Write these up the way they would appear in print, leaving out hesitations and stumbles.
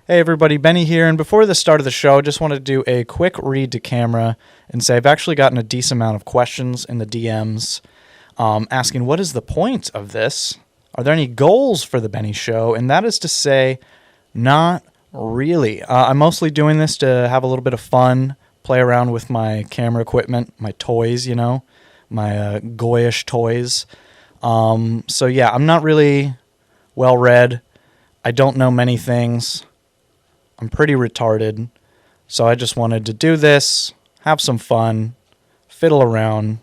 Hey everybody, Benny here, and before the start of the show, I just wanted to do a quick read to camera and say I've actually gotten a decent amount of questions in the DMs asking what is the point of this? Are there any goals for the Benny Show? And that is to say, not really. I'm mostly doing this to have a little bit of fun, play around with my camera equipment, my toys, my goyish toys. So yeah, I'm not really well read. I don't know many things. I'm pretty retarded, so I just wanted to do this, have some fun, fiddle around,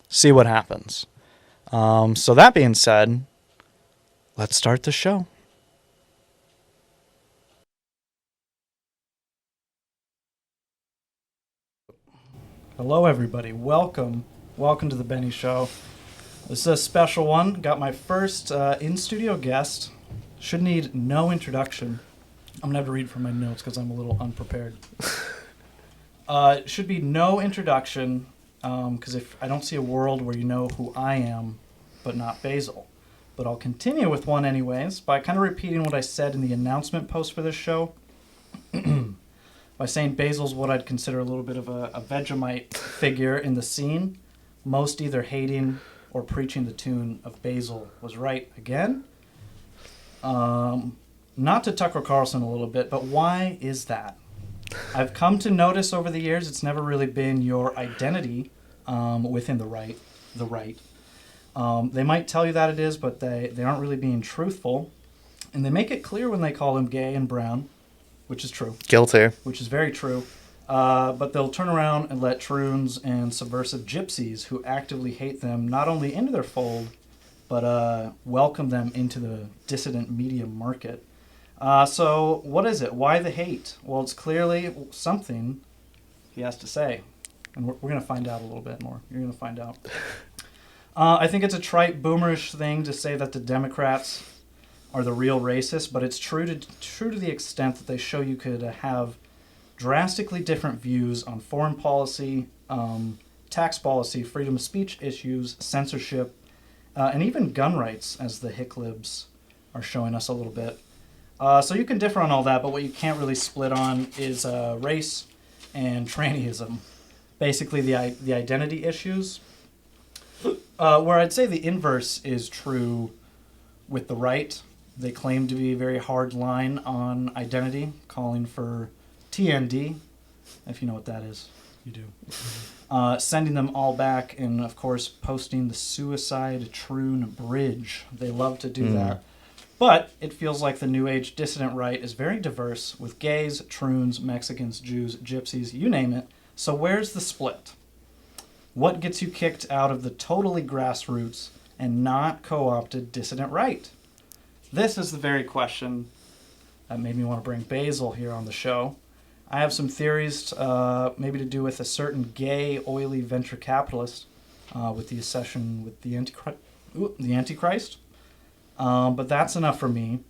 see what happens. So that being said, let's start the show. Hello, everybody. Welcome to the Benny Show. This is a special one. Got my first in-studio guest. Should need no introduction. I'm going to have to read from my notes because I'm a little unprepared. Should be no introduction because if I don't see a world where you know who I am, but not Basil. But I'll continue with one anyways by kind of repeating what I said in the announcement post for this show. By saying Basil's what I'd consider a little bit of a Vegemite figure in the scene, most either hating or preaching the tune of Basil was right again. Not to Tucker Carlson a little bit, but why is that? I've come to notice over the years it's never really been your identity within the right. They might tell you that it is, but they aren't really being truthful. And they make it clear when they call him gay and brown, which is true. Guilty. Which is very true. But they'll turn around and let troons and subversive gypsies who actively hate them not only into their fold, but welcome them into the dissident media market. So what is it? Why the hate? Well, it's clearly something he has to say. And we're going to find out a little bit more. You're going to find out. I think it's a trite, boomerish thing to say that the Democrats are the real racists, but it's true to the extent that they show you could have drastically different views on foreign policy, tax policy, freedom of speech issues, censorship, and even gun rights, as the Hicklibs are showing us a little bit. So you can differ on all that, but what you can't really split on is race and trannyism. Basically, the identity issues. Where I'd say the inverse is true with the right. They claim to be a very hard line on identity, calling for TND, if you know what that is. You do. Sending them all back and, of course, posting the suicide troon bridge. They love to do that. But it feels like the New Age dissident right is very diverse with gays, troons, Mexicans, Jews, gypsies, you name it. So where's the split? What gets you kicked out of the totally grassroots and not co-opted dissident right? This is the very question that made me want to bring Basil here on the show. I have some theories maybe to do with a certain gay, oily venture capitalist with the accession with the Antichrist. But that's enough for me.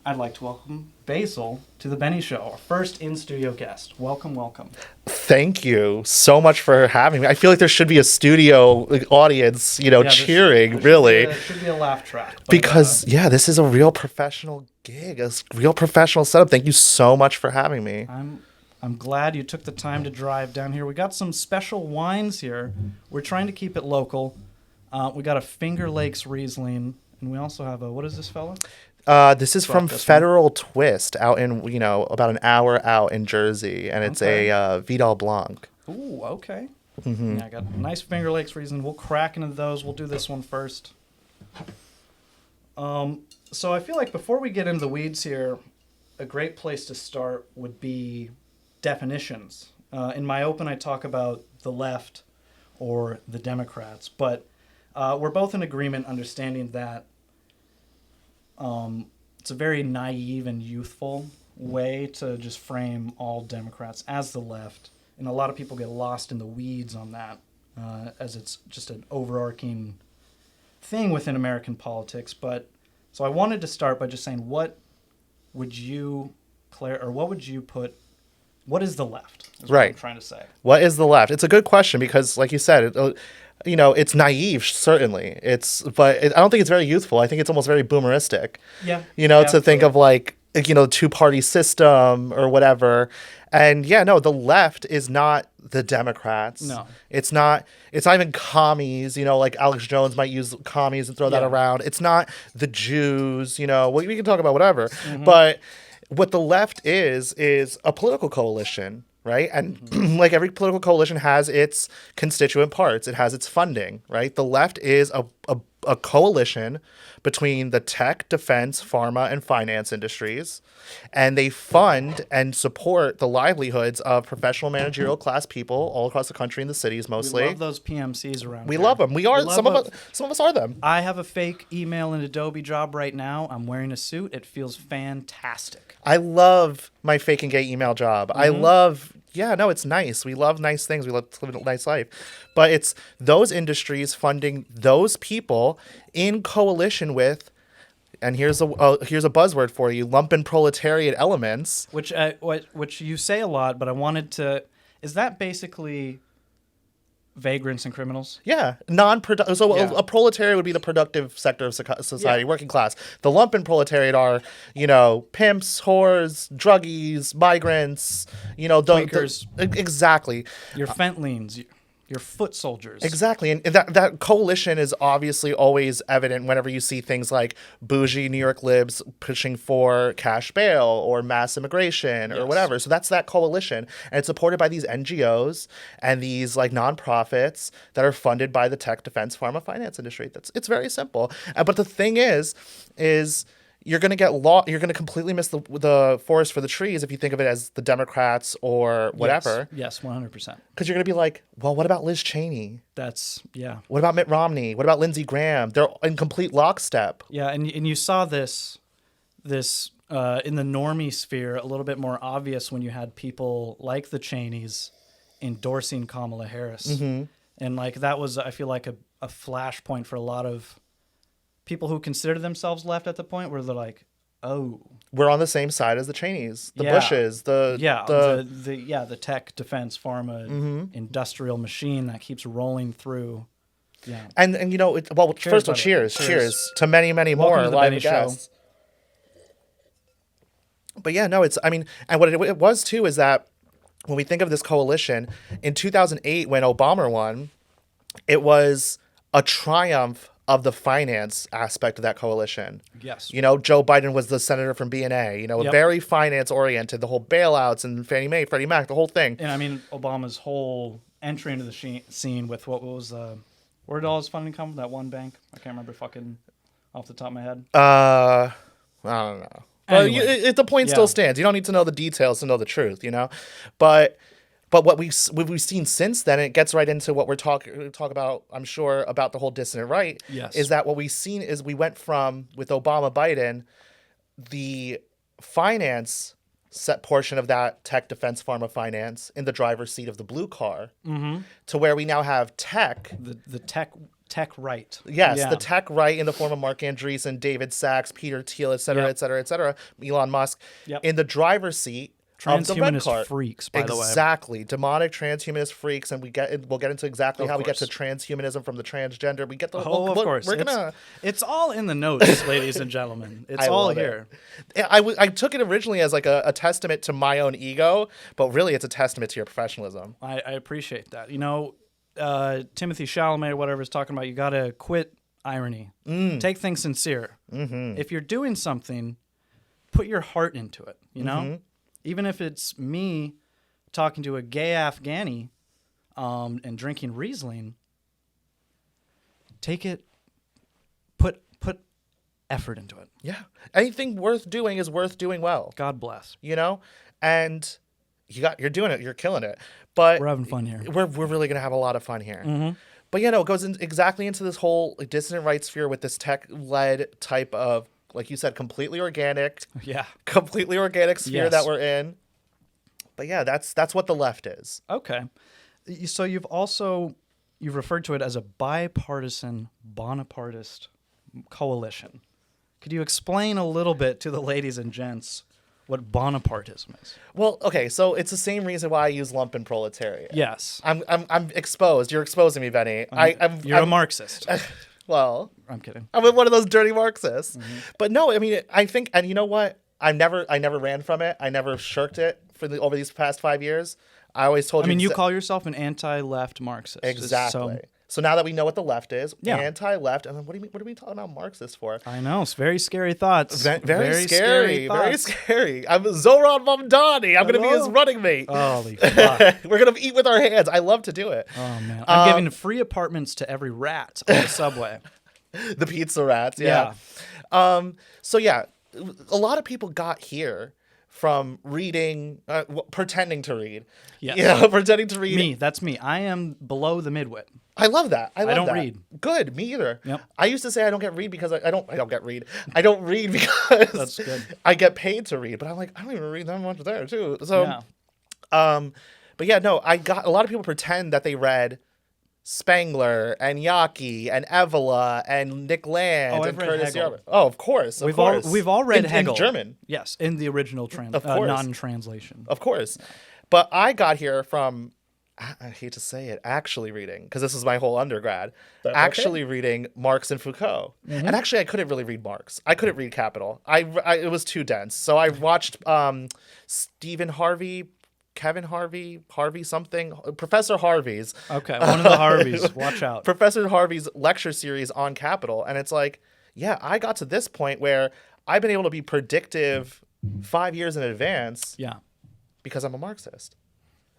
I'd like to welcome Basil to the Benny Show, our first in-studio guest. Welcome, welcome. Thank you so much for having me. I feel like there should be a studio audience, cheering, really. There should be a laugh track. But, because, this is a real professional gig, a real professional setup. Thank you so much for having me. I'm glad you took the time to drive down here. We got some special wines here. We're trying to keep it local. We got a Finger Lakes Riesling. And we also have what is this fella? This is from Federal Twist out in, about an hour out in Jersey. And it's a Vidal Blanc. Ooh, okay. Mm-hmm. Yeah, I got a nice Finger Lakes Riesling. We'll crack into those. We'll do this one first. So I feel like before we get into the weeds here, a great place to start would be definitions. In my open, I talk about the left or the Democrats. But we're both in agreement understanding that it's a very naive and youthful way to just frame all Democrats as the left. And a lot of people get lost in the weeds on that as it's just an overarching thing within American politics. But so I wanted to start by just saying, what would you put, what is the left? Is what I'm trying to say. What is the left? It's a good question because, like you said, it's naive, certainly. But I don't think it's very youthful. I think it's almost very boomeristic. Yeah. To think of two-party system or whatever. And yeah, no, the left is not the Democrats. No. It's not even commies, like Alex Jones might use commies and throw that around. It's not the Jews, we can talk about whatever. But what the left is a political coalition, right? And like every political coalition has its constituent parts. It has its funding, right? The left is a coalition between the tech, defense, pharma, and finance industries, and they fund and support the livelihoods of professional managerial class people all across the country in the cities mostly. We love those PMCs around We here. love them. Some of us are them. I have a fake email and Adobe job right now. I'm wearing a suit. It feels fantastic. I love my fake and gay email job. I love, it's nice. We love nice things. We love to live a nice life. But it's those industries funding those people in coalition with, and here's a buzzword for you, lumpen proletariat elements. Which you say a lot, but I wanted to, is that basically vagrants and criminals? Yeah, non-productive. So a proletariat would be the productive sector of society, working class. The lumpen proletariat are, pimps, whores, druggies, migrants. Quakers. Exactly. Your fentlings, your foot soldiers. Exactly, and that coalition is obviously always evident whenever you see things like bougie New York libs pushing for cash bail or mass immigration or whatever. So that's that coalition, and it's supported by these NGOs and these like nonprofits that are funded by the tech, defense, pharma, finance industry. It's very simple. But the thing is you're going to get you're going to completely miss the forest for the trees if you think of it as the Democrats or whatever. Yes, 100%. Because you're going to be like, well, what about Liz Cheney? What about Mitt Romney? What about Lindsey Graham? They're in complete lockstep. Yeah, and you saw this in the normie sphere a little bit more obvious when you had people like the Cheneys endorsing Kamala Harris. Mm-hmm. And like that was, I feel like, a flashpoint for a lot of people who consider themselves left at the point where they're like, oh, we're on the same side as the Cheneys, the Bushes, the tech, defense, pharma, industrial machine that keeps rolling through. Yeah, and first of all, cheers to many more to the live Benni guests. But yeah, no, and what it was too is that when we think of this coalition in 2008 when Obama won, it was a triumph of the finance aspect of that coalition. Yes. Joe Biden was the senator from BNA, very finance oriented, the whole bailouts and Fannie Mae, Freddie Mac, the whole thing. And Obama's whole entry into the scene with what was, where did all his funding come from? That one bank? I can't remember fucking off the top of my head. I don't know. Anyway, the point still stands. You don't need to know the details to know the truth, But what we've seen since then, and it gets right into what we're talk about, I'm sure, about the whole dissident right, is that what we've seen is we went from, with Obama, Biden, the finance set portion of that tech, defense, pharma, finance in the driver's seat of the blue car to where we now have tech. The tech right. Yes, the tech right in the form of Mark Andreessen, David Sachs, Peter Thiel, et cetera, Elon Musk, in the driver's seat. Transhumanist freaks, by the way. Exactly. Demonic transhumanist freaks, and we'll get into exactly how we get to transhumanism from the transgender. We get the of course. It's all in the notes, ladies and gentlemen. It's all here. I took it originally as like a testament to my own ego, but really it's a testament to your professionalism. I appreciate that. Timothy Chalamet or whatever is talking about, you got to quit irony. Take things sincere. Mm-hmm. If you're doing something, put your heart into it, Even if it's me talking to a gay Afghani and drinking Riesling, take it, put effort into it. Yeah. Anything worth doing is worth doing well. God bless. And you're doing it. You're killing it. But we're having fun here. We're really going to have a lot of fun here. Mm-hmm. But, it goes exactly into this whole dissident right sphere with this tech-led type of, like you said, completely organic sphere that we're in. But yeah, that's what the left is. Okay. So you've referred to it as a bipartisan Bonapartist coalition. Could you explain a little bit to the ladies and gents what Bonapartism is? Well, okay, so it's the same reason why I use lumpen proletariat. Yes. I'm exposed. You're exposing me, Benny. You're a Marxist. Well, I'm kidding. I'm one of those dirty Marxists. Mm-hmm. But no, I think, and you know what? I never ran from it. I never shirked it over these past 5 years. I always told you. I mean, you call yourself an anti-left Marxist. Exactly. So now that we know what the left is, Yeah. anti-left, and then what are we talking about Marxist for? I know, it's very scary thoughts. Very scary. Very thoughts. scary. I'm Zoran Mamdani. I'm going to be his running mate. Holy fuck. We're going to eat with our hands. I love to do it. Oh, man. I'm giving free apartments to every rat on the subway. The pizza rats, yeah. So, yeah, a lot of people got here from reading, pretending to read. Yes. You know, pretending to read. Me, that's me. I am below the midwit. I love that. I don't that. read. Good, me either. Yep. I used to say I don't get read because I don't get read. I don't read because That's good. I get paid to read, but I'm like, I don't even read that much there too. So, Yeah. but yeah, no, I got a lot of people pretend that they read Spengler and Yaki and Evola and Nick Land Oh, and I've read Curtis Hegel. Yarber. Oh, of course. We've all read Hegel. In German. Yes, in the original Of course. non-translation. Of course. But I got here from, I hate to say it, actually reading, because this is my whole undergrad, actually reading Marx and Foucault. And actually, I couldn't really read Marx. I couldn't read Capital. It was too dense. So I watched Stephen Harvey, Kevin Harvey, Harvey something, Professor Harvey's. Okay, one of the Harveys. Watch out. Professor Harvey's lecture series on Capital. And it's like, yeah, I got to this point where I've been able to be predictive 5 years in advance. Yeah. Because I'm a Marxist.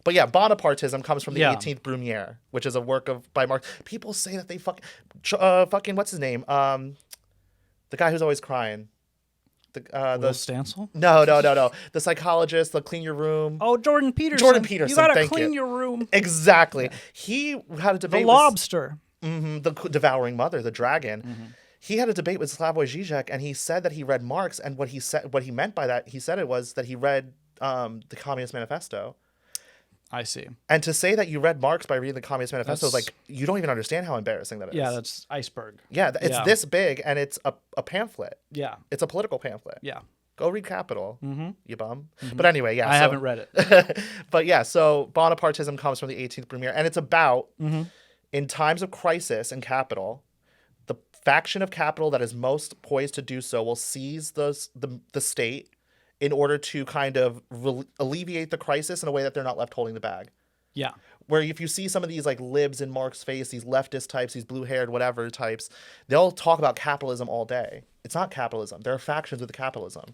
But yeah, Bonapartism comes from the Yeah. 18th Brumaire, which is a work by Marx. People say that they fucking what's his name? The guy who's always crying. Will Stancil? No. The psychologist, the clean your room. Oh, Jordan Peterson. Jordan Peterson, You gotta thank clean you. your room. Exactly. Yeah. He had a The debate lobster. The devouring mother, the dragon. He had a debate with Slavoj Žižek, and he said that he read Marx, and what he meant by that, he said it was that he read the Communist Manifesto. I see. And to say that you read Marx by reading the Communist Manifesto is like, you don't even understand how embarrassing that is. Yeah, that's iceberg. Yeah, it's this big, and it's a pamphlet. Yeah. It's a political pamphlet. Yeah. Go read Capital, you bum. But anyway, yeah. I haven't read it. But yeah, so Bonapartism comes from the 18th Brumaire, and it's about, in times of crisis in capital, the faction of capital that is most poised to do so will seize the state in order to kind of alleviate the crisis in a way that they're not left holding the bag. Yeah. Where if you see some of these like libs in Marx's face, these leftist types, these blue-haired whatever types, they'll talk about capitalism all day. It's not capitalism. There are factions with capitalism.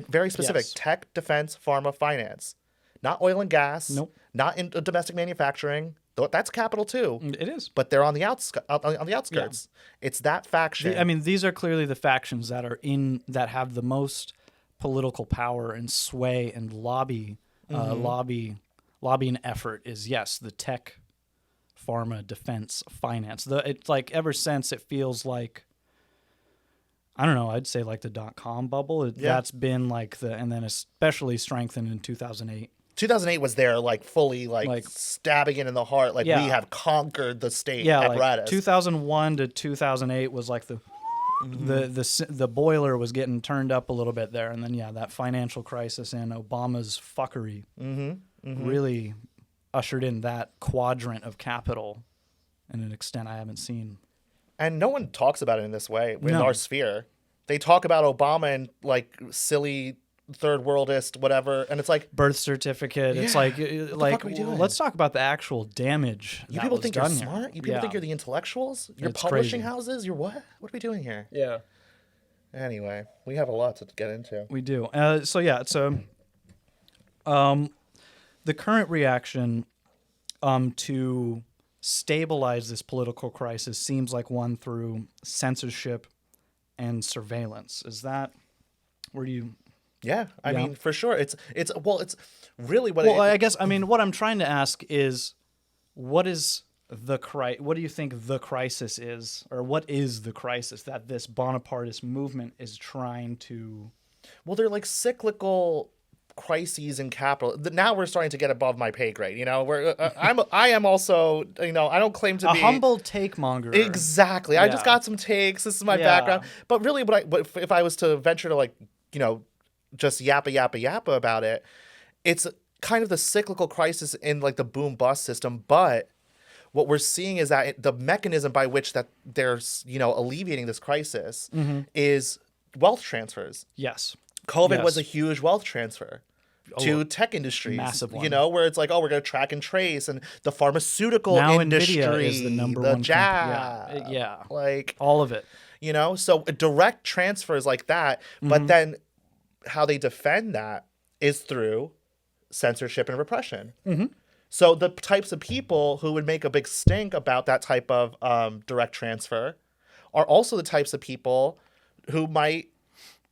Very specific. Yes. Tech, defense, pharma, finance. Not oil and gas. Nope. Not in domestic manufacturing. That's capital too. It is. But they're on the outskirts. It's that faction. I mean, these are clearly the factions that are that have the most political power and sway and lobbying effort is, yes, the tech, pharma, defense, finance. It's like ever since it feels like, I don't know, I'd say like the .com bubble. That's been like and then especially strengthened in 2008. 2008 was there like fully like stabbing it in the heart. Like we have conquered the state apparatus. Like 2001 to 2008 was like the boiler was getting turned up a little bit there, and then that financial crisis and Obama's fuckery really ushered in that quadrant of capital in an extent I haven't seen. And no one talks about it in this way in our sphere. They talk about Obama and like silly third worldist whatever, and it's like birth certificate. It's like fuck are we doing? Let's talk about the actual damage. You people think you're smart? Here. You people think you're the intellectuals? You're It's publishing crazy. houses? You're what? What are we doing here? Yeah. Anyway, we have a lot to get into. We do. The current reaction to stabilize this political crisis seems like one through censorship and surveillance. Is that where do you? Yeah, I mean, for sure. It's really what. Well, I guess what I'm trying to ask is, what is what do you think the crisis is, or what is the crisis that this Bonapartist movement is trying to? Well, they're like cyclical crises in capital. Now we're starting to get above my pay grade. You know, where I am also. You know, I don't claim to be a humble take monger. Exactly. I just got some takes. This is my background. But really, if I was to venture to just yappa about it, it's kind of the cyclical crisis in like the boom bust system. But what we're seeing is that the mechanism by which that they're alleviating this crisis is wealth transfers. Yes. COVID was a Yes. huge wealth transfer to tech industries. massive one. You know, where it's like, oh, we're going to track and trace, and the pharmaceutical Now industry NVIDIA is the number the one jab, yeah. like, All of it. you know, so direct transfers like that. But then how they defend that is through censorship and repression. So the types of people who would make a big stink about that type of direct transfer are also the types of people who might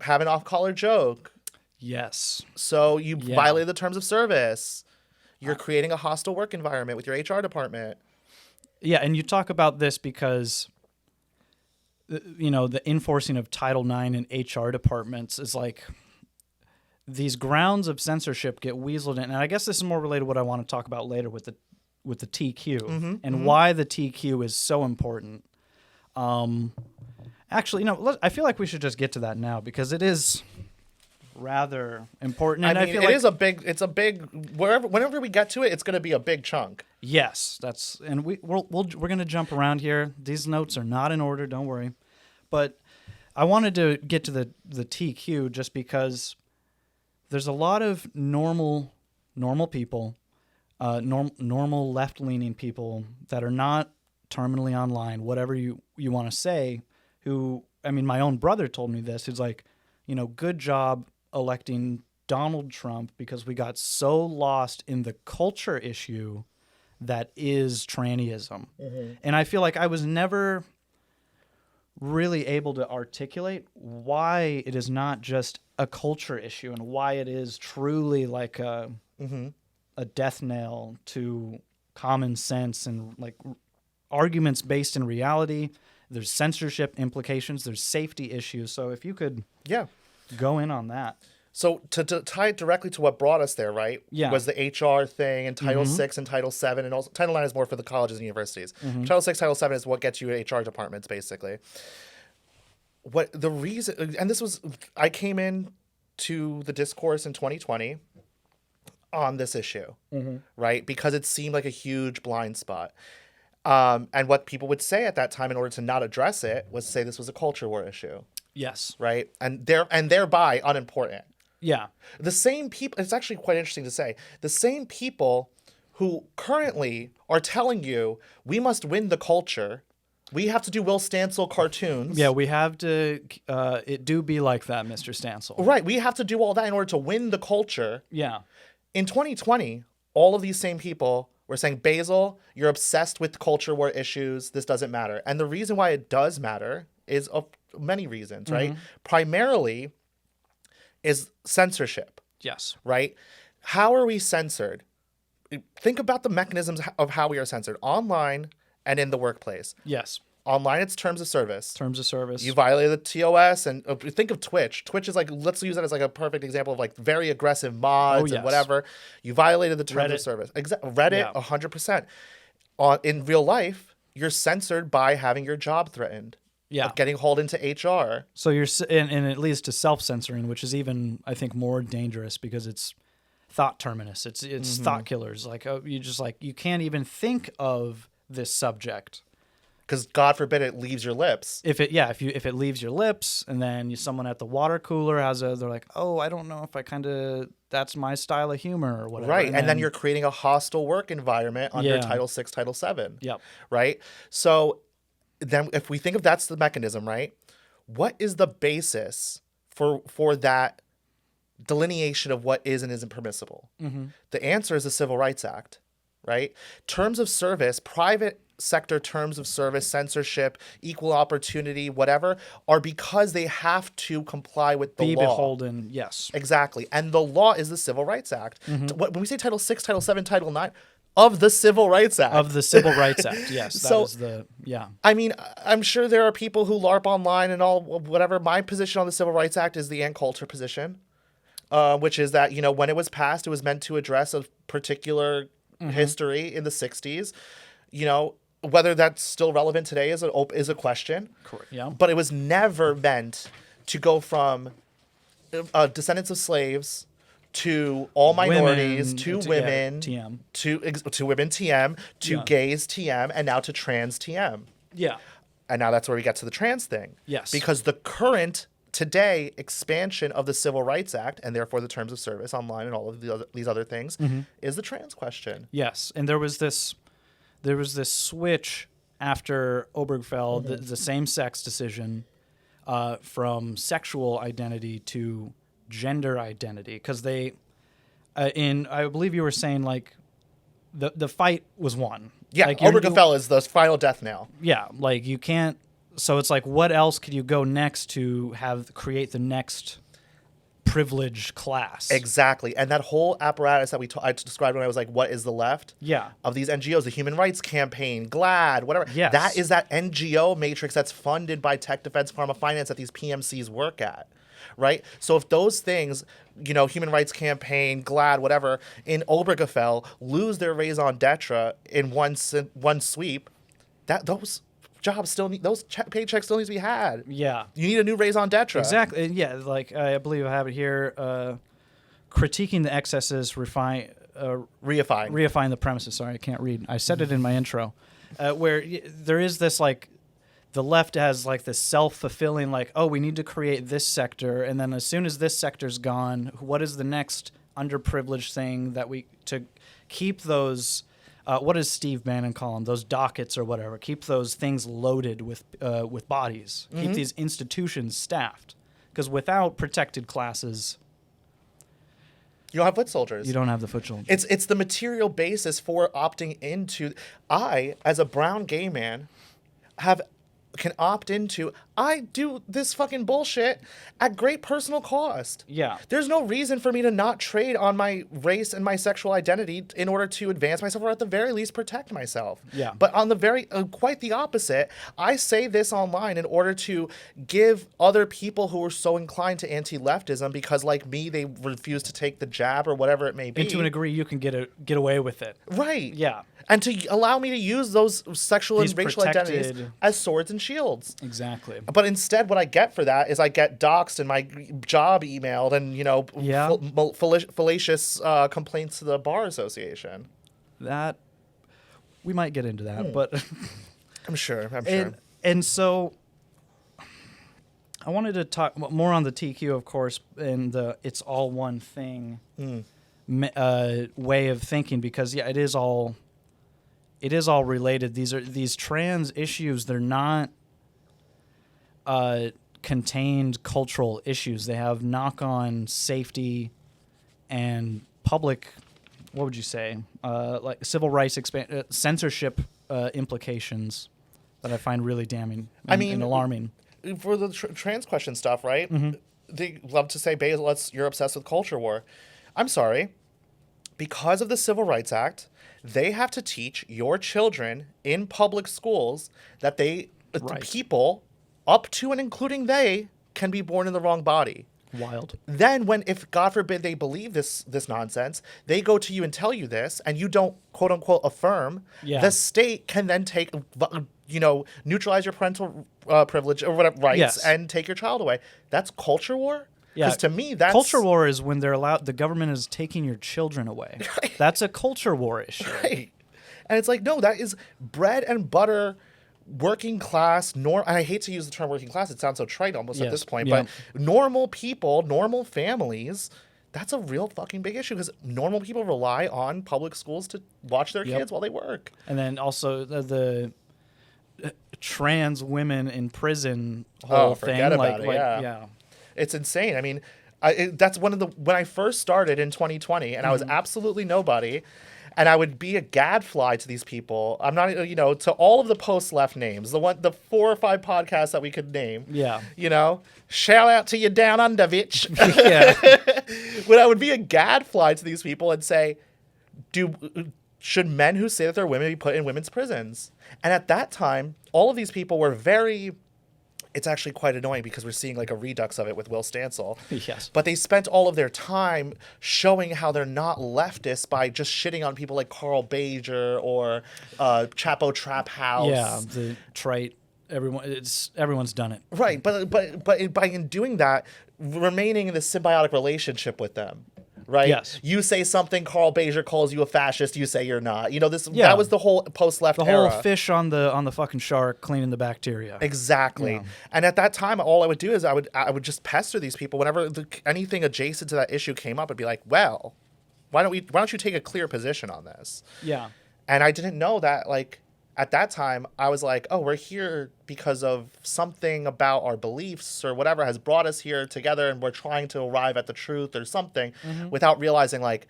have an off-collar joke. Yes. So you violate the terms of service. You're creating a hostile work environment with your HR department. Yeah, and you talk about this because, you know, the enforcing of Title IX in HR departments is like these grounds of censorship get weaseled in. And I guess this is more related to what I want to talk about later with the TQ and why the TQ is so important. Actually, you know, I feel like we should just get to that now because it is rather important. And I mean, feel like, it's a big, whenever we get to it, it's going to be a big chunk. yes, and we're going to jump around here. These notes are not in order, don't worry. But I wanted to get to the TQ just because there's a lot of normal people, normal left-leaning people that are not terminally online, whatever you want to say, who, I mean, my own brother told me this. He's like, you know, good job electing Donald Trump because we got so lost in the culture issue that is trannyism. And I feel like I was never really able to articulate why it is not just a culture issue and why it is truly like a death knell to common sense and like arguments based in reality. There's censorship implications. There's safety issues. So if you could go in on that. So to tie it directly to what brought us there, right? Yeah. Was the HR thing and Title VI and Title VII, and also Title IX is more for the colleges and universities. Title VI, Title VII is what gets you HR departments, basically. What the reason, and this was, I came in to the discourse in 2020 on this issue, right? Because it seemed like a huge blind spot. And what people would say at that time in order to not address it was say this was a culture war issue, Yes. right? And thereby unimportant. Yeah. The same people, it's actually quite interesting to say, the same people who currently are telling you we must win the culture, we have to do Will Stancil cartoons. Yeah, we have to, it do be like that, Mr. Stancil. Right, we have to do all that in order to win the culture. Yeah. In 2020, all of these same people were saying, Basil, you're obsessed with culture war issues. This doesn't matter. And the reason why it does matter is of many reasons, right? Primarily is censorship, Yes. right? How are we censored? Think about the mechanisms of how we are censored online and in the workplace. Yes. Online, it's terms of service. Terms of service. You violated the TOS, and think of Twitch. Twitch is like, let's use that as like a perfect example of like very aggressive mods and whatever. You violated the terms of service. Reddit, 100%. In real life, you're censored by having your job threatened. Yeah. Getting hauled into HR. So you're, and it leads to self-censoring, which is even, I think, more dangerous because it's thought terminus. It's thought killers. Like, you can't even think of this subject. Because God forbid it leaves your lips. If it leaves your lips, and then someone at the water cooler they're like, oh, I don't know if that's my style of humor or whatever. Right, and then you're creating a hostile work environment under Title VI, Title VII. Yep. Right? So then if we think of that's the mechanism, right? What is the basis for that delineation of what is and isn't permissible? The answer is the Civil Rights Act, right? Terms of service, private sector terms of service, censorship, equal opportunity, whatever, are because they have to comply with the law. Be beholden, yes. Exactly. And the law is the Civil Rights Act. When we say Title VI, Title VII, Title IX, of the Civil Rights Act. Of the Civil Rights Act, yes. That is I mean, I'm sure there are people who LARP online and all, whatever. My position on the Civil Rights Act is the anti-culture position, which is that, when it was passed, it was meant to address a particular history in the 60s. Whether that's still relevant today is a question. Correct. Yeah. But it was never meant to go from descendants of slaves to all minorities to women TM to women TM to gays TM and now to trans TM. Yeah. And now that's where we get to the trans thing. Yes. Because the current today, expansion of the Civil Rights Act, and therefore the terms of service online and all of these other things, is the trans question. Yes, and there was this switch after Obergefell, the same-sex decision, from sexual identity to gender identity, because they, I believe you were saying like, the fight was won. Yeah, like Obergefell is the final death knell. Yeah, like you can't. So it's like, what else could you go next to create the next privileged class? Exactly, and that whole apparatus that I described when I was like, "What is the left?" Yeah, of these NGOs, the Human Rights Campaign, GLAAD, whatever. Yes. That is that NGO matrix that's funded by tech defense pharma finance that these PMCs work at, right? So if those things, Human Rights Campaign, GLAAD, whatever, in Obergefell lose their raison d'etre in one sweep, those jobs still need, those paychecks still need to be had. Yeah, you need a new raison d'etre. Exactly. Yeah, like I believe I have it here. Critiquing the excesses, reifying the premises. Sorry, I can't read. I said it in my intro, where there is this like, the left has like this self-fulfilling like, oh, we need to create this sector, and then as soon as this sector's gone, what is the next underprivileged thing that to keep those? What does Steve Bannon call them? Those dockets or whatever. Keep those things loaded with bodies. Keep these institutions staffed, because without protected classes, you don't have foot soldiers. You don't have the foot soldiers. It's the material basis for opting into. I, as a brown gay man, can opt into. I do this fucking bullshit at great personal cost. Yeah. There's no reason for me to not trade on my race and my sexual identity in order to advance myself, or at the very least protect myself. Yeah. But on the quite the opposite, I say this online in order to give other people who are so inclined to anti-leftism, because like me, they refuse to take the jab or whatever it may be. And to a degree, you can get away with it. Right. Yeah. And to allow me to use those sexual These and racial identities as swords and shields. Exactly. But instead, what I get for that is I get doxxed and my job emailed, and fallacious complaints to the Bar Association. That we might get into that, but I'm sure. And so I wanted to talk more on the TQ, of course, and the it's all one thing way of thinking, because it is all related. These trans issues. They're not contained cultural issues. They have knock-on safety and public, what would you say, like civil rights censorship implications that I find really damning and alarming. For the trans question stuff, right? They love to say, Basil, you're obsessed with culture war. I'm sorry. Because of the Civil Rights Act, they have to teach your children in public schools that people up to and including they can be born in the wrong body. Wild. Then if God forbid they believe this nonsense, they go to you and tell you this, and you don't quote unquote affirm, the state can then take, neutralize your parental privilege or whatever rights and take your child away. That's culture war. Because to me, that's culture war is when the government is taking your children away. Right. That's a culture war issue. Right. And it's like, no, that is bread and butter, working class, and I hate to use the term working class, it sounds so trite almost at this point, but normal people, normal families, that's a real fucking big issue, because normal people rely on public schools to watch their kids while they work. And then also the trans women in prison whole thing. Forget about it. It's insane. I mean, that's when I first started in 2020, and I was absolutely nobody. And I would be a gadfly to these people. I'm not, to all of the post-left names, the 4 or 5 podcasts that we could name. Yeah. Shout out to you down under, bitch. When I would be a gadfly to these people and say, should men who say that they're women be put in women's prisons? And at that time, all of these people were it's actually quite annoying, because we're seeing like a redux of it with Will Stansel. Yes. But they spent all of their time showing how they're not leftists by just shitting on people like Carl Bager or Chapo Trap House. Yeah, the trite. Everyone's done it. Right, but by in doing that, remaining in this symbiotic relationship with them. right? Yes. You say something, Carl Bezier calls you a fascist, you say you're not. You know, Yeah. that was the whole post-left The era. whole fish on the fucking shark cleaning the bacteria. Exactly. Yeah. And at that time, all I would do is I would just pester these people whenever anything adjacent to that issue came up. I'd be like, well, why don't you take a clear position on this? Yeah. And I didn't know that, like, at that time, I was like, oh, we're here because of something about our beliefs or whatever has brought us here together, and we're trying to arrive at the truth or something, without realizing, like,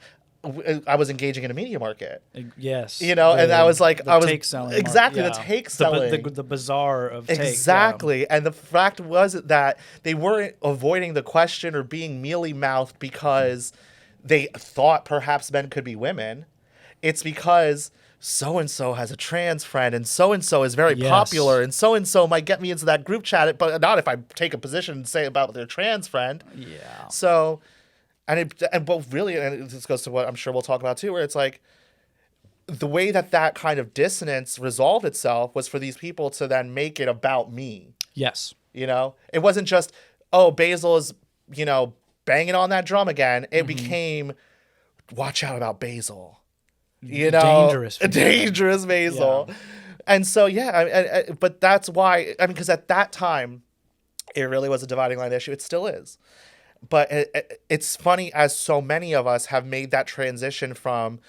I was engaging in a media market. Yes. You know, and I was like, I was take-selling exactly market, the take selling. The bazaar of take. Exactly. And the fact was that they weren't avoiding the question or being mealy-mouthed because they thought perhaps men could be women. It's because so-and-so has a trans friend, and so-and-so is very popular, and so-and-so might get me into that group chat, but not if I take a position and say about their trans friend. Yeah. So, but really, and this goes to what I'm sure we'll talk about too, where it's like, the way that kind of dissonance resolved itself was for these people to then make it about me. Yes. You know? It wasn't just, oh, Basil is, you know, banging on that drum again. It became, watch out about Basil. You know, dangerous Basil. Yeah. And so, but that's why, I mean, because at that time, it really was a dividing line issue. It still is. But it's funny, as so many of us have made that transition from,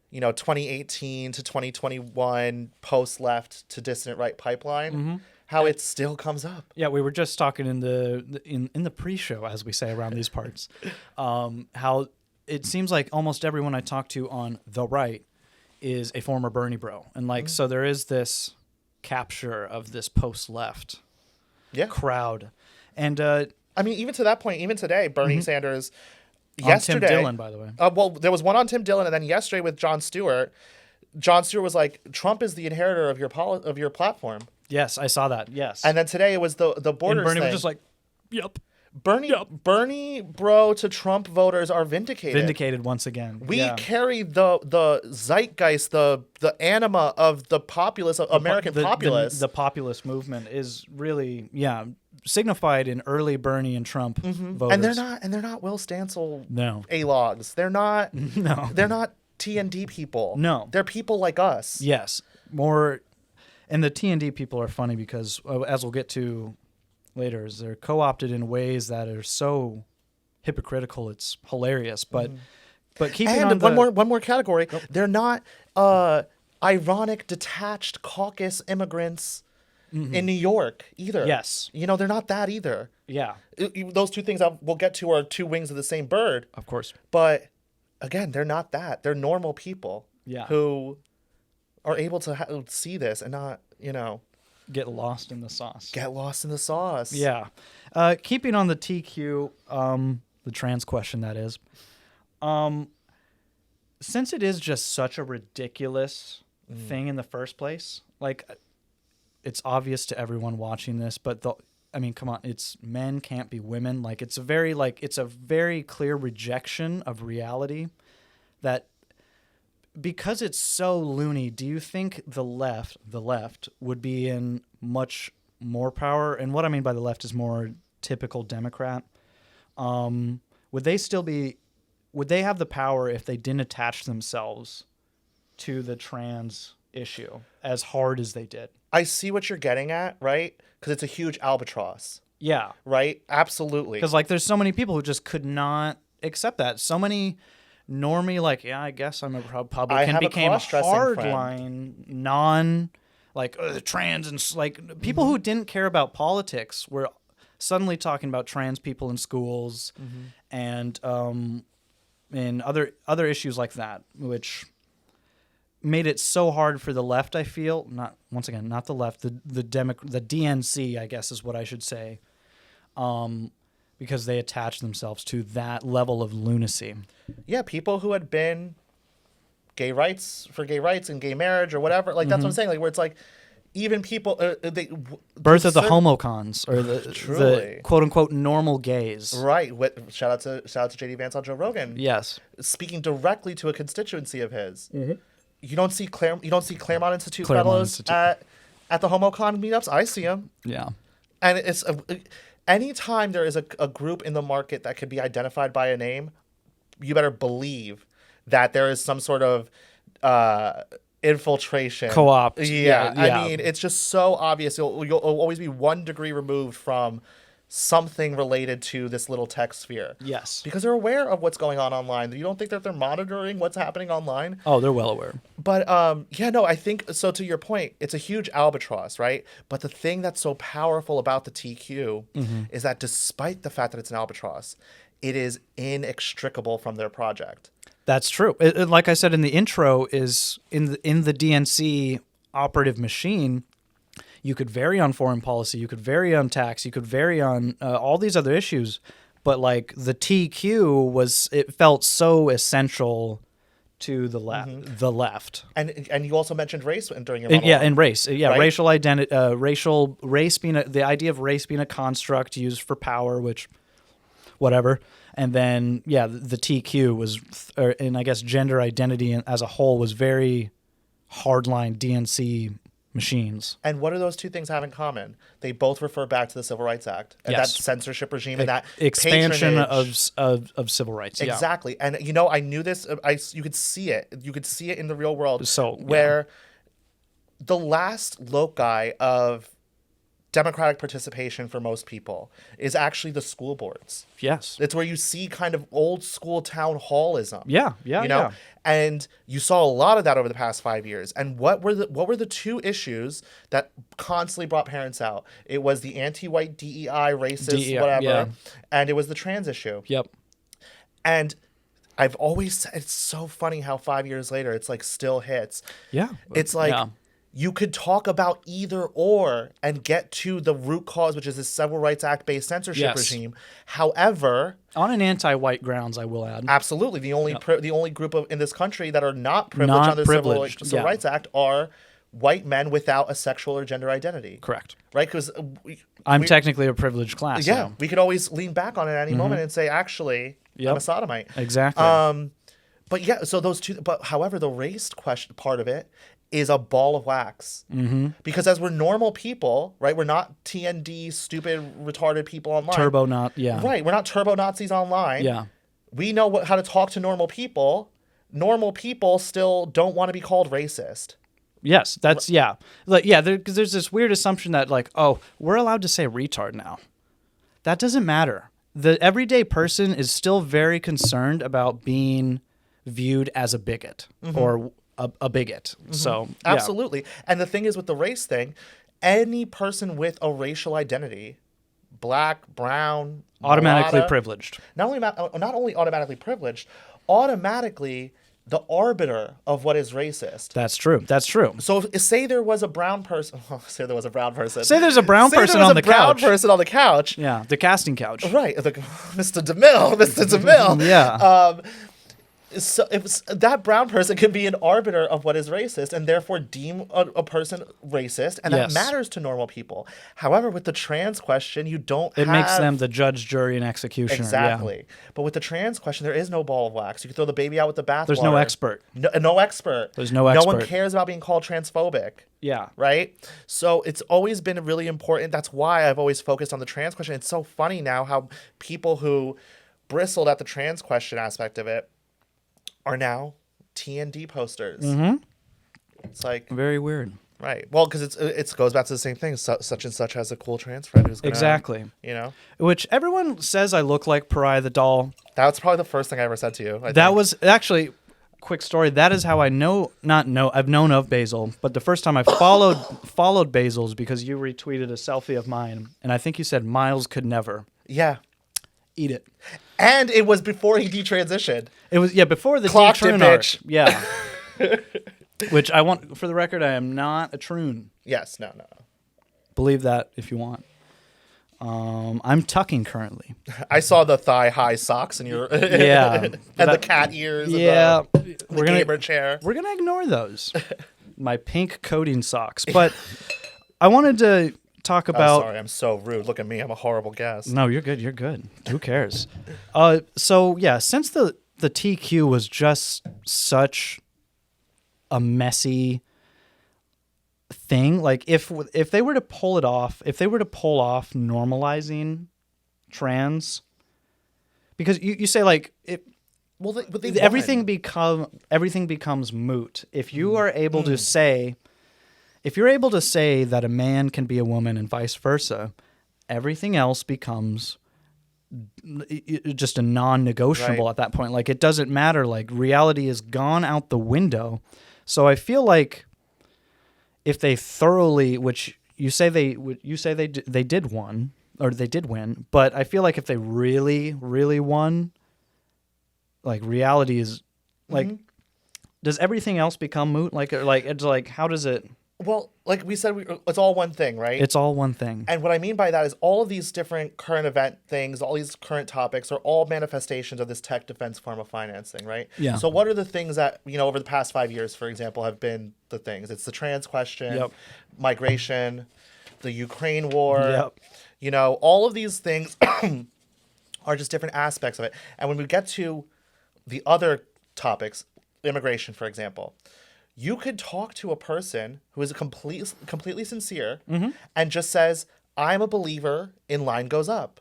you know, 2018 to 2021 post-left to dissident right pipeline, how it still comes up. Yeah, we were just talking in the pre-show, as we say around these parts, how it seems like almost everyone I talk to on the right is a former Bernie bro. And like, so there is this capture of this post-left crowd. And I mean, even to that point, even today, Bernie Sanders, yesterday, on Tim Dillon, by the way. Well, there was one on Tim Dillon, and then yesterday with Jon Stewart. Jon Stewart was like, Trump is the inheritor of your platform. Yes, I saw that. Yes. And then today it was the borders and Bernie thing. was just like, yep. Bernie bro to Trump voters are vindicated. Vindicated once again. We carry the zeitgeist, the anima of the populace, American populace. The populist movement is really, signified in early Bernie and Trump voters. And they're not Will Stancil A-logs. They're not they're not T&D people. No. They're people like us. Yes. More, and the T&D people are funny because, as we'll get to later, is they're co-opted in ways that are so hypocritical. It's hilarious. But keeping on one more category. Nope. They're not ironic, detached caucus immigrants in New York either. Yes. You know, they're not that either. Yeah. Those two things we'll get to are two wings of the same bird. Of course. But again, they're not that. They're normal people who are able to see this and not, you know, get lost in the sauce. Yeah. Keeping on the TQ, the trans question, that is. Since it is just such a ridiculous thing in the first place, like, it's obvious to everyone watching this, but come on, it's men can't be women. Like, it's a very clear rejection of reality that, because it's so loony, do you think the left would be in much more power? And what I mean by the left is more typical Democrat. Would they have the power if they didn't attach themselves to the trans issue as hard as they did? I see what you're getting at, right? Because it's a huge albatross. Yeah. Right? Absolutely. Because, like, there's so many people who just could not accept that. So many normie, like, I guess I'm a Republican, became hardline, trans, and like people who didn't care about politics were suddenly talking about trans people in schools and other issues like that, which made it so hard for the left. I feel not the left, the DNC, I guess is what I should say, because they attached themselves to that level of lunacy. Yeah, people who had been gay rights and gay marriage or whatever, like that's what I'm saying, like where it's like even people birth of the homocons, or the quote unquote normal gays. Right. Shout out to JD Vance on Joe Rogan. Yes. Speaking directly to a constituency of his. You don't see Claremont Institute fellows at the Homocon meetups. I see them. Yeah. And it's anytime there is a group in the market that can be identified by a name, believe that there is some sort of infiltration, co-opt. Yeah, I mean, it's just so obvious. You'll always be 1 degree removed from something related to this little tech sphere. Yes. Because they're aware of what's going on online. You don't think that they're monitoring what's happening online? Oh, they're well aware. But I think so. To your point, it's a huge albatross, right? But the thing that's so powerful about the TQ is that despite the fact that it's an albatross, it is inextricable from their project. That's true. Like I said in the intro, is in the DNC operative machine, you could vary on foreign policy, you could vary on tax, you could vary on all these other issues, but like the TQ it felt so essential to the left. And you also mentioned race during your monologue. Yeah, and race. Yeah, right? Racial identity, race being the idea of race being a construct used for power, which whatever. And then, the TQ was, and I guess gender identity as a whole was very hardline DNC machines. And what do those two things have in common? They both refer back to the Civil Rights Act and that censorship regime and that expansion patronage. of civil rights. Exactly. And, I knew this. You could see it. You could see it in the real world. So where the last loci of democratic participation for most people is actually the school boards. Yes. It's where you see kind of old school town hallism. Yeah. And you saw a lot of that over the past 5 years. And what were the two issues that constantly brought parents out? It was the anti-white DEI, racist, whatever, and it was the trans issue. Yep. And I've always said, it's so funny how 5 years later it's like still hits. Yeah. It's like you could talk about either or and get to the root cause, which is this Civil Rights Act based censorship regime. However, on an anti-white grounds, I will add. Absolutely. The only group in this country that are not privileged under the Civil Rights Act are white men without a sexual or gender identity. Correct. Right? Because I'm technically a privileged class. Yeah. We could always lean back on it at any moment and say, actually, I'm a sodomite. Exactly. But so those two. But however, the race question part of it is a ball of wax. Because as we're normal people, right? We're not TND, stupid, retarded people online. Right. We're not turbo Nazis online. Yeah. We know how to talk to normal people. Normal people still don't want to be called racist. Yes, that's because there's this weird assumption that like, oh, we're allowed to say retard now. That doesn't matter. The everyday person is still very concerned about being viewed as a bigot or a bigot. So absolutely. And the thing is with the race thing, any person with a racial identity, black, brown, automatically mulatto, privileged. Not only automatically privileged, automatically the arbiter of what is racist. That's true. So say there was a brown person. Say there's a brown person on the couch. Yeah, the casting couch. Right. Mr. DeMille. Yeah. So if that brown person can be an arbiter of what is racist and therefore deem a person racist, and that matters to normal people. However, with the trans question, it makes them the judge, jury, and executioner. Exactly. Yeah. But with the trans question, there is no ball of wax. You can throw the baby out with the bathwater. There's no expert. No expert. There's no expert. No one cares about being called transphobic. Yeah. Right? So it's always been really important. That's why I've always focused on the trans question. It's so funny now how people who bristled at the trans question aspect of it are now TND posters. It's like very weird, right? Well, because it goes back to the same thing. Such and such has a cool trans friend who's gonna, exactly. Which everyone says I look like Pariah the doll. That's probably the first thing I ever said to you. That was actually quick story. That is how I I've known of Basil, but the first time I followed Basil's because you retweeted a selfie of mine, and I think you said Miles could never. Yeah. Eat it. And it was before he detransitioned. It was before the clocked it, bitch. Yeah. Which I want for the record, I am not a troon. Yes, no. Believe that if you want. I'm tucking currently. I saw the thigh-high socks in your and the cat ears. Yeah, and the gamer chair. We're gonna ignore those. My pink coating socks, but I wanted to talk about. Sorry, I'm so rude. Look at me. I'm a horrible guest. No, you're good. You're good. Who cares? So since the TQ was just such a messy thing, like if they were to pull it off, if they were to pull off normalizing trans, because you say like Well, but everything becomes moot if you are able to say, if you're able to say that a man can be a woman and vice versa, everything else becomes just a non-negotiable Right. at that point. Like, it doesn't matter. Like, reality is gone out the window. So I feel like if they thoroughly, which you say they did win, but I feel like if they really, really won, like, reality is like, does everything else become moot? Like it's like, how does it? Well, like we said, it's all one thing, right? It's all one thing. And what I mean by that is all of these different current event things, all these current topics are all manifestations of this tech defense form of financing, right? Yeah. So what are the things that, over the past 5 years, for example, have been the things? It's the trans question, Yep. migration, the Ukraine war, Yep. All of these things are just different aspects of it. And when we get to the other topics, immigration, for example, you could talk to a person who is completely sincere and just says, I'm a believer in line goes up.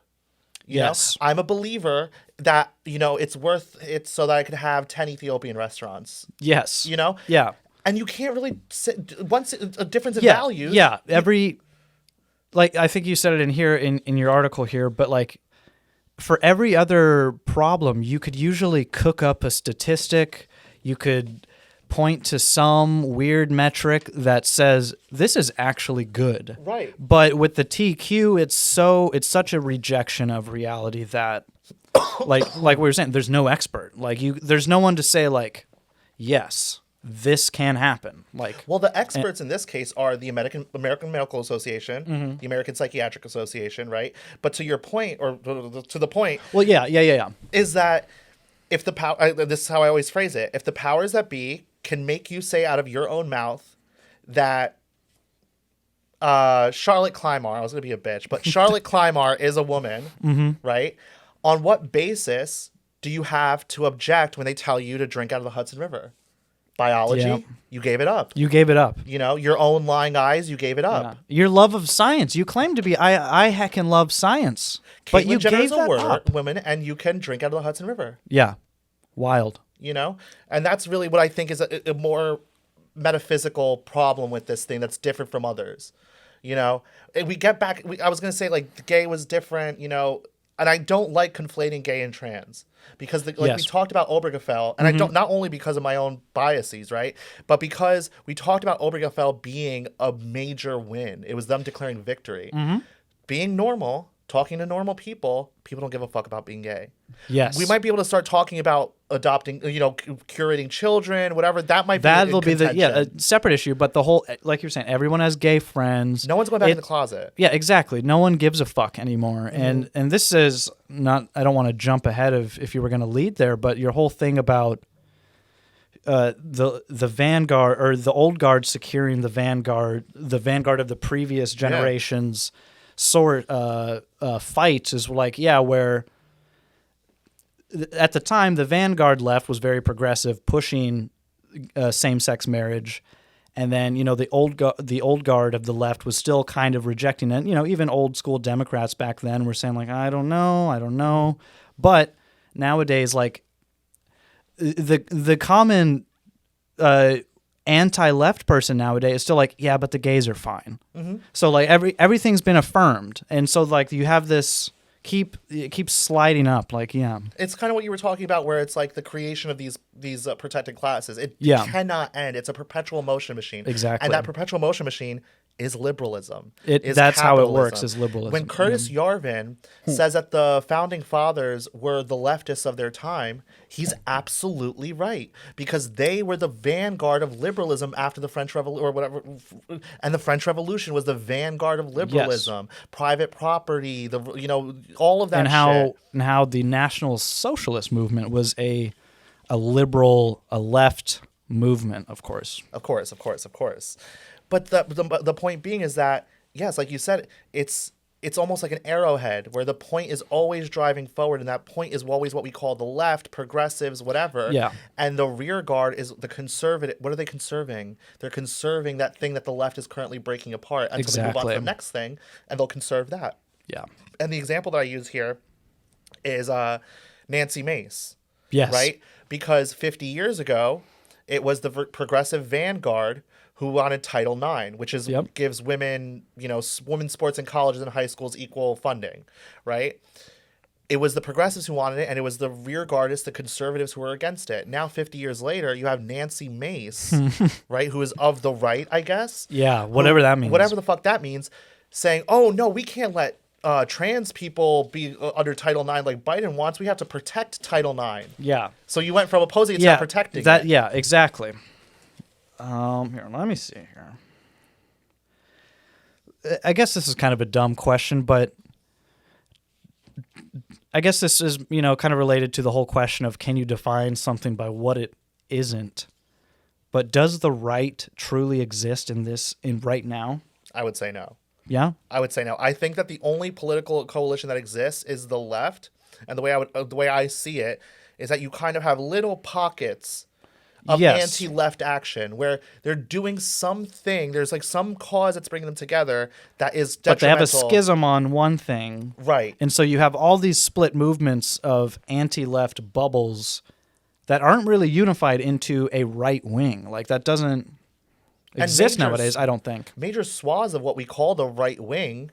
You know? I'm a believer that, it's worth it so that I could have 10 Ethiopian restaurants. Yes. Yeah. And you can't really once a difference in Yeah. values. Yeah. Like, I think you said it in here in your article here, but like, for every other problem, you could usually cook up a statistic. You could point to some weird metric that says this is actually good. Right. But with the TQ, it's such a rejection of reality that like we were saying, there's no expert. Like, there's no one to say like, yes, this can happen. Like, well, the experts in this case are the American Medical Association, the American Psychiatric Association, right? But to your point, or to the point, well, yeah. is that if the power, this is how I always phrase it, if the powers that be can make you say out of your own mouth that Charlotte Clymar, I was going to be a bitch, but Charlotte Clymar is a woman, right? On what basis do you have to object when they tell you to drink out of the Hudson River? Biology, Yeah. you gave it up. You gave it up. Your own lying eyes, you gave it up. Yeah. Your love of science. You claim to be, I heckin' love science. But you gave that up. Woman, and you can drink out of the Hudson River. Yeah. Wild. And that's really what I think is a more metaphysical problem with this thing that's different from others. And we get back, I was going to say, like, gay was different, and I don't like conflating gay and trans because we talked about Obergefell, and I don't, not only because of my own biases, right? But because we talked about Obergefell being a major win. It was them declaring victory. Being normal, talking to normal people don't give a fuck about being gay. Yes. We might be able to start talking about adopting, curating children, whatever. That'll be a separate issue. But the whole, like you're saying, everyone has gay friends. No one's going back in the closet. Yeah, exactly. No one gives a fuck anymore. And this is not, I don't want to jump ahead of if you were going to lead there, but your whole thing about the Vanguard, or the old guard securing the Vanguard of the previous generation's fight is like, where at the time the Vanguard left was very progressive, pushing same-sex marriage, and then the old guard of the left was still kind of rejecting it. Even old school Democrats back then were saying like, I don't know, but nowadays, like, the common anti-left person nowadays is still like, yeah, but the gays are fine. So like everything's been affirmed, and so like you have this it keeps sliding up. Like, yeah, it's kind of what you were talking about, where it's like the creation of these protected classes. It cannot end. It's a perpetual motion machine. Exactly, and that perpetual motion machine is liberalism. That's how it works. Is liberalism. When Curtis Yarvin says that the founding fathers were the leftists of their time, he's absolutely right, because they were the vanguard of liberalism after the French Revolution, or whatever. And the French Revolution was the vanguard of liberalism, private property, all of that. And how the National Socialist movement was a liberal, a left movement, of course. Of course. But the point being is that, yes, like you said, it's almost like an arrowhead where the point is always driving forward, and that point is always what we call the left, progressives, whatever. Yeah. And the rear guard is the conservative. What are they conserving? They're conserving that thing that the left is currently breaking apart until they move on to the next thing, and they'll conserve that. Yeah. And the example that I use here is Nancy Mace. Yes. Right? Because 50 years ago, it was the progressive Vanguard who wanted Title IX, which is gives women, women's sports in colleges and high schools equal funding, right? It was the progressives who wanted it, and it was the rearguardists, the conservatives who were against it. Now, 50 years later, you have Nancy Mace, right, who is of the right, I guess. Yeah, whatever that means. Whatever the fuck that means, saying, oh, no, we can't let trans people be under Title IX like Biden wants. We have to protect Title IX. Yeah. So you went from opposing it to protecting it. Yeah, exactly. Here, let me see here. I guess this is kind of a dumb question, but I guess this is, kind of related to the whole question of can you define something by what it isn't? But does the right truly exist in right now? I would say no. Yeah? I would say no. I think that the only political coalition that exists is the left, and the way I see it is that you kind of have little pockets of anti-left action where they're doing something. There's like some cause that's bringing them together that is detrimental. But they have a schism on one thing. Right. And so you have all these split movements of anti-left bubbles that aren't really unified into a right wing. Like that doesn't exist nowadays, I don't think. Major swaths of what we call the right wing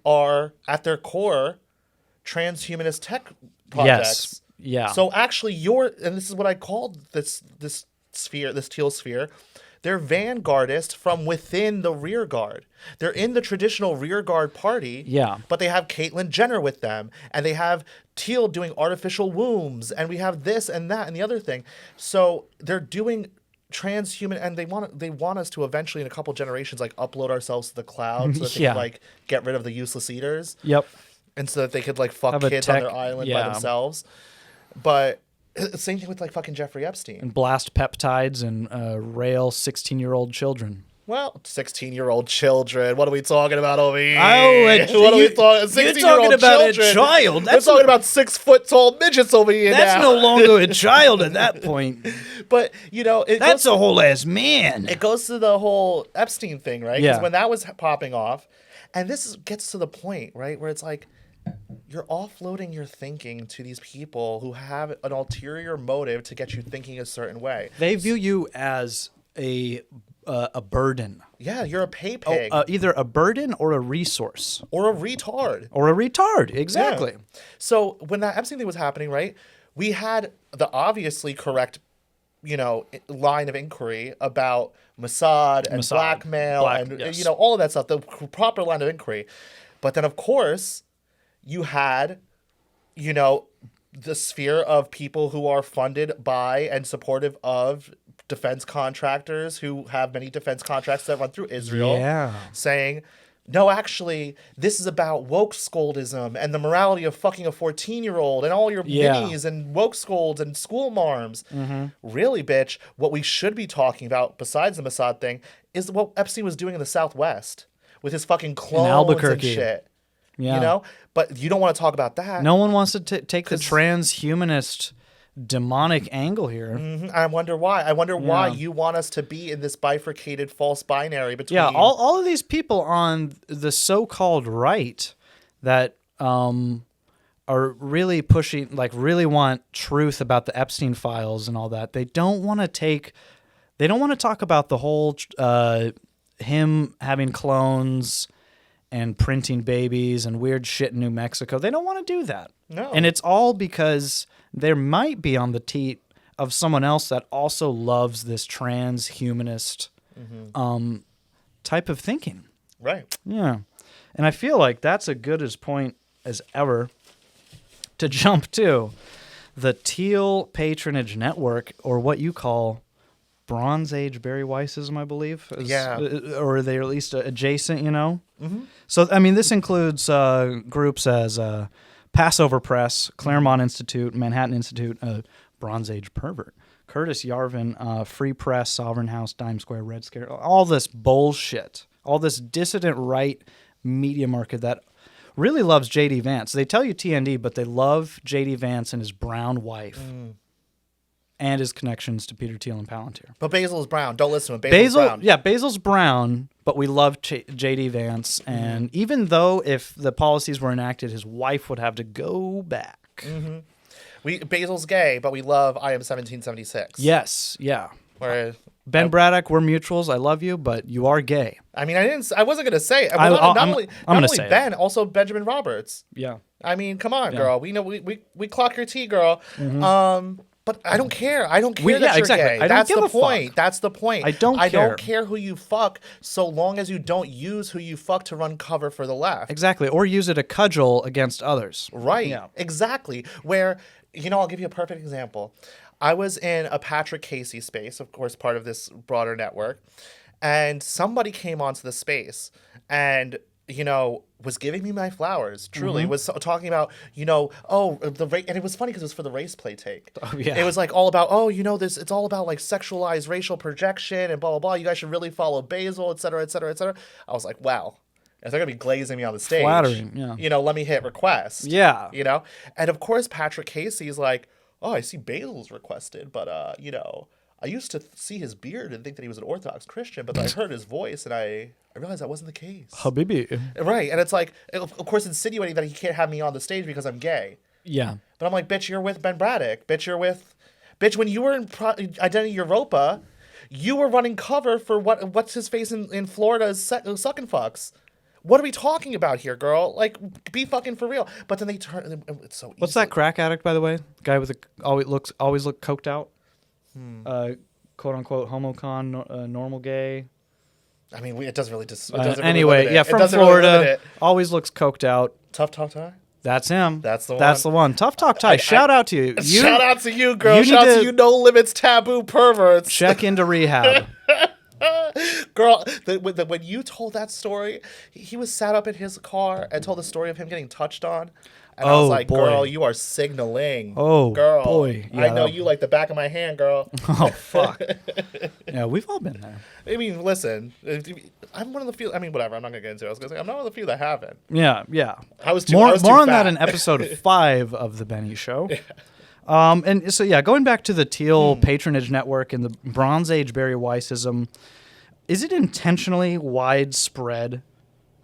are at their core transhumanist tech projects. Yes. Yeah. So actually and this is what I called this sphere, this teal sphere, they're vanguardist from within the rearguard. They're in the traditional rearguard party, but they have Caitlyn Jenner with them, and they have Teal doing artificial wombs, and we have this and that and the other thing. So they're doing transhuman, and they want us to eventually in a couple generations like upload ourselves to the cloud so that they can like get rid of the useless eaters. Yep. And so that they could like fuck kids on their island by themselves. But same thing with like fucking Jeffrey Epstein. And blast peptides and rail 16-year-old children. Well, 16-year-old children. What are we talking about over here? Oh, what are we talking? 16-year-old you're talking about children. A child. We're talking about 6-foot-tall midgets over here. That's now. no longer a child at that point. But that's a whole ass man. It goes to the whole Epstein thing, right? Because when that was popping off, and gets to the point, right, where it's like, you're offloading your thinking to these people who have an ulterior motive to get you thinking a certain way. They view you as a burden. Yeah, you're a pay pig. Either a burden or a resource. Or a retard. Exactly. Yeah. So when that Epstein thing was happening, right, we had the obviously correct, line of inquiry about Mossad and blackmail and, all of that stuff, the proper line of inquiry. But then, of course, you had, the sphere of people who are funded by and supportive of defense contractors who have many defense contracts that run through Israel, saying, no, actually, this is about woke scoldism and the morality of fucking a 14-year-old and all your minis and woke scolds and school marms. Really, bitch, what we should be talking about, besides the Mossad thing, is what Epstein was doing in the Southwest with his fucking clones in Albuquerque. And shit. Yeah. But you don't want to talk about that. No one wants to take the transhumanist demonic angle here. I wonder why. I wonder why you want us to be in this bifurcated false binary between... Yeah, all of these people on the so-called right that are really pushing, like really want truth about the Epstein files and all that. They don't want to talk about the whole him having clones and printing babies and weird shit in New Mexico. They don't want to do that. No. And it's all because there might be on the teat of someone else that also loves this transhumanist type of thinking. Right. Yeah. And I feel like that's a good as point as ever to jump to the Theil Patronage Network, or what you call Bronze Age Bari Weissism, I believe. Or they're at least adjacent, So, I mean, this includes groups as Passover Press, Claremont Institute, Manhattan Institute, Bronze Age Pervert, Curtis Yarvin, Free Press, Sovereign House, Dime Square, Red Scare, all this bullshit, all this dissident right media market that really loves J.D. Vance. They tell you TND, but they love J.D. Vance and his brown wife. And his connections to Peter Thiel and Palantir. But Basil is brown. Don't listen to him. Basil's brown. Yeah, Basil's brown, but we love J.D. Vance. And even though if the policies were enacted, his wife would have to go back. Basil's gay, but we love I Am 1776. Yes, yeah. Where Ben Braddock, we're mutuals. I love you, but you are gay. I mean, I wasn't gonna say. Well, I'm not only gonna say Ben, also Benjamin Roberts. Yeah. I mean, come on, girl. We know we clock your tea, girl. But I don't care. I don't care that you're gay. That's the point. Fuck. That's the point. I don't care. I don't care who you fuck, so long as you don't use who you fuck to run cover for the left. Exactly. Or use it a cudgel against others. Right. Yeah. Exactly. Where, I'll give you a perfect example. I was in a Patrick Casey space, of course, part of this broader network, and somebody came onto the space and was giving me my flowers, truly, was talking about, and it was funny because it was for the race play take. Oh, yeah. It was like all about, it's all about like sexualized racial projection and blah, blah, blah. You guys should really follow Basil, et cetera, et cetera, et cetera. I was like, wow. If they're going to be glazing me on the stage, flattering, yeah. Let me hit request. Yeah. And of course, Patrick Casey's like, oh, I see Basil's requested, but, I used to see his beard and think that he was an Orthodox Christian, but I heard his voice and I realized that wasn't the case. Habibi. Right. And it's like, of course, insinuating that he can't have me on the stage because I'm gay. Yeah. But I'm like, bitch, you're with Ben Braddock. Bitch, when you were in Identity Europa, you were running cover for what's his face in Florida's sucking fucks. What are we talking about here, girl? Like, be fucking for real. But then they turn. It's so easy. What's that crack addict, by the way? Guy with always look coked out. Quote unquote homocon, normal gay. I mean, it doesn't really just. Anyway, yeah, from Florida, always looks coked out. Tough Talk Ty. That's him. That's the one. That's the one. Tough Talk Ty. Shout out to you. Shout out to you, girl. Shout out to you, no limits taboo perverts. Check into rehab. Girl, when you told that story, he was sat up in his car and told the story of him getting touched on. And I was like, boy. Girl, you are signaling. Oh, girl. Boy. Yeah. I know you like the back of my hand, girl. Oh, fuck. Yeah, we've all been there. I mean, listen, I'm one of the few. I mean, whatever. I'm not going to get into it. I was going to say, I'm not one of the few that haven't. Yeah, yeah. I was too more on fat. that in episode 5 of The Benni Show. Yeah. And so, yeah, going back to the Theil Patronage Network and the Bronze Age Bari Weissism, is it intentionally widespread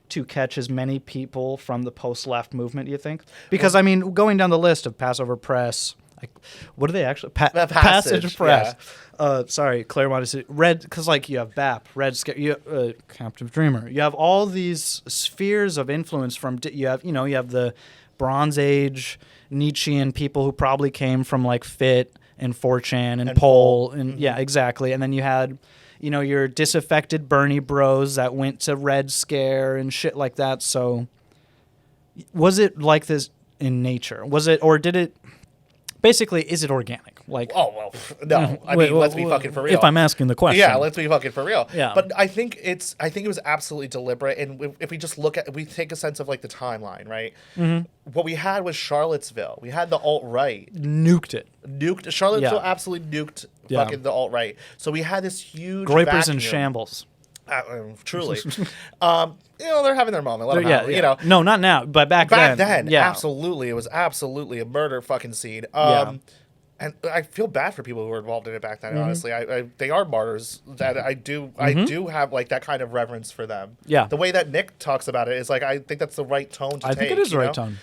to catch as many people from the post-left movement, do you think? Because, I mean, going down the list of Passover Press, what are they actually? Passage Press. Yeah. Sorry, Claremont. Red, because, you have BAP, Red Scare, Captive Dreamer. You have all these spheres of influence from, you have the Bronze Age Nietzschean people who probably came from, Fit and 4chan and Pole. And, yeah, exactly. And then you had... your disaffected Bernie bros that went to Red Scare and shit like that. So was it like this in nature? Was it, or did it, basically, is it organic? Oh, well, no. I mean, let's be fucking for real. If I'm asking the question. Yeah, let's be fucking for real. Yeah. But I think it was absolutely deliberate. And if we just we take a sense of the timeline, right? Mm-hmm. What we had was Charlottesville. We had the alt-right. Nuked it. Charlottesville absolutely nuked fucking the alt-right. So we had this huge Groypers in shambles. Truly. They're having their moment. Let them have, No, not now, but back then. Yeah. Absolutely. It was absolutely a murder fucking scene. And I feel bad for people who were involved in it back then, honestly. They are martyrs that I do have that kind of reverence for them. Yeah. The way that Nick talks about it is I think that's the right tone to take. I think it is the right tone.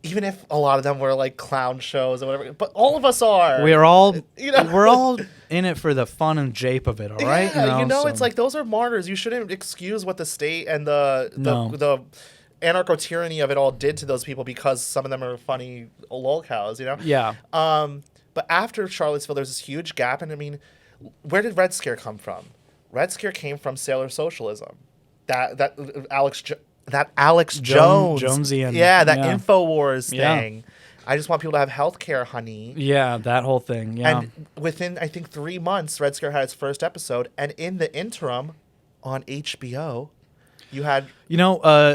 Even if a lot of them were clown shows or whatever, but all of us are. We're all we're all in it for the fun and jape of it, all right? Yeah, it's those are martyrs. You shouldn't excuse what the state and the anarcho-tyranny of it all did to those people because some of them are funny lolcows, Yeah. But after Charlottesville, there's this huge gap, and I mean, where did Red Scare come from? Red Scare came from sailor socialism. That Alex Jones. Jonesian. Yeah, that InfoWars thing. I just want people to have health care, honey. Yeah, that whole thing, yeah. And within, I think, 3 months, Red Scare had its first episode, and in the interim, on HBO... You had...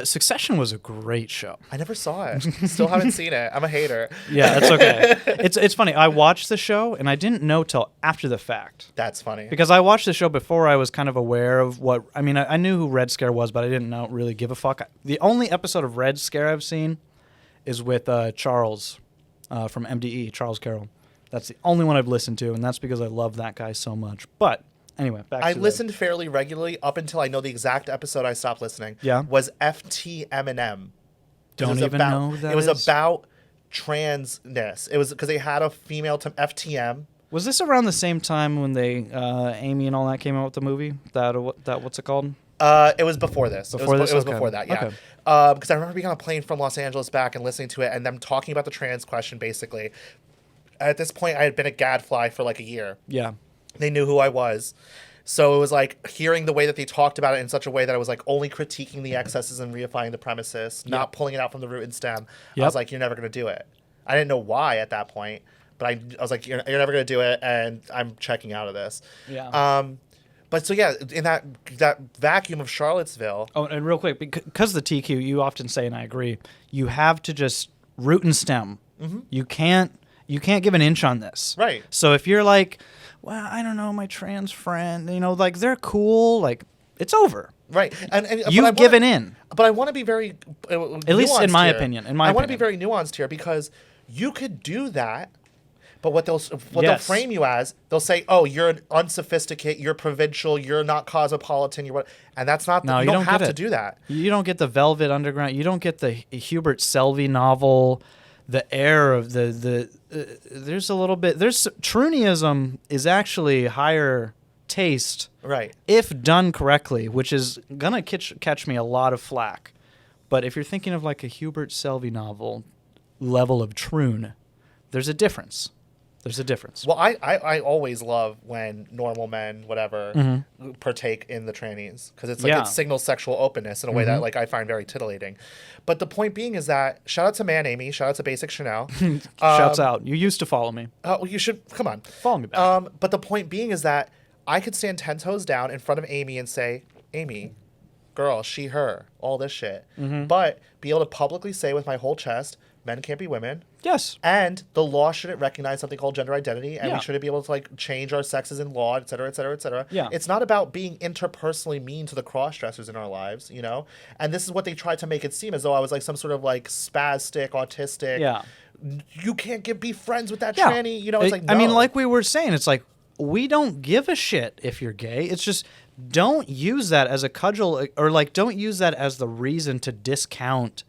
Succession was a great show. I never saw it. Still haven't seen it. I'm a hater. Yeah, that's okay. It's funny. I watched the show, and I didn't know till after the fact. That's funny. Because I watched the show before I was kind of aware of what... I mean, I knew who Red Scare was, but I didn't really give a fuck. The only episode of Red Scare I've seen is with Charles from MDE, Charles Carroll. That's the only one I've listened to, and that's because I love that guy so much. But... Anyway, I listened fairly regularly up until I know the exact episode I stopped listening. Yeah. Was FT Eminem. Don't even know who that is. It was about transness. It was because they had a female FTM. Was this around the same time when they Amy and all that came out with the movie? That what's it called? It was before this. It was Okay. before that, yeah. Okay. Because I remember being on a plane from Los Angeles back and listening to it and them talking about the trans question, basically. At this point, I had been a gadfly for like a year. Yeah. They knew who I was. So it was like hearing the way that they talked about it in such a way that I was like only critiquing the excesses and reifying the premises, not pulling it out from the root and stem. I was like, you're never going to do it. I didn't know why at that point, but I was like, you're never going to do it, and I'm checking out of this. Yeah. But so yeah, in that vacuum of Charlottesville. Oh, and real quick, because the TQ, you often say, and I agree, you have to just root and stem. Mm-hmm. You can't give an inch on this. Right. So if you're like, well, I don't know, my trans friend, like they're cool, like it's over. Right. And you've given in. But I want to be very at least in my opinion. I want to be very nuanced here, because you could do that. But what they'll frame you as, they'll say, "Oh, you're an unsophisticated, you're provincial, you're not cosmopolitan, you're what," and that's not. No, you don't have to do that. You don't get the Velvet Underground. You don't get the Hubert Selby novel. The air of there's a little bit. Trunnyism is actually higher taste, right? If done correctly, which is gonna catch me a lot of flack. But if you're thinking of like a Hubert Selby novel level of troon, there's a difference. There's a difference. Well, I always love when normal men, whatever, partake in the trannies, because it's like it signals sexual openness in a way that like I find very titillating. But the point being is that shout out to Man Amy, shout out to Basic Chanel. Shouts out. You used to follow me. Well, you should come on. Follow me back. But the point being is that I could stand 10 toes down in front of Amy and say, Amy, girl, she, her, all this shit. But be able to publicly say with my whole chest, men can't be women. Yes. And the law shouldn't recognize something called gender identity, and we shouldn't be able to like change our sexes in law, et cetera, et cetera, et cetera. Yeah. It's not about being interpersonally mean to the cross-dressers in our lives, you know? And this is what they tried to make it seem, as though I was like some sort of like spastic, autistic. Yeah. You can't be friends with that tranny. You know, it's like, no. I mean, like we were saying, it's like, we don't give a shit if you're gay. It's just, don't use that as a cudgel, or like, don't use that as the reason to discount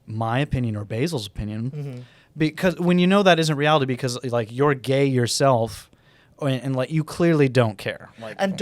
my opinion or Basil's opinion, because when you know that isn't reality, because like you're gay yourself, and like you clearly don't care. Like, and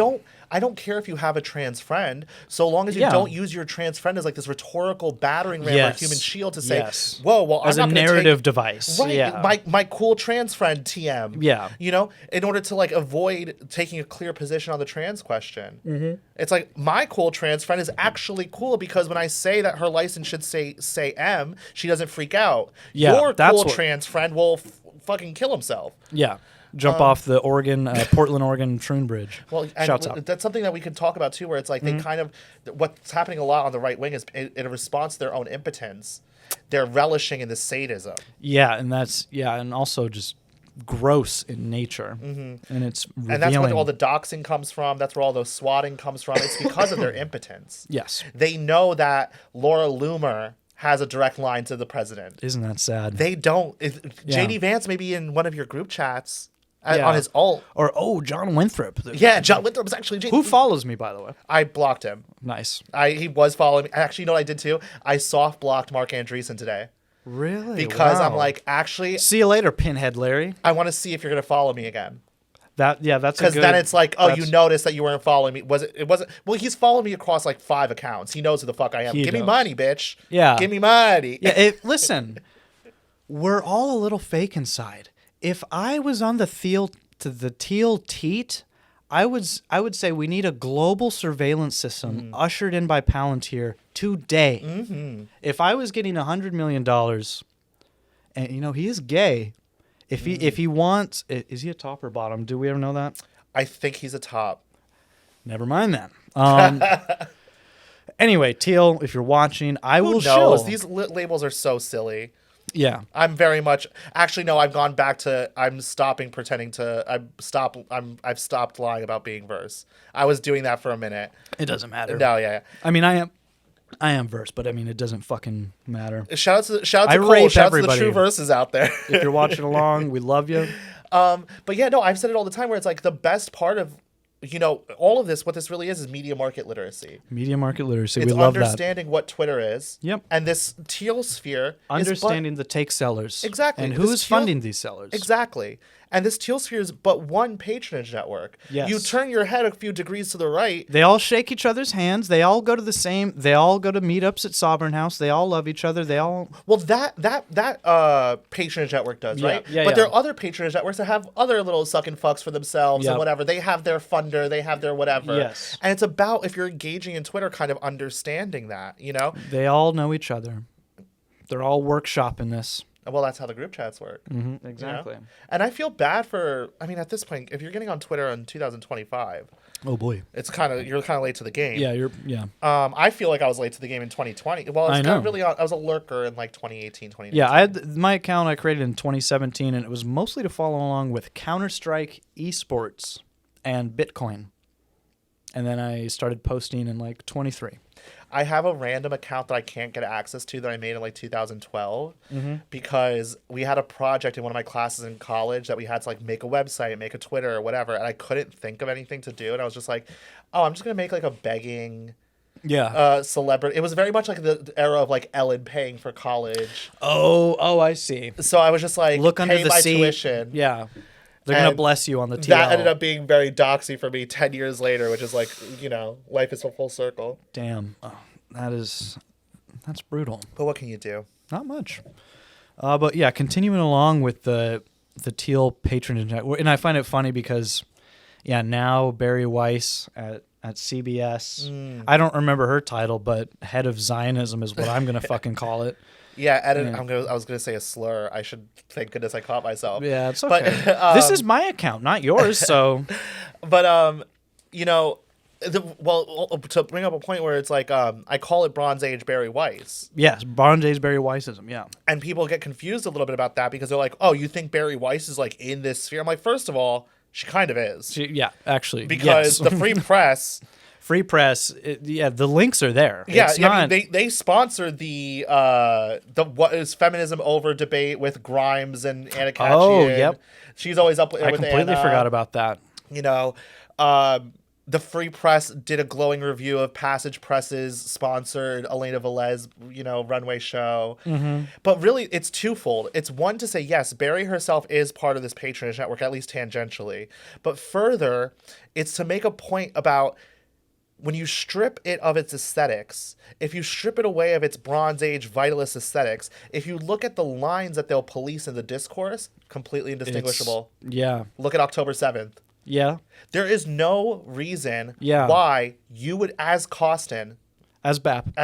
I don't care if you have a trans friend, so long as you don't use your trans friend as like this rhetorical battering ram or human shield to say, whoa, well, as I'm a not narrative device. Right. Yeah. My cool trans friend TM. Yeah. You know, in order to like avoid taking a clear position on the trans question. It's like, my cool trans friend is actually cool because when I say that her license should say M, she doesn't freak out. Yeah, Your cool trans friend will fucking kill himself. Yeah. Jump off the Portland, Oregon Troon Bridge. Well, Shouts out. That's something that we could talk about too, where it's like they kind of, what's happening a lot on the right wing is in response to their own impotence, they're relishing in the sadism. Yeah, and also just gross in nature, and it's revealing. And that's where all the doxing comes from. That's where all the swatting comes from. It's because of their impotence. Yes, they know that Laura Loomer has a direct line to the president. Isn't that sad? They don't. JD Vance may be in one of your group chats. On his alt. Or John Winthrop. Yeah, John Winthrop is actually... Who follows me, by the way? I blocked him. Nice. He was following me. Actually, you know what I did too? I soft blocked Mark Andreessen today. Really? Because I'm like, actually... See you later, Pinhead Larry. I want to see if you're going to follow me again. That's because then it's like, oh, you noticed that you weren't following me. It wasn't. Well, he's following me across like 5 accounts. He knows who the fuck I am. Give me money, bitch. Yeah. Give me money. Yeah. Listen, we're all a little fake inside. If I was on the Theil teat, I would say we need a global surveillance system ushered in by Palantir today. If I was getting $100 million, and you know he is gay, if he wants, is he a top or bottom? Do we ever know that? I think he's a top. Never mind that. Anyway, Theil, if you're watching, I will show. These labels are so silly. Yeah. I'm very much actually no, I've gone back to I've stopped lying about being verse. I was doing that for a minute. It doesn't matter. No, yeah. I mean, I am verse, but I mean it doesn't fucking matter. Shout out to Cole, shout out to the true verses out there. If you're watching along, we love you. But yeah, no, I've said it all the time where it's like the best part of all of this, what this really is media market literacy. Media market literacy. It's We love that. understanding what Twitter is. Yep. And this teal sphere Understanding the take sellers. Exactly. And who This is funding these sellers. Exactly. And this teal sphere is but one patronage network. Yes. You turn your head a few degrees to the right. They all shake each other's hands. They all go to they all go to meetups at Sovereign House. They all love each other. They all... Well, that patronage network does, right? Yeah, but yeah. there are other patronage networks that have other little sucking fucks for themselves Yep. and whatever. They have their funder. They have their whatever. Yes. And it's about, if you're engaging in Twitter, kind of understanding that, They all know each other. They're all workshopping this. Well, that's how the group chats work. Mm-hmm, exactly. And I feel bad at this point, if you're getting on Twitter in 2025, Oh boy. you're kind of late to the game. Yeah. I feel like I was late to the game in 2020. Well, I know. I was a lurker in like 2018, 2019. Yeah, I had my account I created in 2017, and it was mostly to follow along with Counter-Strike esports and Bitcoin. And then I started posting in like 23. I have a random account that I can't get access to that I made in like 2012 because we had a project in one of my classes in college that we had to like make a website, make a Twitter or whatever, and I couldn't think of anything to do, and I was just like, oh, I'm just gonna make like a begging celebrity. It was very much like the era of like Ellen paying for college. Oh, I see. So I was just like, Look under pay the my seat. tuition. Yeah. They're going to And bless you on the TL. That ended up being very doxy for me 10 years later, which is like, life is a full circle. Damn. Oh, that's brutal. But what can you do? Not much. But yeah, continuing along with the teal patronage network, and I find it funny because, now Bari Weiss at CBS, I don't remember her title, but head of Zionism is what I'm going to fucking call it. Yeah, I was gonna say a slur. I should thank goodness I caught myself. Yeah, it's okay. But, this is my account, not yours. So, but to bring up a point where it's like I call it Bronze Age Bari Weiss. Yes, Bronze Age Bari Weissism. Yeah, and people get confused a little bit about that because they're like, "Oh, you think Bari Weiss is like in this sphere?" I'm like, first of all, she kind of is. Actually, because the Free Press. Free Press, the links are there. Yeah, it's not... they sponsor the what is feminism over debate with Grimes and Anna Kachin. Oh, yep. She's always up with Anna. I completely forgot about that. The Free Press did a glowing review of Passage Press's sponsored Elena Velez, runway show. Mm-hmm. But really, it's twofold. It's one to say, yes, Bari herself is part of this patronage network, at least tangentially. But further, it's to make a point about when you strip it of its aesthetics, if you strip it away of its Bronze Age vitalist aesthetics, if you look at the lines that they'll police in the discourse, completely indistinguishable. Look at October 7th. Yeah. There is no reason why you would, as Costin, as BAP,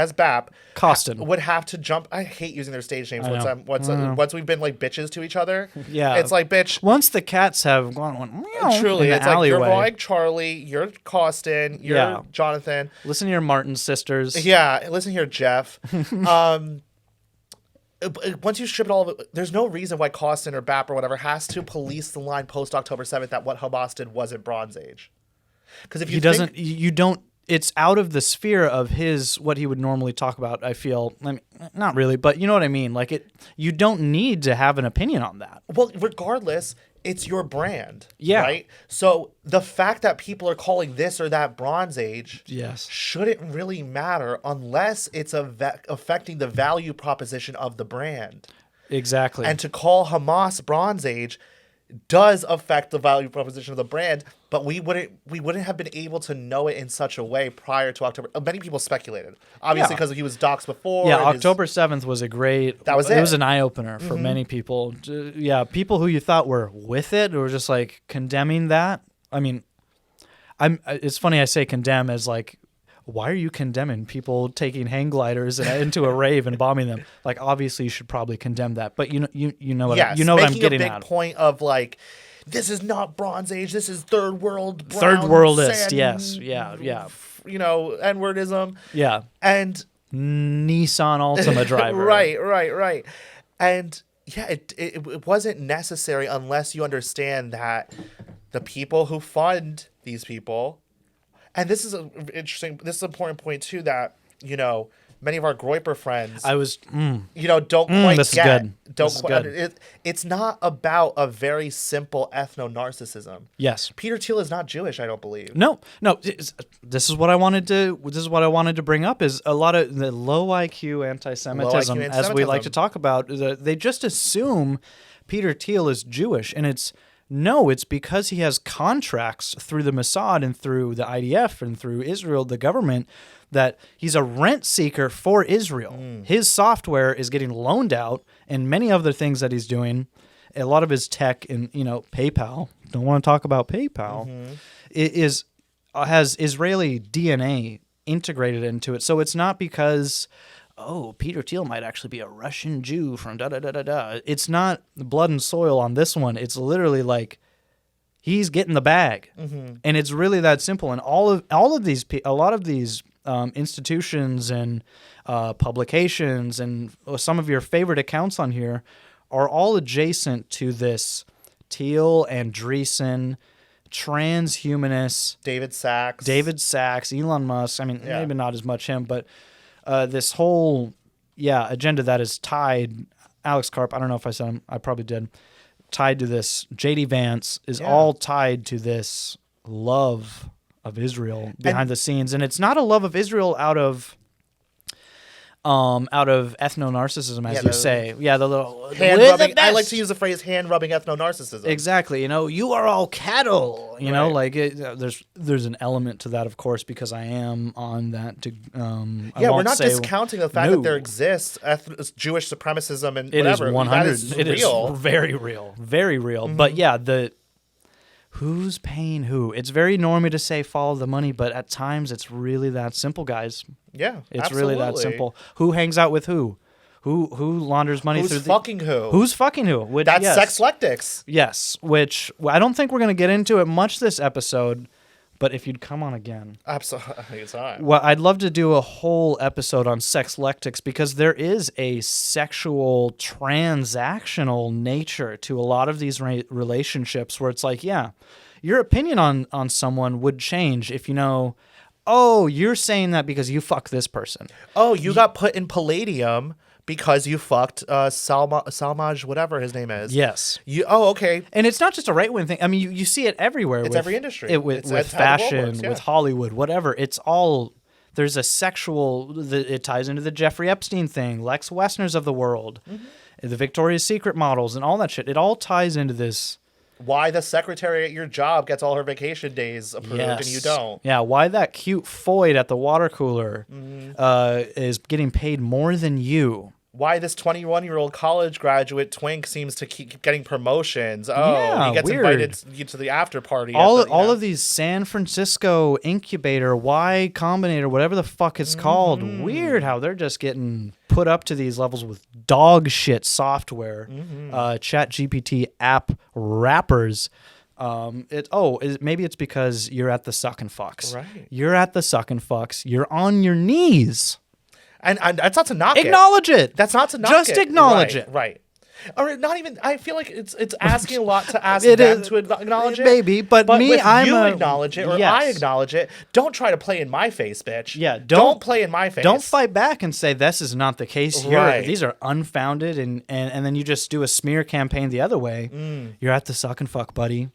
Costin would have to jump. I hate using their stage names once we've been like bitches to each other. Yeah, it's like, bitch. Once the cats have gone truly, it's alleyway. Like you're like Charlie, you're Costin, you're Jonathan. Listen to your Martin sisters. Yeah, listen here, Jeff. Once you strip it all of it, there's no reason why Costin or BAP or whatever has to police the line post October 7th that what Hamas did wasn't Bronze Age. Because if you don't. It's out of the sphere of what he would normally talk about, I feel. I mean, not really, but you know what I mean? Like, you don't need to have an opinion on that. Well, regardless, it's your brand. Yeah. Right? So the fact that people are calling this or that Bronze Age shouldn't really matter unless it's affecting the value proposition of the brand. Exactly. And to call Hamas Bronze Age does affect the value proposition of the brand, but we wouldn't have been able to know it in such a way prior to October. Many people speculated, obviously, because he was doxxed before. Yeah, October 7th was a great. That was it. It was an eye opener for many people. Yeah, people who you thought were with it were just like condemning that. I mean, it's funny I say condemn as like, why are you condemning people taking hang gliders into a rave and bombing them? Like, obviously, you should probably condemn that. But you know what what I'm getting at. Making a big point of like, this is not Bronze Age. This is third world. Third worldist. Yes. Yeah. N-wordism. Yeah. And Nissan Altima driver. Right. And yeah, it wasn't necessary unless you understand that the people who fund these people. And this is an important point too, that, many of our Groyper friends, don't quite this is get. good. Don't This is quite, good. it's not about a very simple ethno-narcissism. Yes. Peter Thiel is not Jewish, I don't believe. No. This is what I wanted to bring up is a lot of the low IQ anti-Semitism, as we like to talk about. They just assume Peter Thiel is Jewish, and it's because he has contracts through the Mossad and through the IDF and through Israel, the government, that he's a rent seeker for Israel. His software is getting loaned out, and many other things that he's doing, a lot of his tech and PayPal. Don't want to talk about PayPal. Has Israeli DNA integrated into it. So it's not because Peter Thiel might actually be a Russian Jew from da-da-da-da-da. It's not blood and soil on this one. It's literally like he's getting the bag. And it's really that simple. And a lot of these institutions and publications and some of your favorite accounts on here are all adjacent to this Thiel, Andreessen, transhumanists. David Sachs, Elon Musk. I mean, maybe not as much him, but this whole agenda that is tied, Alex Karp, I don't know if I said him, I probably did, tied to this, JD Vance is all tied to this love of Israel behind the scenes. And it's not a love of Israel out of ethno-narcissism, as you say. Yeah, the little hand-rubbing. I like to use the phrase hand-rubbing ethno-narcissism. Exactly. you are all cattle. There's an element to that, of course, because I am on that. We're not discounting the fact that there exists Jewish supremacism and whatever. It is 100. It is real. Very real. Very real. But who's paying who? It's very normy to say follow the money, but at times it's really that simple, guys. Yeah, it's really that simple. Who hangs out with who? Who launders money Who's through fucking who? Who's fucking who? That's Sexlectics. Yes, which I don't think we're going to get into it much this episode, but if you'd come on again. Absolutely, it's all right. Well, I'd love to do a whole episode on Sexlectics because there is a sexual transactional nature to a lot of these relationships where it's like, your opinion on someone would change if you're saying that because you fuck this person. Oh, you got put in Palladium because you fucked Salmaj, whatever his name is. Yes. Okay. And it's not just a right-wing thing. I mean, you see it everywhere. It's every industry. With fashion, with Hollywood, whatever. It's all... There's a sexual... It ties into the Jeffrey Epstein thing, Lex Wessner's of the world, the Victoria's Secret models, and all that shit. It all ties into this... Why the secretary at your job gets all her vacation days approved and you don't. Yeah, why that cute Foyd at the water cooler is getting paid more than you. Why this 21-year-old college graduate twink seems to keep getting promotions. He gets invited to the after party. All of these San Francisco incubator, Y Combinator, whatever the fuck it's called. Weird how they're just getting put up to these levels with dog shit software. Chat GPT app wrappers. Maybe it's because you're at the suck and fucks. Right. You're at the suck and fucks. You're on your knees. And that's not to knock it. Acknowledge it. That's not to knock it. Just acknowledge it. Right. Or not even. I feel like it's asking a lot to ask them to acknowledge it. Maybe, but me, if I'm you acknowledge it or I acknowledge it. Don't try to play in my face, bitch. Yeah, don't play in my face. Don't fight back and say this is not the case here. Right. These are unfounded, and then you just do a smear campaign the other way. You're at the suck and fuck, buddy.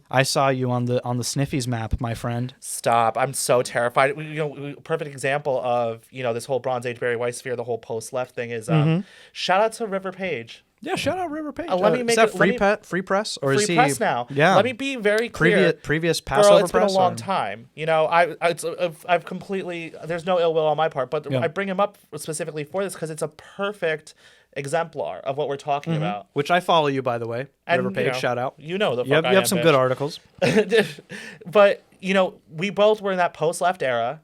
I saw you on the Sniffies map, my friend. Stop! I'm so terrified. Perfect example of this whole Bronze Age Barry Weiss sphere, the whole post-left thing is. Shout out to River Page. Yeah, shout out River Page. Let me make is that free press or free is he press now? Yeah. Let me be very clear. Previous Passover it's press. It's been a long time. I've completely. There's no ill will on my part, but I bring him up specifically for this because it's a perfect exemplar of what we're talking about. Which I follow you, by the way. And, River Page, shout out. You know the fuck you I have am, some bitch. good articles. But we both were in that post-left era.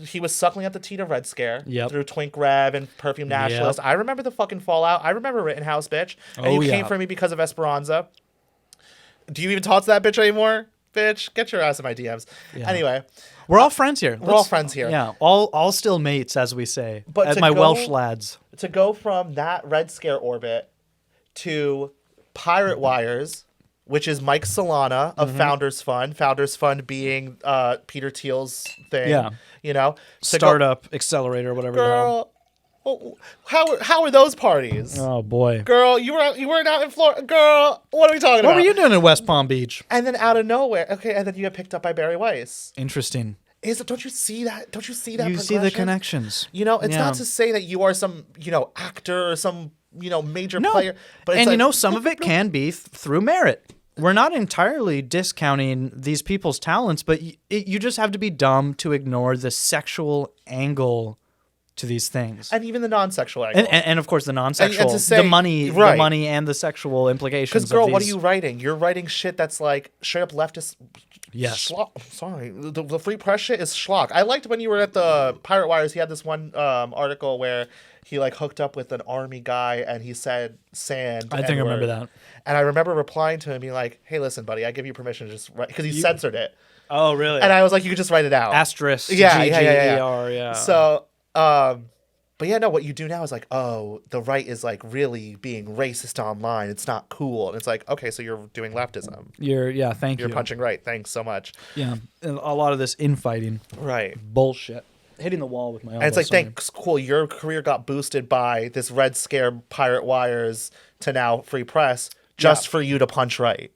He was suckling at the teat of Red Scare through Twink Rev and Perfume Nationalist. I remember the fucking fallout. I remember Rittenhouse, bitch. And you came for me because of Esperanza. Do you even talk to that bitch anymore? Bitch, get your ass in my DMs. Yeah. Anyway. We're all friends here. We're all friends here. Yeah, all still mates, as we say. But as my Welsh lads. To go from that Red Scare orbit to Pirate Wires, which is Mike Solana of Founders Fund. Founders Fund being Peter Thiel's thing. Yeah. You know, Startup Accelerator, whatever the hell. Girl, how are those parties? Oh boy. Girl, you weren't out in Florida. Girl, what are we talking about? What were you doing in West Palm Beach? And then out of nowhere, okay, and then you get picked up by Barry Weiss. Interesting. Don't you see that? Don't you see that? You see the connections. You know, it's Yeah. not to say that you are some, actor or some, major player. But it's And like, some of it can be through merit. We're not entirely discounting these people's talents, but you just have to be dumb to ignore the sexual angle to these things. and even the non-sexual angle. And of course the non-sexual, and to say- the money right. and the sexual implications. Because, girl, of what are these. you writing? You're writing shit that's like straight up leftist. Yes. Sorry, the free press shit is schlock. I liked when you were at the Pirate Wires. He had this one article where he like hooked up with an army guy and he said sand. I think I remember that. And I remember replying to him, being like, "Hey, listen, buddy, I give you permission to just write," because he censored it. Oh, really? And I was like, "You could just write it out." Asterisk. Yeah, G-G-E-R, yeah. So, but yeah, no, what you do now is like, oh, the right is like really being racist online. It's not cool. And it's like, okay, so you're doing leftism. Thank you. You're punching right. Thanks so much. Yeah. And a lot of this infighting. Right. Bullshit. Hitting the wall with my elbow. And it's like, sorry. thanks, cool. Your career got boosted by this Red Scare Pirate Wires to now Free Press just for you to punch right.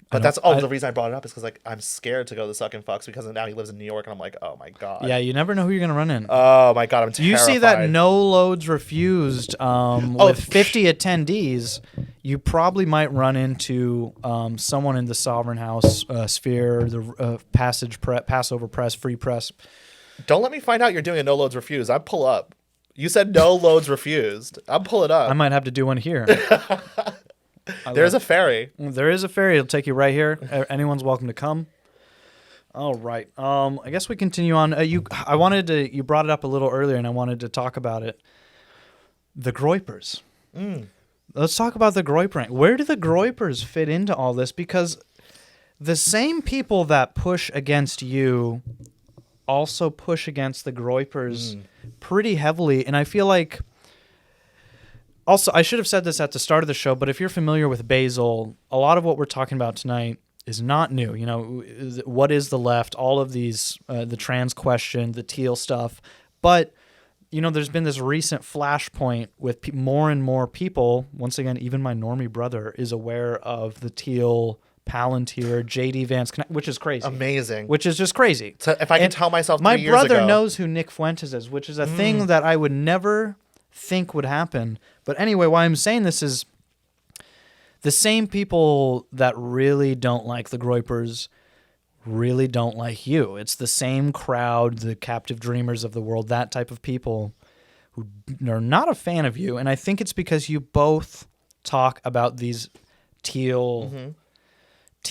But that's the reason I brought it up is because like I'm scared to go to the Sucking Fucks because now he lives in New York and I'm like, oh my god. Yeah, you never know who you're gonna run in. Oh my god, I'm terrified. You see that no loads refused with 50 attendees, you probably might run into someone in the Sovereign House sphere, the Passover Press, Free Press. Don't let me find out you're doing a no loads refused. I'd pull up. You said no loads refused. I'll pull it up. I might have to do one here. There's a ferry. There is a ferry. It'll take you right here. Anyone's welcome to come. All right. I guess we continue on. You brought it up a little earlier, and I wanted to talk about it. The Groypers. Let's talk about the Groyper. Where do the Groypers fit into all this? Because the same people that push against you also push against the Groypers pretty heavily, and I feel like. Also, I should have said this at the start of the show, but if you're familiar with Basil, a lot of what we're talking about tonight is not new. You know, what is the left? All of these, the trans question, the Theil stuff. But, there's been this recent flashpoint with more and more people. Once again, even my normie brother is aware of the Theil, Palantir, JD Vance, which is crazy. Amazing. Which is just crazy. So if I can tell myself 3 my years brother ago. knows who Nick Fuentes is, which is a thing that I would never think would happen. But anyway, why I'm saying this is the same people that really don't like the Groypers really don't like you. It's the same crowd, the captive dreamers of the world, that type of people who are not a fan of you. And I think it's because you both talk about these Theil.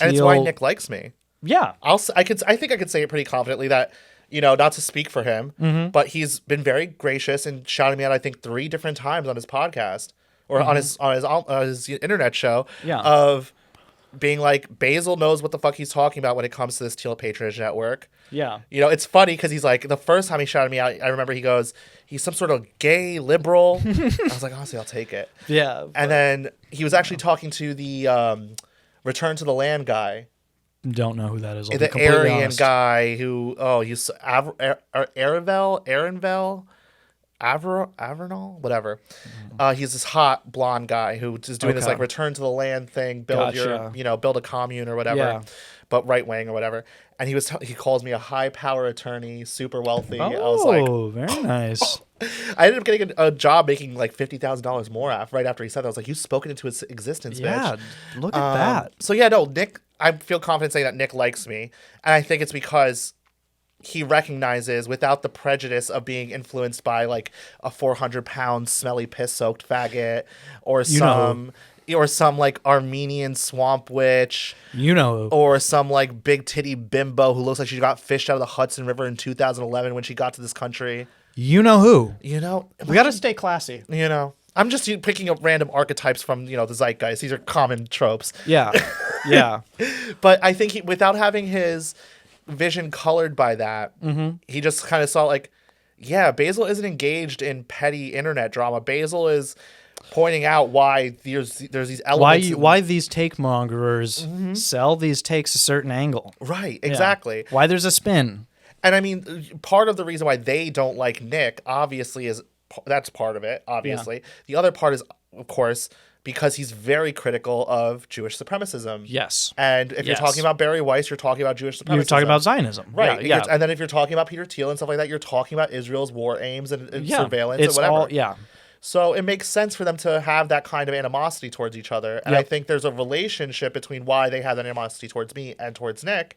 And it's why Nick likes me. Yeah. I think I could say it pretty confidently that, not to speak for him, but he's been very gracious and shouting me out, I think 3 different times on his podcast or on his internet show of being like, Basil knows what the fuck he's talking about when it comes to this Theil Patronage Network. Yeah. It's funny because he's like, the first time he shouted me out, I remember he goes, he's some sort of gay liberal. I was like, honestly, I'll take it. Yeah. And then he was actually talking to the Return to the Land guy. Don't know who that is. The Aryan guy who, he's Avernal, whatever. He's this hot blonde guy who is doing this like Return to the Land thing, build build a commune or whatever, but right wing or whatever. And he calls me a high power attorney, super wealthy. I was like, very nice. I ended up getting a job making like $50,000 more right after he said that. I was like, you've spoken into its existence, bitch. Yeah, look at that. So yeah, no, Nick, I feel confident saying that Nick likes me. And I think it's because he recognizes, without the prejudice of being influenced by like a 400-pound smelly piss-soaked faggot or some like Armenian swamp witch, or some like big titty bimbo who looks like she got fished out of the Hudson River in 2011 when she got to this country. You know who? We got to stay classy. I'm just picking up random archetypes from the zeitgeist. These are common tropes. Yeah, yeah. But I think without having his vision colored by that, he just kind of saw like, yeah, Basil isn't engaged in petty internet drama. Basil is pointing out why there's these elements. Why these take mongers sell these takes a certain angle. Right, Yeah. exactly. Why there's a spin. And I mean, part of the reason why they don't like Nick, obviously, is that's part of it, obviously. The other part is, of course, because he's very critical of Jewish supremacism. Yes. And if you're talking about Barry Weiss, you're talking about Jewish supremacism. You're talking about Zionism. Right. Yeah. And then if you're talking about Peter Thiel and stuff like that, you're talking about Israel's war aims and surveillance and whatever. All, So it makes sense for them to have that kind of animosity towards each other. And I think there's a relationship between why they have that animosity towards me and towards Nick.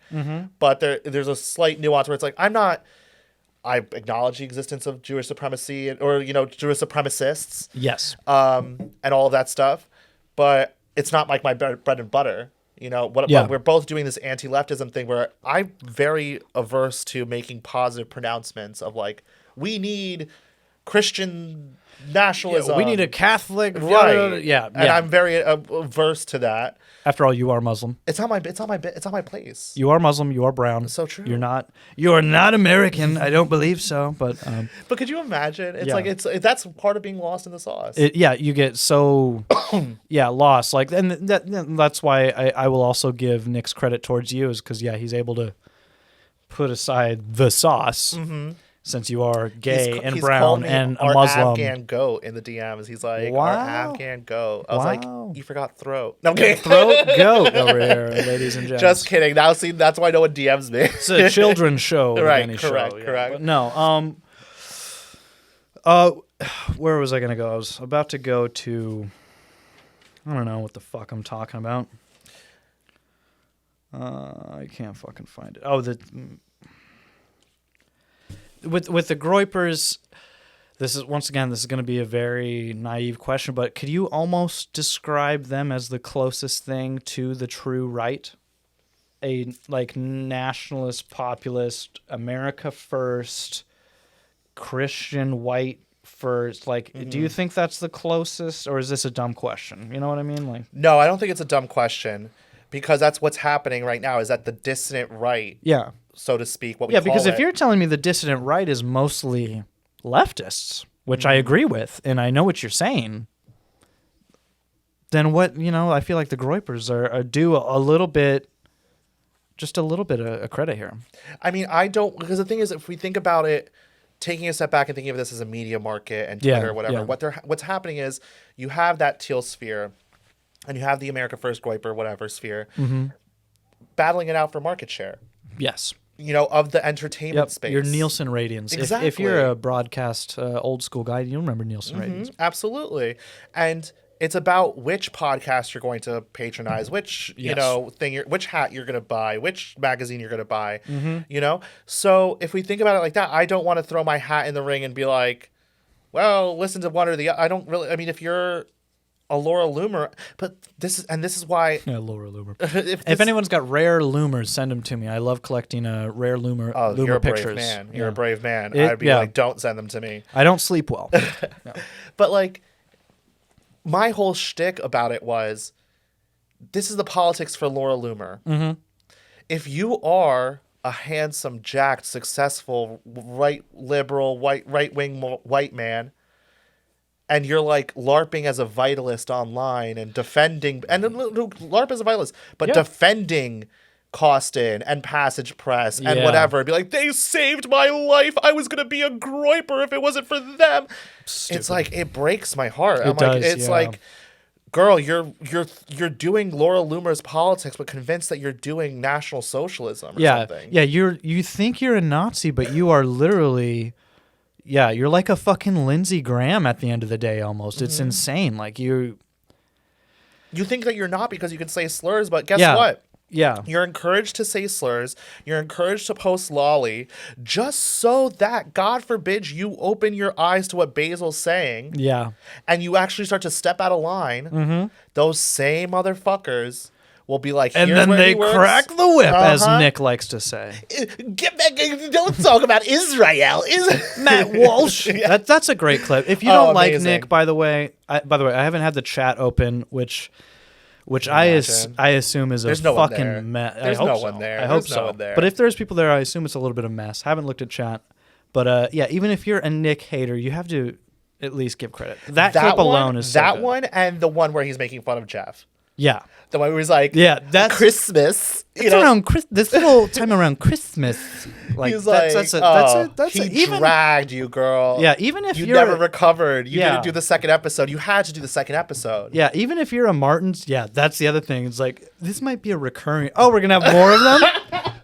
But there's a slight nuance where it's like, I acknowledge the existence of Jewish supremacy or, Jewish supremacists. Yes. And all of that stuff. But it's not like my bread and butter. But we're both doing this anti-leftism thing where I'm very averse to making positive pronouncements of like, we need Christian nationalism. We need a Catholic. Right. Yeah. And I'm very averse to that. After all, you are Muslim. It's not my place. You are Muslim. You are brown. It's so true. You are not American. I don't believe so. But could you imagine? It's like that's part of being lost in the sauce. You get so lost. Like, and that's why I will also give Nick's credit towards you, is because he's able to put aside the sauce. Since you are gay and brown and a Muslim. Our Afghan goat in the DMs. He's like, wow. Our Afghan goat. I was like, you forgot throat. No, I'm kidding. Throat goat over here, ladies and gentlemen. Just kidding. Now, see, that's why no one DMs me. It's a children's show. Right, correct. But no, where was I going to go? I was about to go to, I don't know what the fuck I'm talking about. I can't fucking find it. Oh, With the Groypers, this is going to be a very naive question, but could you almost describe them as the closest thing to the true right? A like nationalist, populist, America first, Christian white first. Like, do you think that's the closest, or is this a dumb question? You know what I mean? Like, no, I don't think it's a dumb question, because that's what's happening right now. Is that the dissident right? Yeah. So to speak, because if you're telling me the dissident right is mostly leftists, which I agree with, and I know what you're saying, then what, I feel like the Groypers are due a little bit, just a little bit of credit here. I mean, I don't, because the thing is, if we think about it, taking a step back and thinking of this as a media market and Twitter or whatever, what's happening is you have that teal sphere and you have the America First Groyper, whatever sphere, battling it out for market share. Yes. Of the entertainment space. Your Nielsen ratings. Exactly. If you're a broadcast old school guy, you remember Nielsen ratings. Absolutely. And it's about which podcast you're going to patronize, which, which hat you're going to buy, which magazine you're going to buy, So if we think about it like that, I don't want to throw my hat in the ring and be like, well, listen to one or the other. I don't really, I mean, if you're a Laura Loomer, but this is why. Yeah, Laura Loomer. If anyone's got rare Loomers, send them to me. I love collecting rare Loomer. Oh, Loomer you're a pictures. brave man. You're a brave man. I'd be like, don't send them to me. I don't sleep well. No. But like, my whole shtick about it was, this is the politics for Laura Loomer. If you are a handsome, jacked, successful, right-wing white man, and you're like LARPing as a vitalist online and defending, and LARP as a vitalist, but defending Costin and Passage Press and whatever, be like, they saved my life. I was gonna be a Groyper if it wasn't for them. Stupid. It's like, it breaks my heart. Like, girl, you're doing Laura Loomer's politics, but convinced that you're doing National Socialism or something. Yeah, you think you're a Nazi, but you are literally. Yeah, you're like a fucking Lindsey Graham at the end of the day, almost. It's insane. Like, you think that you're not because you can say slurs, but guess what? Yeah. You're encouraged to say slurs. You're encouraged to post lolly just so that, God forbid, you open your eyes to what Basil's saying. Yeah. And you actually start to step out of line. Those same motherfuckers will be like, and then they crack the whip, as Nick likes to say. Get back! Don't talk about Israel. Matt Walsh. That's a great clip. If you don't like Nick, by the way, I haven't had the chat open, which I assume is a fucking mess. There's no one there. I hope so. But if there's people there, I assume it's a little bit of a mess. Haven't looked at chat, but even if you're a Nick hater, you have to at least give credit. That clip alone is so good. one, and the one where he's making fun of Jeff. Yeah. The one where he's like, that's Christmas. It's around this little time around Christmas. Like he's that's he dragged you, girl. Yeah, even if you you're never recovered, you Yeah. didn't do the second episode. You had to do the second episode. Yeah, even if you're a Martins, that's the other thing. It's like this might be a recurring. Oh, we're gonna have more of them.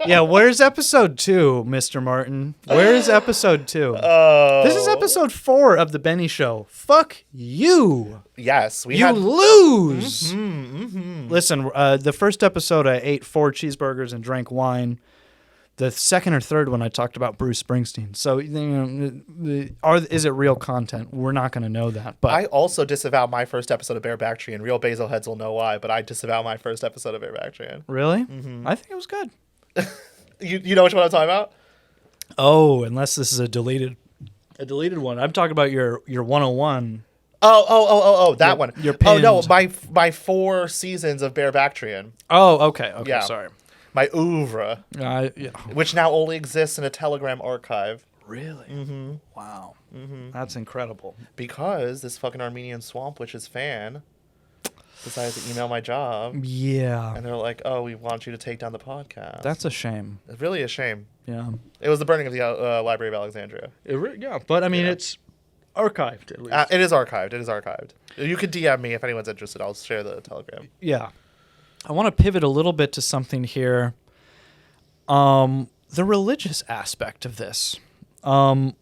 Yeah, where's episode 2, Mr. Martin? Where's episode 2? Oh, This is episode 4 of the Benny Show. Fuck you. yes, we You had. lose. Listen, the first episode I ate 4 cheeseburgers and drank wine. The second or third one I talked about Bruce Springsteen. So is it real content? We're not going to know that. But I also disavow my first episode of Bear Bactrian. Real Basil heads will know why, but I disavow my first episode of Bear Bactrian. really, I think it was good. You know which one I'm talking about? Oh, unless this is a deleted one. I'm talking about your 101. Oh, that one. your Oh no, pinned. my 4 seasons of Bear Bactrian. Oh, okay, Yeah. sorry. My oeuvre, Yeah. which now only exists in a Telegram archive. Really? Wow. That's incredible. Because this fucking Armenian swamp witch's fan decided to email my job, Yeah. and they're like, "Oh, we want you to take down the podcast." That's a shame. It's really a shame. Yeah. It was the burning of the Library of Alexandria. Yeah, but I mean, it's archived at least. It is archived. It is archived. You could DM me if anyone's interested. I'll share the Telegram. Yeah. I want to pivot a little bit to something here. The religious aspect of this. A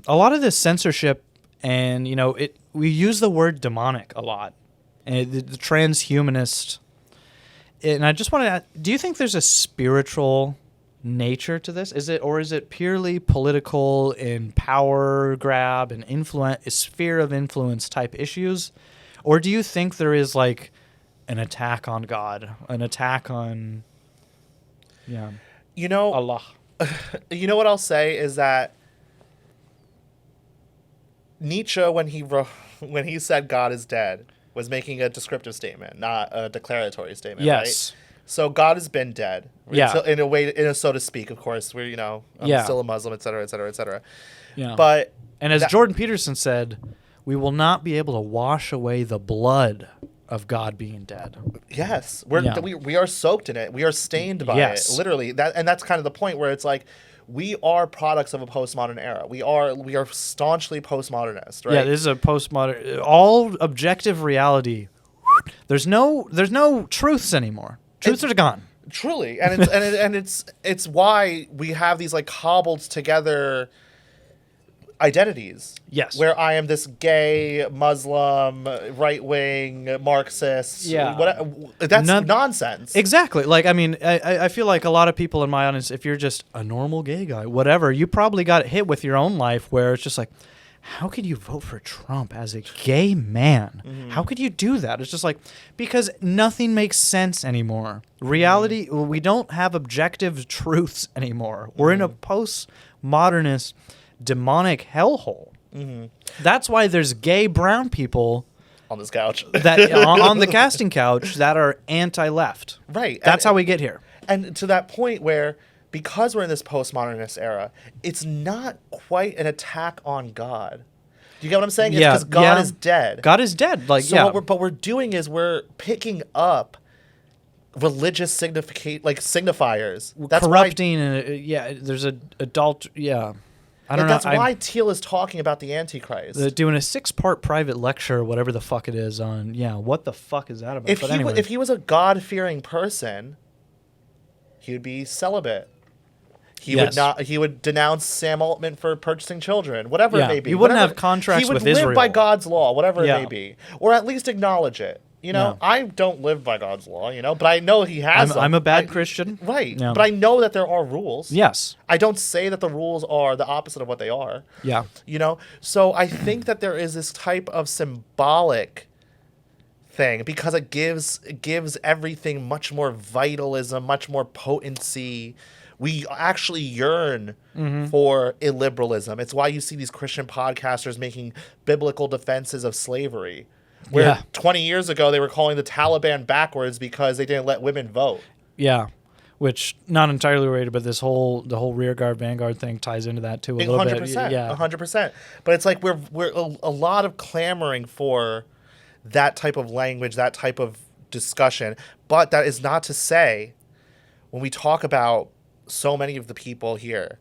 lot of this censorship, and we use the word demonic a lot, and the transhumanist. And I just want to ask, do you think there's a spiritual nature to this? Is it purely political and power grab and sphere of influence type issues? Or do you think there is like an attack on God, an attack on Allah? You know what I'll say is that Nietzsche, when he said God is dead, was making a descriptive statement, not a declaratory statement. Yes. Right? So God has been dead. Yeah. In a way, so to speak. Of course, we're I'm still a Muslim, et cetera, et cetera, et cetera. Yeah. But and as Jordan Peterson said, we will not be able to wash away the blood of God being dead. yes, we are soaked in it. We are stained by Yes. it, literally. That's kind of the point where it's like we are products of a postmodern era. We are staunchly postmodernist, right? Yeah, this is a postmodern. All objective reality. There's no truths anymore. Truths are gone. Truly, and it's it's why we have these like cobbled together identities. Yes. Where I am this gay Muslim, right wing Marxist. Yeah. That's nonsense. Exactly. Like, I mean, I feel like a lot of people in my audience, if you're just a normal gay guy, whatever, you probably got hit with your own life where it's just like, how could you vote for Trump as a gay man? Mm-hmm. How could you do that? It's just like, because nothing makes sense anymore. Reality, we don't have objective truths anymore. We're in a postmodernist, demonic hellhole. Mm-hmm. That's why there's gay brown people on this couch that on the casting couch that are anti-left. Right. That's how we get here. And to that point where, because we're in this postmodernist era, it's not quite an attack on God. Do you get what I'm saying? It's because God is dead. God is dead. Like, so what we're doing is we're picking up religious signifiers. That's corrupting there's a adult. Yeah. I don't know. That's why Theil is talking about the Antichrist. Doing a 6-part private lecture, whatever the fuck it is, on what the fuck is that about? If he was a God-fearing person, he would be celibate. He would denounce Sam Altman for purchasing children, whatever it may be. He wouldn't have contracts with Israel. He would live by God's law, whatever it may be, or at least acknowledge it. I don't live by God's law, but I know he has them. I'm a bad Christian. Right. Yeah. But I know that there are rules. Yes. I don't say that the rules are the opposite of what they are. Yeah. So I think that there is this type of symbolic thing because it gives everything much more vitalism, much more potency. We actually yearn for illiberalism. It's why you see these Christian podcasters making biblical defenses of slavery. Where 20 years ago they were calling the Taliban backwards because they didn't let women vote. Yeah. which not entirely related, but the whole Rearguard Vanguard thing ties into that too a little 100%, bit. Yeah, 100%. But it's like we're a lot of clamoring for that type of language, that type of discussion. But that is not to say, when we talk about so many of the people here,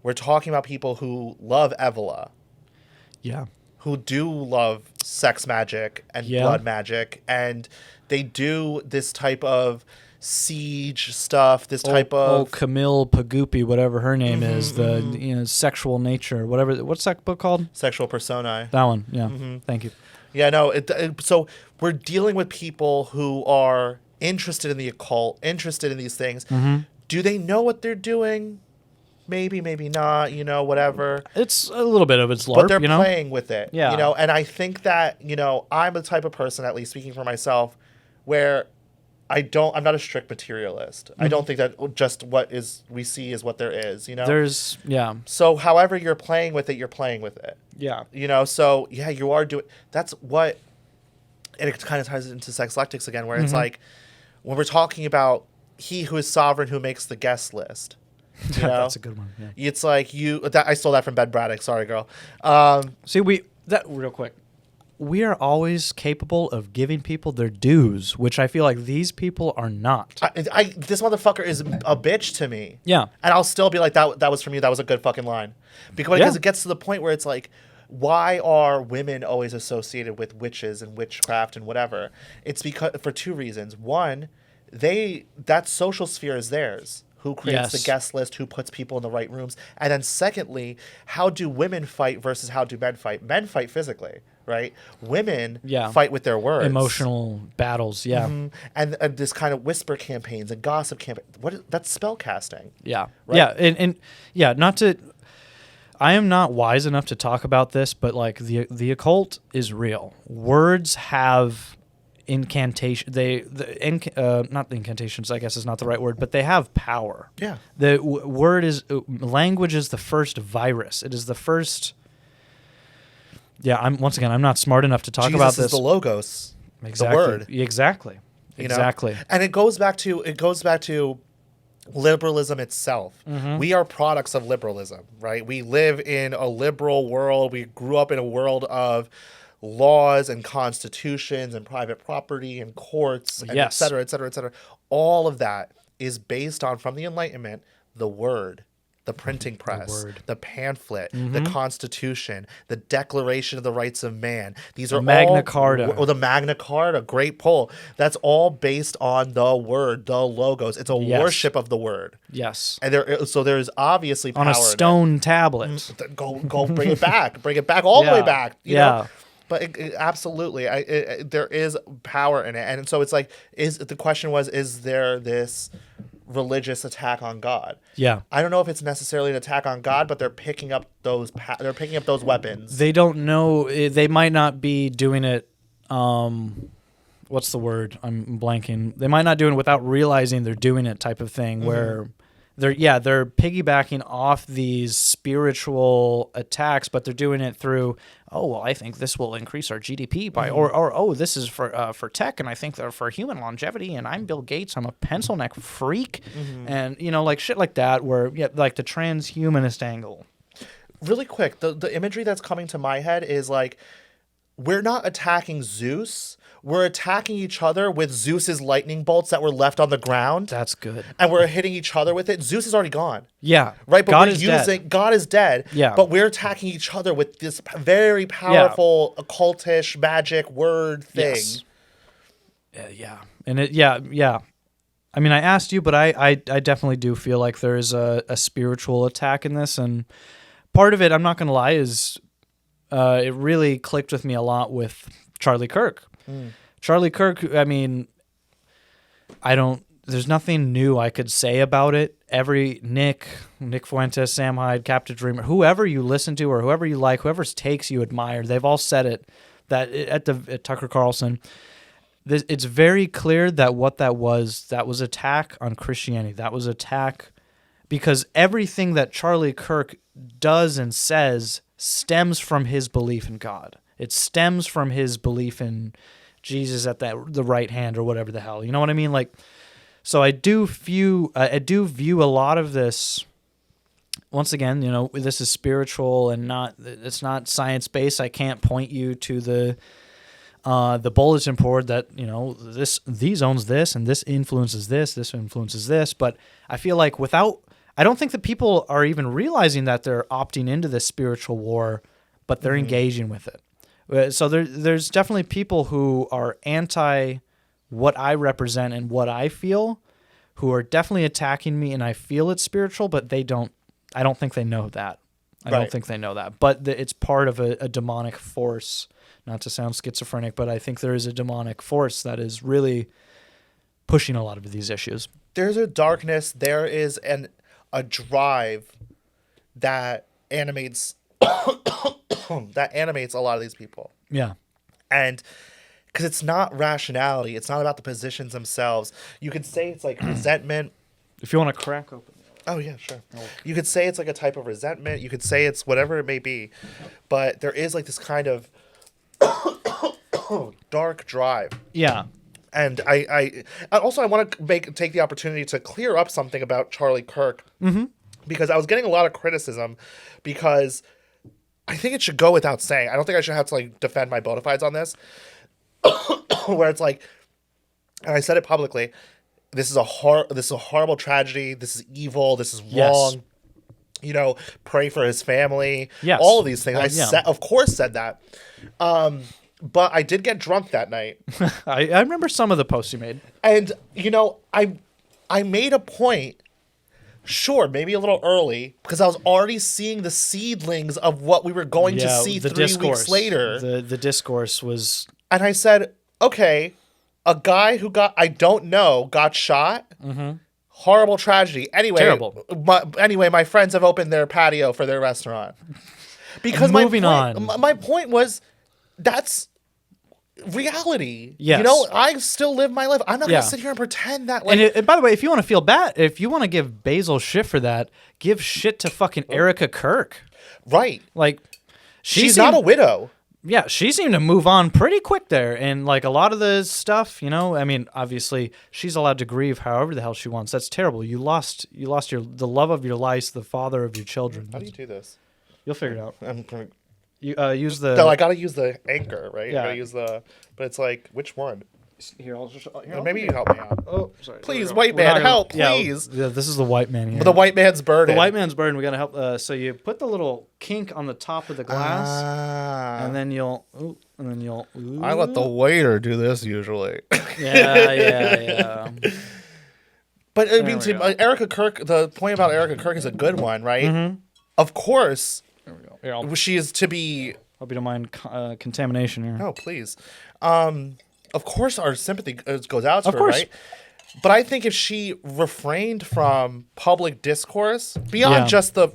we're talking about people who love Evola, yeah, who do love sex magic and blood magic, and they do this type of siege stuff, this type of Camille Pagoopy, whatever her name is, the sexual nature, whatever. What's that book called? sexual personae. That one. Yeah. Thank you. Yeah, no. So we're dealing with people who are interested in the occult, interested in these things. Do they know what they're doing? Maybe, maybe not, whatever. It's a little bit of it's LARP, But they're playing with it, Yeah. And I think that, I'm the type of person, at least speaking for myself, where I'm not a strict materialist. I don't think that just what we see is what there is, There's, yeah. So however you're playing with it, you're playing with it. Yeah. So yeah, you are doing, that's what, and it kind of ties into Sexlectics again, where it's like, when we're talking about he who is sovereign who makes the guest list. That's a good one. Yeah. It's like I stole that from Ben Braddock. Sorry, girl. See, real quick. We are always capable of giving people their dues, which I feel like these people are not. This motherfucker is a bitch to me. Yeah. And I'll still be like, that was from you. That was a good fucking line. Because it gets to the point where it's like, why are women always associated with witches and witchcraft and whatever? It's because for two reasons. One, that social sphere is theirs. Who creates the guest list, who puts people in the right rooms. And then secondly, how do women fight versus how do men fight? Men fight physically, right? Women fight with their words. Emotional battles, yeah. And this kind of whisper campaigns and gossip campaigns. That's spell casting. Yeah. Right? Yeah, and not to... I am not wise enough to talk about this, but like the occult is real. Words have... incantation not the incantations, I guess is not the right word, but they have power. Yeah. The word is language is the first virus. It is the first. Yeah, I'm not smart enough to talk about this. Jesus is the logos. Exactly. The word. Exactly. Exactly. And it goes back to liberalism itself. We are products of liberalism, right? We live in a liberal world. We grew up in a world of laws and constitutions and private property and courts and et cetera, et cetera, et cetera. All of that is based on, from the Enlightenment, the word, the printing press, the pamphlet, the Constitution, the Declaration of the Rights of Man. These are Magna Carta. The Magna Carta, great pull. That's all based on the word, the logos. It's a worship of the word. Yes. And there is obviously power on a stone tablet. Go bring it back. Bring it back all the way back. You know? But absolutely, there is power in it, and so it's like, the question was, is there this religious attack on God? Yeah, I don't know if it's necessarily an attack on God, but they're picking up those weapons. They don't know. They might not be doing it. What's the word? I'm blanking. They might not do it without realizing they're doing it, type of thing, where they're piggybacking off these spiritual attacks, but they're doing it through, I think this will increase our GDP by, or this is for tech, and I think they're for human longevity, and I'm Bill Gates, I'm a pencil neck freak, and like shit like that, where like the transhumanist angle. Really quick, the imagery that's coming to my head is like, we're not attacking Zeus. We're attacking each other with Zeus's lightning bolts that were left on the ground. That's good. And we're hitting each other with it. Zeus is already gone. Yeah. Right? But God is dead. Yeah. But we're attacking each other with this very powerful occultish magic word thing. Yes. Yeah. And I mean, I asked you, but I definitely do feel like there is a spiritual attack in this. And part of it, I'm not going to lie, is it really clicked with me a lot with Charlie Kirk. Charlie Kirk, I mean, there's nothing new I could say about it. Every Nick Fuentes, Sam Hyde, Captain Dreamer, whoever you listen to or whoever you like, whoever's takes you admire, they've all said it, that at Tucker Carlson. It's very clear that what that was attack on Christianity. That was attack because everything that Charlie Kirk does and says stems from his belief in God. It stems from his belief in Jesus at the right hand or whatever the hell. You know what I mean? Like, So I do view a lot of this. Once again, this is spiritual and it's not science based. I can't point you to the bulletin board that these owns this and this influences this influences this. But I feel like I don't think that people are even realizing that they're opting into this spiritual war, but they're engaging with it. So there's definitely people who are anti what I represent and what I feel, who are definitely attacking me, and I feel it's spiritual, but I don't think they know that. I don't think they know that. But it's part of a demonic force, not to sound schizophrenic, but I think there is a demonic force that is really pushing a lot of these issues. There's a darkness. There is a drive that animates a lot of these people. Yeah. And because it's not rationality, it's not about the positions themselves. You could say it's like resentment. If you want to crack open. Oh, yeah, sure. You could say it's like a type of resentment. You could say it's whatever it may be. But there is like this kind of dark drive. Yeah. And I also want to take the opportunity to clear up something about Charlie Kirk. Mm-hmm. Because I was getting a lot of criticism because I think it should go without saying. I don't think I should have to like defend my bona fides on this. Where it's like, and I said it publicly, this is a horrible tragedy. This is evil. This is wrong. Yes. Pray for his family. Yes. All of these things. Of course, said that. But I did get drunk that night. I remember some of the posts you made. And, I made a point, sure, maybe a little early, because I was already seeing the seedlings of what we were going to see 3 weeks later. The discourse was... And I said, okay, a guy who got shot. Mm-hmm. Horrible tragedy. Anyway, terrible. My friends have opened their patio for their restaurant. Because my point was, that's reality. Yes. I still live my life. I'm not going to sit here and pretend that. Like, and by the way, if you want to feel bad, if you want to give Basil shit for that, give shit to fucking Erika Kirk. Right. Like, she's not a widow. Yeah, she seemed to move on pretty quick there. And like a lot of the stuff, obviously she's allowed to grieve however the hell she wants. That's terrible. You lost the love of your life, the father of your children. How do you do this? You'll figure it out. I'm going You use the... No, I got to use the anchor, right? Yeah. I got to use but it's like, which one? Here, I'll just... Maybe you help me out. Oh, sorry. Please, white man, help, please. Yeah, this is the white man here. The white man's burden. The white man's burden. We got to help. So you put the little kink on the top of the glass, and then you'll... I let the waiter do this usually. Yeah. But I mean, Erika Kirk, the point about Erika Kirk is a good one, right? Mm-hmm. Of course, there we go. Here, she is to be... Hope you don't mind contamination here. No, please. Of course, our sympathy goes out to her, right? But I think if she refrained from public discourse beyond just the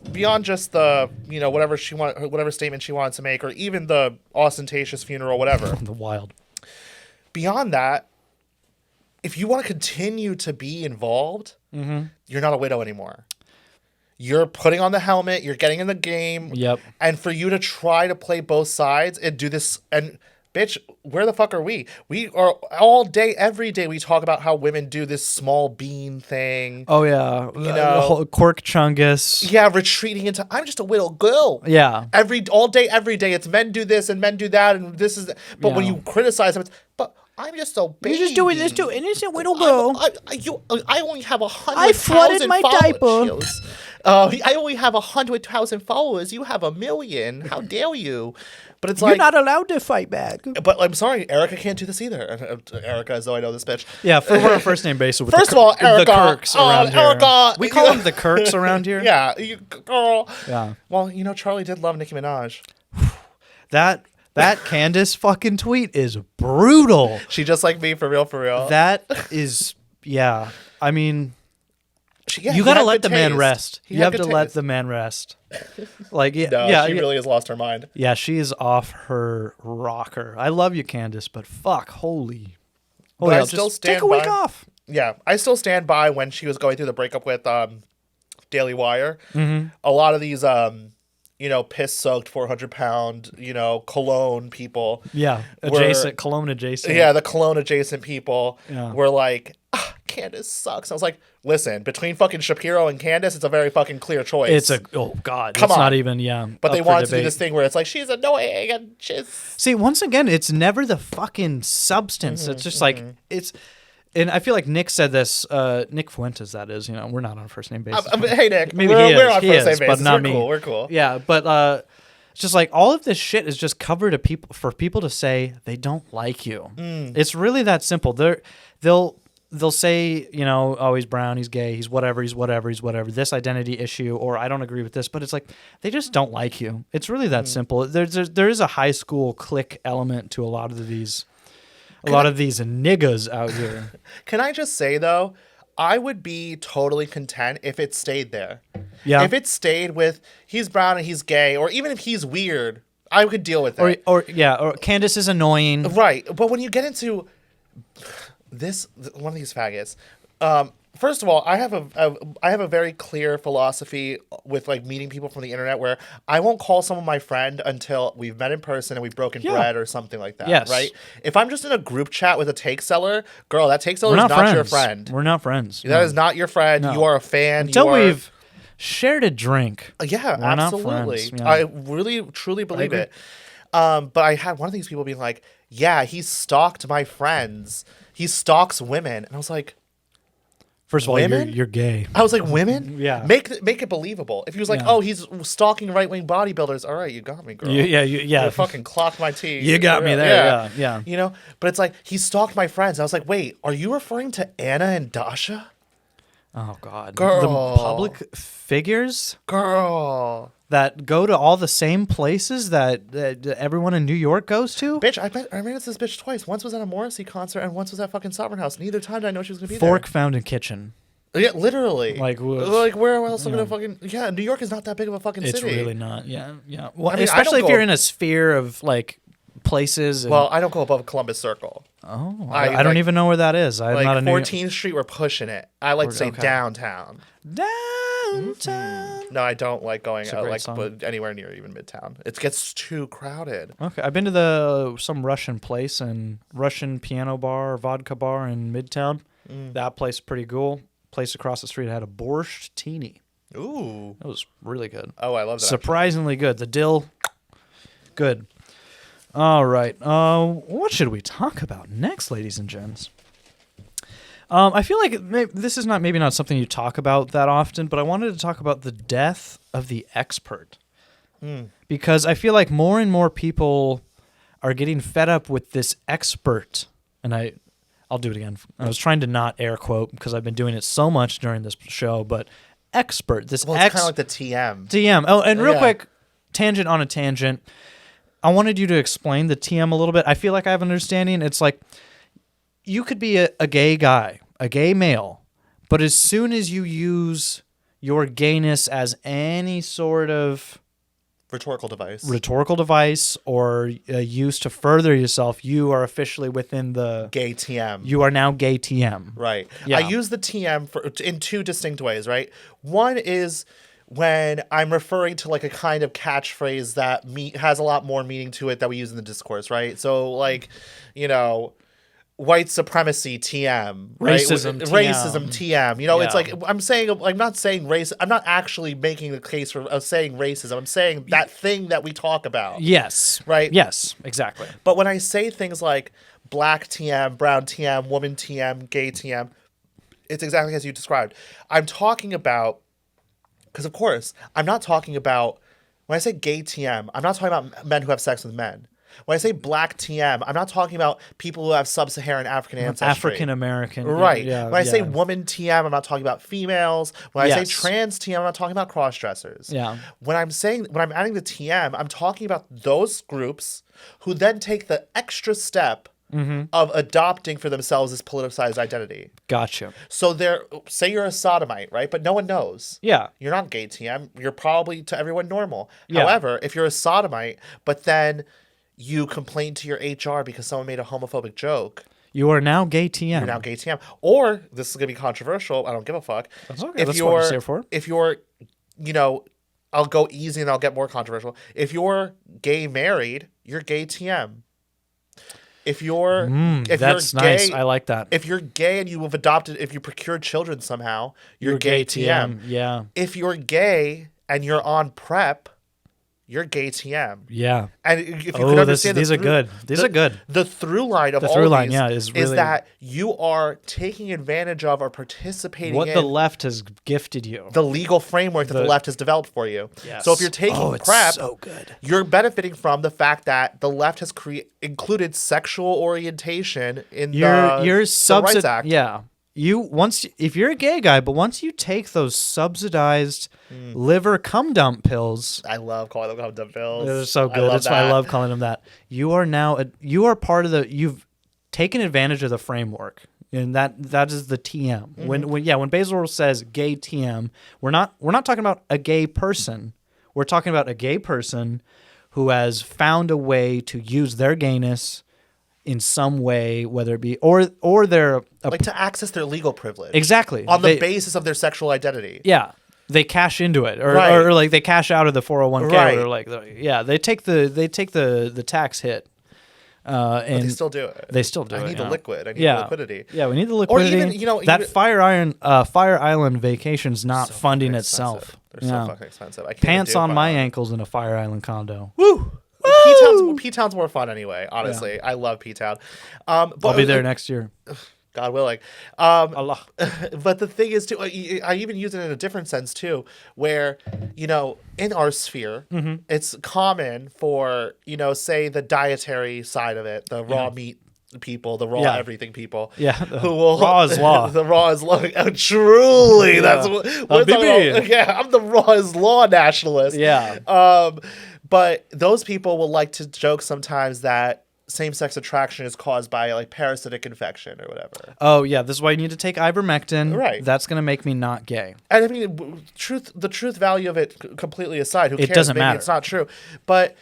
whatever statement she wanted to make, or even the ostentatious funeral, whatever. The wild. Beyond that, if you want to continue to be involved, you're not a widow anymore. You're putting on the helmet. You're getting in the game. Yep. And for you to try to play both sides and do this and. Bitch, where the fuck are we? We are all day, every day. We talk about how women do this small bean thing. Oh yeah, the whole Quirk Chungus. Yeah, retreating into I'm just a little girl. Yeah, all day, every day. It's men do this and men do that, and this is. But when you criticize them, it's but I'm just so baby. You're just doing this to innocent little girl. I only have 100,000. I flooded my diaper. I only have 100,000 followers. You have 1 million. How dare you? But it's you're not allowed to fight back. But I'm sorry, Erika can't do this either. Erika, as though I know this bitch. Yeah, we're on first name basis with First of all, Erika, the Kirks around here. Erika, we call them the Kirks around here. Yeah, girl. Yeah. Well, Charlie did love Nicki Minaj. That Candace fucking tweet is brutal. She just like me, for real, for real. That is, yeah. I mean... Yeah, you gotta let the man rest. You have to let the man rest. Like, she really has lost her mind. Yeah, she is off her rocker. I love you, Candace, but fuck, holy I still stand take a week off. Yeah, I still stand by when she was going through the breakup with Daily Wire. Mm-hmm. A lot of these, piss-soaked 400-pound, cologne people. Yeah, cologne adjacent. Yeah, the cologne adjacent people were like, Candace sucks. I was like, listen, between fucking Shapiro and Candace, it's a very fucking clear choice. It's a oh god, Come it's on. not even But they up for wanted to do debate. this thing where it's like she's annoying and she's. See, once again, it's never the fucking substance. It's just like it's. And I feel like Nick said this. Nick Fuentes, that is. We're not on a first name basis. Hey Nick, Maybe we're he on is, first name basis. but not We're me. cool. We're cool. Yeah, but it's just like all of this shit is just covered for people to say they don't like you. It's really that simple. They'll say, oh, he's brown, he's gay, he's whatever, this identity issue, or I don't agree with this, but it's like they just don't like you. It's really that simple. There is a high school clique element to a lot of these niggas out here. Can I just say though, I would be totally content if it stayed there. Yeah. If it stayed with he's brown and he's gay, or even if he's weird, I could deal with it. Or Candace is annoying. Right. But when you get into one of these faggots, first of all, I have a very clear philosophy with like meeting people from the internet where I won't call someone my friend until we've met in person and we've broken bread or something like that. Yes. Right. If I'm just in a group chat with a take seller, girl, that take seller is not friends. your friend. We're not friends. That is not your friend. No. You are a fan. Until we've shared a drink. Yeah, We're not absolutely. friends. Yeah. I really, truly believe it. But I had one of these people being like, yeah, he stalked my friends. He stalks women. And I was like, First of all, women? you're gay. I was like, women? Yeah. Make it believable. If he was like, oh, he's stalking right-wing bodybuilders, all right, you got me, girl. Yeah. You fucking clocked my teeth. You got me there. Yeah. But it's like, he stalked my friends. I was like, wait, are you referring to Anna and Dasha? Oh God, Girl. The public figures Girl. that go to all the same places that everyone in New York goes to. Bitch, I ran into this bitch twice. Once was at a Morrissey concert and once was at fucking Sovereign House. Neither time did I know she was going to be Fork found in kitchen. there. Yeah, literally. Like where else am I going to fucking... Yeah, New York is not that big of a fucking It's city. really not. Yeah. Well, I mean, especially I don't if you're go- in a sphere of like places. And, Well, I don't go above Columbus Circle. oh, I I don't like- even know where that is. I'm Like not a New 14th Street, we're pushing it. I like to say okay. downtown. Downtown. No, I don't like going a great like song. but anywher near even Midtown. It gets too crowded. Okay, I've been to some Russian place and Russian piano bar or vodka bar in Midtown. That place is pretty cool. Place across the street had a borscht teeny. Ooh. It was really good. Oh, I love that. Surprisingly good. The dill, good. All right. What should we talk about next, ladies and gents? I feel like this is maybe not something you talk about that often, but I wanted to talk about the death of the expert. Because I feel like more and more people are getting fed up with this expert. And I'll do it again. I was trying to not air quote because I've been doing it so much during this show, but expert, this Well, it's kind of like the TM. TM. Oh, and real Yeah. quick, tangent on a tangent. I wanted you to explain the TM a little bit. I feel like I have an understanding. It's like you could be a gay guy, a gay male, but as soon as you use your gayness as any sort of Rhetorical device or use to further yourself, you are officially within the gay TM. You are now gay TM. Right. Yeah. I use the TM in two distinct ways, right? One is when I'm referring to like a kind of catchphrase that has a lot more meaning to it that we use in the discourse, right? So like, white supremacy TM, right? Racism TM. It's like I'm not saying race. I'm not actually making the case of saying racism. I'm saying that thing that we talk about. Yes. Right? Yes, exactly. But when I say things like black TM, brown TM, woman TM, gay TM, it's exactly as you described. I'm talking about, because of course, I'm not talking about, when I say gay TM, I'm not talking about men who have sex with men. When I say black TM, I'm not talking about people who have sub-Saharan African ancestry. African American. Right. Yeah, when I say woman TM, I'm not talking about females. When I say trans TM, I'm not talking about cross-dressers. Yeah. When I'm adding the TM, I'm talking about those groups who then take the extra step of adopting for themselves this politicized identity. Gotcha. So say you're a sodomite, right? But no one knows. Yeah. You're not gay TM. You're probably to everyone normal. Yeah. However, if you're a sodomite, but then you complain to your HR because someone made a homophobic joke, You are now gay TM. you're now gay TM. Or, this is going to be controversial, I don't give a fuck. That's okay. That's what I'm here for. If you're, I'll go easy and I'll get more controversial. If you're gay married, you're gay TM. if you're That's gay, nice. I like that. If you're gay and you have adopted, if you procured children somehow, you're gay TM. Yeah. If you're gay and you're on PrEP, you're gay TM. Yeah. And if you could understand these are good. These are good. The through line of The all through of line, these yeah, is really that you are taking advantage of or participating what in the left has gifted you. the legal framework that the left has developed for you. Yes. So if you're taking it's PrEP, so good. you're benefiting from the fact that the left has included sexual orientation in You're Civil Rights Act. Yeah. If you're a gay guy, but once you take those subsidized liver cum dump pills, I love calling them dumb pills. they're so good. That's why I love calling them that. You are now part of you've taken advantage of the framework, and that is the TM. When Basil says gay TM, we're not talking about a gay person. We're talking about a gay person who has found a way to use their gayness in some way, whether it be or they're like to access their legal privilege. Exactly. On the basis of their sexual identity. Yeah. They cash into it, or, Right. or like they cash out of the 401k, Right. or like they take the tax hit, But and they still do it. they still do it. I need the yeah. liquid. I need Yeah. the liquidity. Yeah, we need the liquidity. even, that Fire Island vacation's not So funding fucking itself. expensive. They're Yeah. so fucking expensive. I can't Pants even do on it my by ankles in a Fire Island condo. Woo! P-Town's more fun anyway, honestly. I love P-Town. I'll be there next year. God willing. Allah. But the thing is, too, I even use it in a different sense, too, where, in our sphere, it's common for, say, the dietary side of it, the raw meat people, the raw everything people. Yeah. Who will, Raw is law. The raw is law. Oh, truly. That's what we're talking about. Yeah, I'm the raw is law nationalist. Yeah. But those people will like to joke sometimes that same-sex attraction is caused by like parasitic infection or whatever. Oh yeah, this is why you need to take ivermectin. Right. That's gonna make me not gay. And I mean, the truth value of it completely aside, who cares? It doesn't Maybe matter. It's not true. But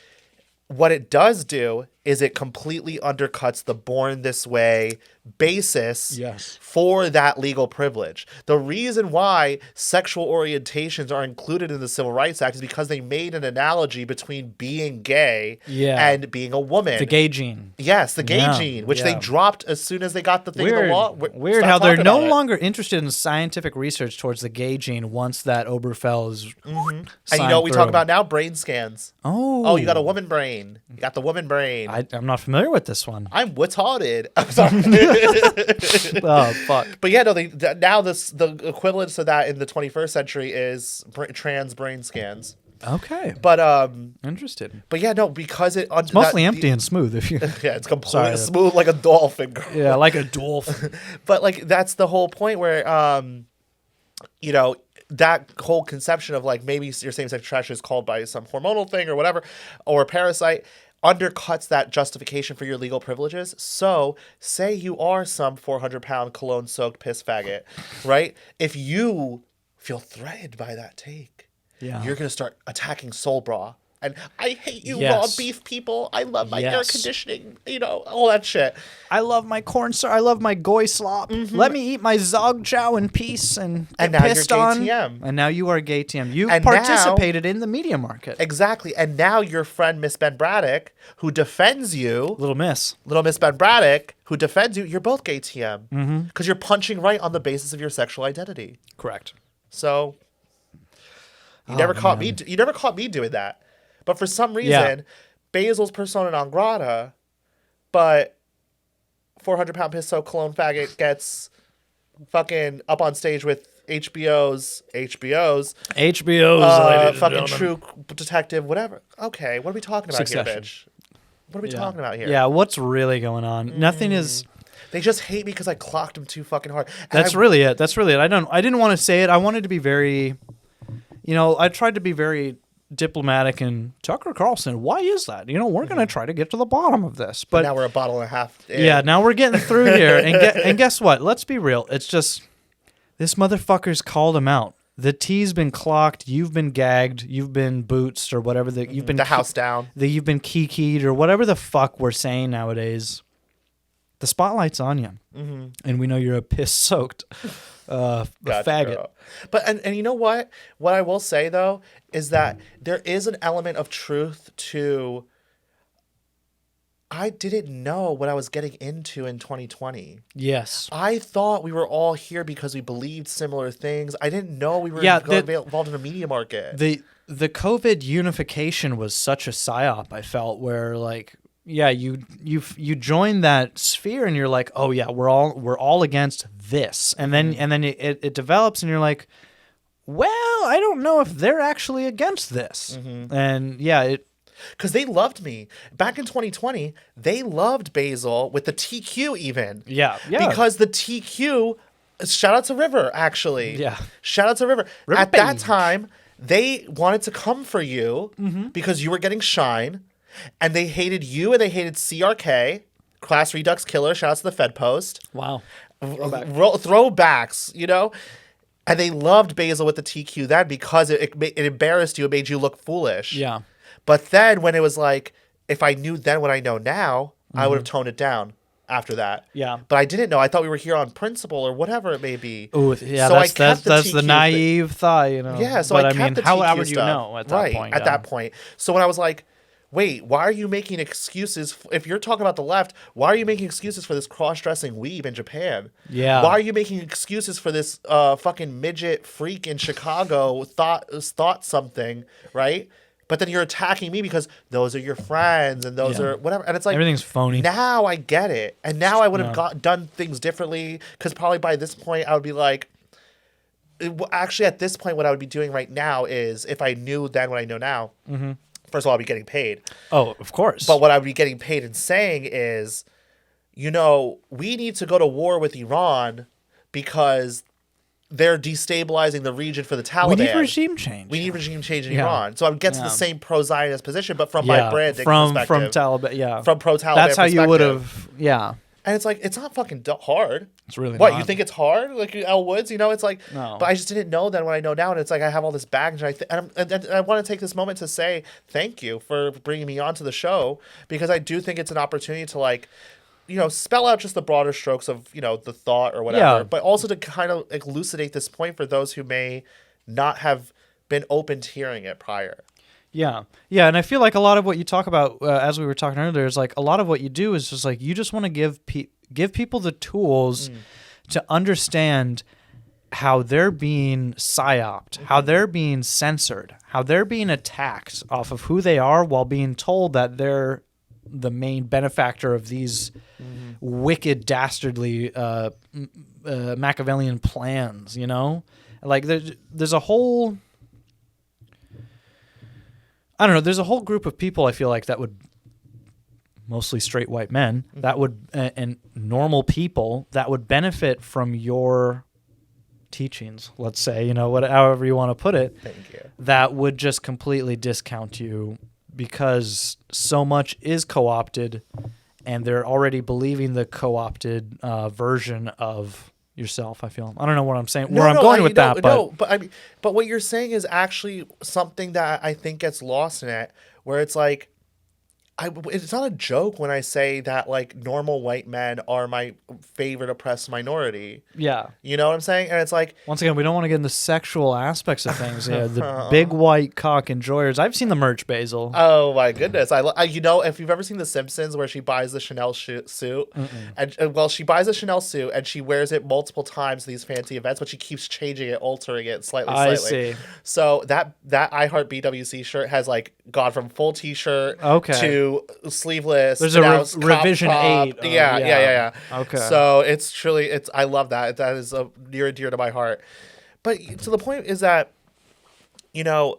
what it does do is it completely undercuts the born this way basis for that legal privilege. The reason why sexual orientations are included in the Civil Rights Act is because they made an analogy between being gay and being a woman. The gay gene. Yes, the gay gene, which they dropped as soon as they got the thing in the law. Weird how they're no longer interested in scientific research towards the gay gene once that Oberfell is And you know what we talk about now? Brain scans. Oh, You got a woman brain. You got the woman brain. I'm not familiar with this one. I'm retarded. I'm sorry. Oh fuck. But yeah, no. Now the equivalent to that in the 21st century is trans brain scans. Okay. But Interested. But yeah, no, because It's mostly empty and smooth. If you. Yeah, it's completely smooth like a dolphin. Girl. Yeah, like a dolphin. But like that's the whole point where that whole conception of like maybe your same-sex attraction is called by some hormonal thing or whatever, or a parasite, undercuts that justification for your legal privileges. So say you are some 400-pound cologne-soaked piss faggot, right? If you feel threatened by that take, you're going to start attacking Soul Bra. And I hate you raw beef people. I love my air conditioning, all that shit. I love my corn syrup. I love my goy slop. Let me eat my zog chow in peace and get now pissed you're gay on. TM. And now you are gay TM. You And participated in the media market. Exactly. And now your friend Miss Ben Braddock, who defends you, Little Miss Ben Braddock, who defends you, you're both gay TM. Because you're punching right on the basis of your sexual identity. Correct. So you never caught me. You never caught me doing that. But for some reason, Basil's persona non grata, but 400-pound piss-soaked cologne faggot gets fucking up on stage with HBO's fucking True Detective, whatever. Okay, what are we talking about here, bitch? What are we talking about here? Yeah, what's really going on? Nothing is. They just hate me because I clocked them too fucking hard. That's really it. I didn't want to say it. I wanted to be very, I tried to be very diplomatic and Tucker Carlson. Why is that? We're going to try to get to the bottom of this. But now we're a bottle and a half in. Yeah, now we're getting through here. And guess what? Let's be real. It's just this motherfucker's called him out. The T's been clocked. You've been gagged. You've been bootsed or whatever. You've been the house down. You've been kikied or whatever the fuck we're saying nowadays. The spotlight's on you, and we know you're a piss-soaked faggot. Girl. But and you know what? What I will say though is that there is an element of truth to I didn't know what I was getting into in 2020. Yes. I thought we were all here because we believed similar things. I didn't know we were involved in a media market. The COVID unification was such a psyop, I felt, where like, yeah, you join that sphere and you're like, oh yeah, we're all against this, and then it develops and you're like, well, I don't know if they're actually against this, and yeah, because they loved me back in 2020. They loved Basil with the TQ even. Yeah. Because the TQ, shout out to River actually. Yeah. Shout out to River. River At baby. that time, they wanted to come for you because you were getting shine, and they hated you and they hated CRK, Class Redux Killer. Shout out to the Fed Post. wow, Throwbacks, you know. And they loved Basil with the TQ then because it embarrassed you. It made you look foolish. yeah. But then when it was like, if I knew then what I know now, I would have toned it down after that. Yeah. But I didn't know. I thought we were here on principle or whatever it may be. Ooh, yeah, So that's the TQ naive thought, you know. Yeah, so but I kept the how TQ would you stuff. know at that right, point? at yeah. that point. So when I was like, wait, why are you making excuses? If you're talking about the left, why are you making excuses for this cross-dressing weeb in Japan? Yeah. Why are you making excuses for this fucking midget freak in Chicago thought something, right? But then you're attacking me because those are your friends and those are whatever. And it's like, Everything's phony. Now I get it. And now I would have done things differently because probably by this point I would be like, actually at this point what I would be doing right now is if I knew then what I know now, first of all, I'd be getting paid. Oh, of course. But what I would be getting paid and saying is, you know, we need to go to war with Iran because they're destabilizing the region for the Taliban. we need regime change. We need regime change in Yeah. Iran. So I would get to Yeah. the same pro-Zionist position, but from my branding from perspective. Taliban, yeah. From pro-Taliban That's how you would perspective. have, yeah. And it's like, it's not fucking hard. It's really What, not. you think it's hard? Like Elle Woods, you know? It's like, No. but I just didn't know then what I know now. And it's like, I have all this baggage. And I want to take this moment to say thank you for bringing me onto the show because I do think it's an opportunity to like, you know, spell out just the broader strokes of, you know, the thought or whatever, Yeah. but also to kind of elucidate this point for those who may not have been open to hearing it prior. Yeah. Yeah. And I feel like a lot of what you talk about, as we were talking earlier, is like a lot of what you do is just like you just want to give people the tools to understand how they're being psyoped, how they're being censored, how they're being attacked off of who they are while being told that they're the main benefactor of these wicked, dastardly Machiavellian plans, you know? Like there's a whole... I don't know. There's a whole group of people I feel like that would, mostly straight white men, that would, and normal people that would benefit from your teachings. Let's say, you know, however you want to put it. Thank you. That would just completely discount you because so much is co-opted, and they're already believing the co-opted version of yourself. I feel. I don't know what I'm saying. Where I'm going with that, but but I mean, but what you're saying is actually something that I think gets lost in it, where it's like, it's not a joke when I say that like normal white men are my favorite oppressed minority. yeah. You know what I'm saying? And it's like, Once again, we don't want to get into sexual aspects of things. Yeah, the big white cock enjoyers. I've seen the merch, Basil. oh my goodness! I you know, if you've ever seen The Simpsons, where she buys the Chanel suit, and well, she buys a Chanel suit and she wears it multiple times to these fancy events, but she keeps changing it, altering it slightly. I see. So that I Heart BWC shirt has like gone from full T-shirt Okay. to sleeveless. There's to a now revision crop 8. top. Yeah. Okay. So it's truly, I love that. That is near and dear to my heart. But to the point is that, you know,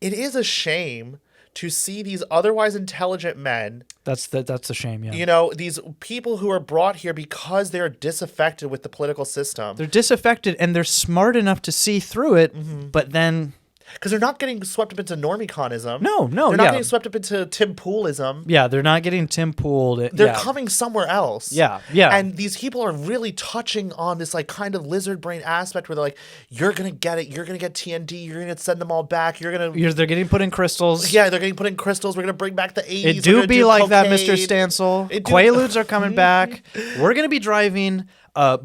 it is a shame to see these otherwise intelligent men, That's a shame. Yeah. you know, these people who are brought here because they're disaffected with the political system. They're disaffected and they're smart enough to see through it, but then Because they're not getting swept up into normieconism. No, They're not getting swept up into Tim Poolism. yeah, they're not getting Tim Pooled. They're coming somewhere else. Yeah. And these people are really touching on this like kind of lizard brain aspect where they're like, you're going to get it. You're going to get TND. You're going to send them all back. You're going to... They're getting put in crystals. Yeah, they're getting put in crystals. We're going to bring back the 80s. It We're do gonna be like that, cocaine. Mr. Stancil. It do- Quaaludes are coming back. We're gonna be driving a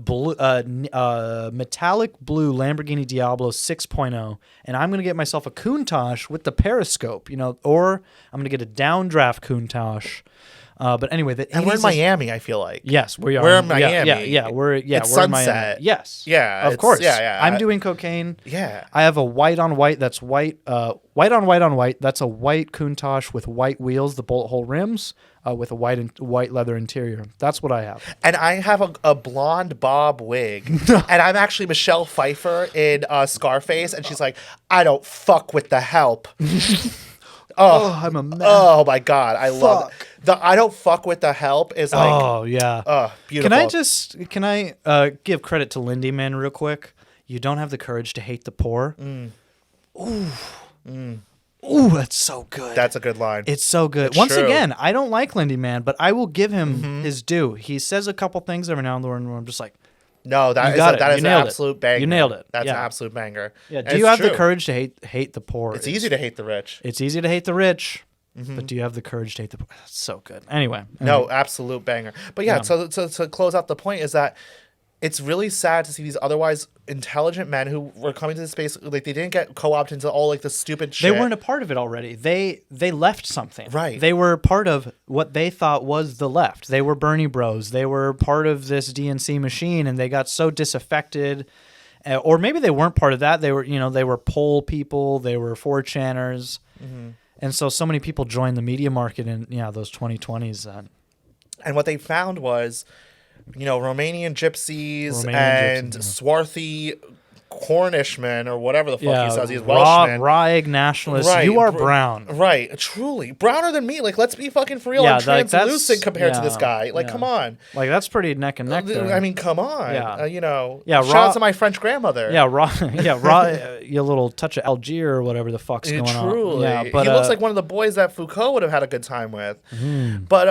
metallic blue Lamborghini Diablo 6.0, and I'm gonna get myself a Countach with the periscope, you know, or I'm gonna get a downdraft Countach But anyway, the And we're 80s in Miami, I feel like. Yes, we are. We're in Miami. Yeah, we're It's we're in Miami. Sunset. Yes. Yeah, Of it's- course. yeah. I'm doing cocaine. Yeah. I have a white on white. That's white. White on white on white. That's a white Countach with white wheels, the bullet hole rims, with a white leather interior. That's what I have. And I have a blonde bob wig. And I'm actually Michelle Pfeiffer in Scarface. And she's like, I don't fuck with the help. Oh, I'm a mess. Oh, my God. I love it. The I don't fuck with the help is like, Oh yeah. Beautiful. Can I give credit to Lindy Man real quick? You don't have the courage to hate the poor. Ooh, that's so good. That's a good line. It's so good. It's Once true. again, I don't like Lindy Man, but I will give him his due. He says a couple things every now and then where I'm just like, No, that You is got a, it. that You is an nailed it. absolute banger. You nailed it. That's Yeah. an absolute banger. yeah, And do you it's have the true. courage to hate the poor? It's easy to hate the rich. It's easy to hate the rich, but do you have the courage to hate the poor? That's so good. Anyway. No, absolute banger. But yeah, so to close out the point is that it's really sad to see these otherwise intelligent men who were coming to this space, like they didn't get co-opted into all like the stupid shit. They weren't a part of it already. They left something. Right. They were part of what they thought was the left. They were Bernie bros. They were part of this DNC machine, and they got so disaffected. Or maybe they weren't part of that. They were poll people. They were 4chaners. And so many people joined the media market in those 2020s. And what they found was, Romanian gypsies and swarthy Cornishmen or whatever the fuck he says. He's Welshman. raw egg nationalists. Right. You are brown. Right. Truly. Browner than me. Like, let's be fucking for real. Yeah, I'm like, that's- translucent compared to this yeah, guy. Like, yeah. come on. Like, that's pretty neck and neck there. I mean, come on. Yeah. Yeah, shout raw- out to my French grandmother. Yeah, your little touch of Algier or whatever the fuck's going on. Truly. Yeah, but he looks like one of the boys that Foucault would have had a good time with. But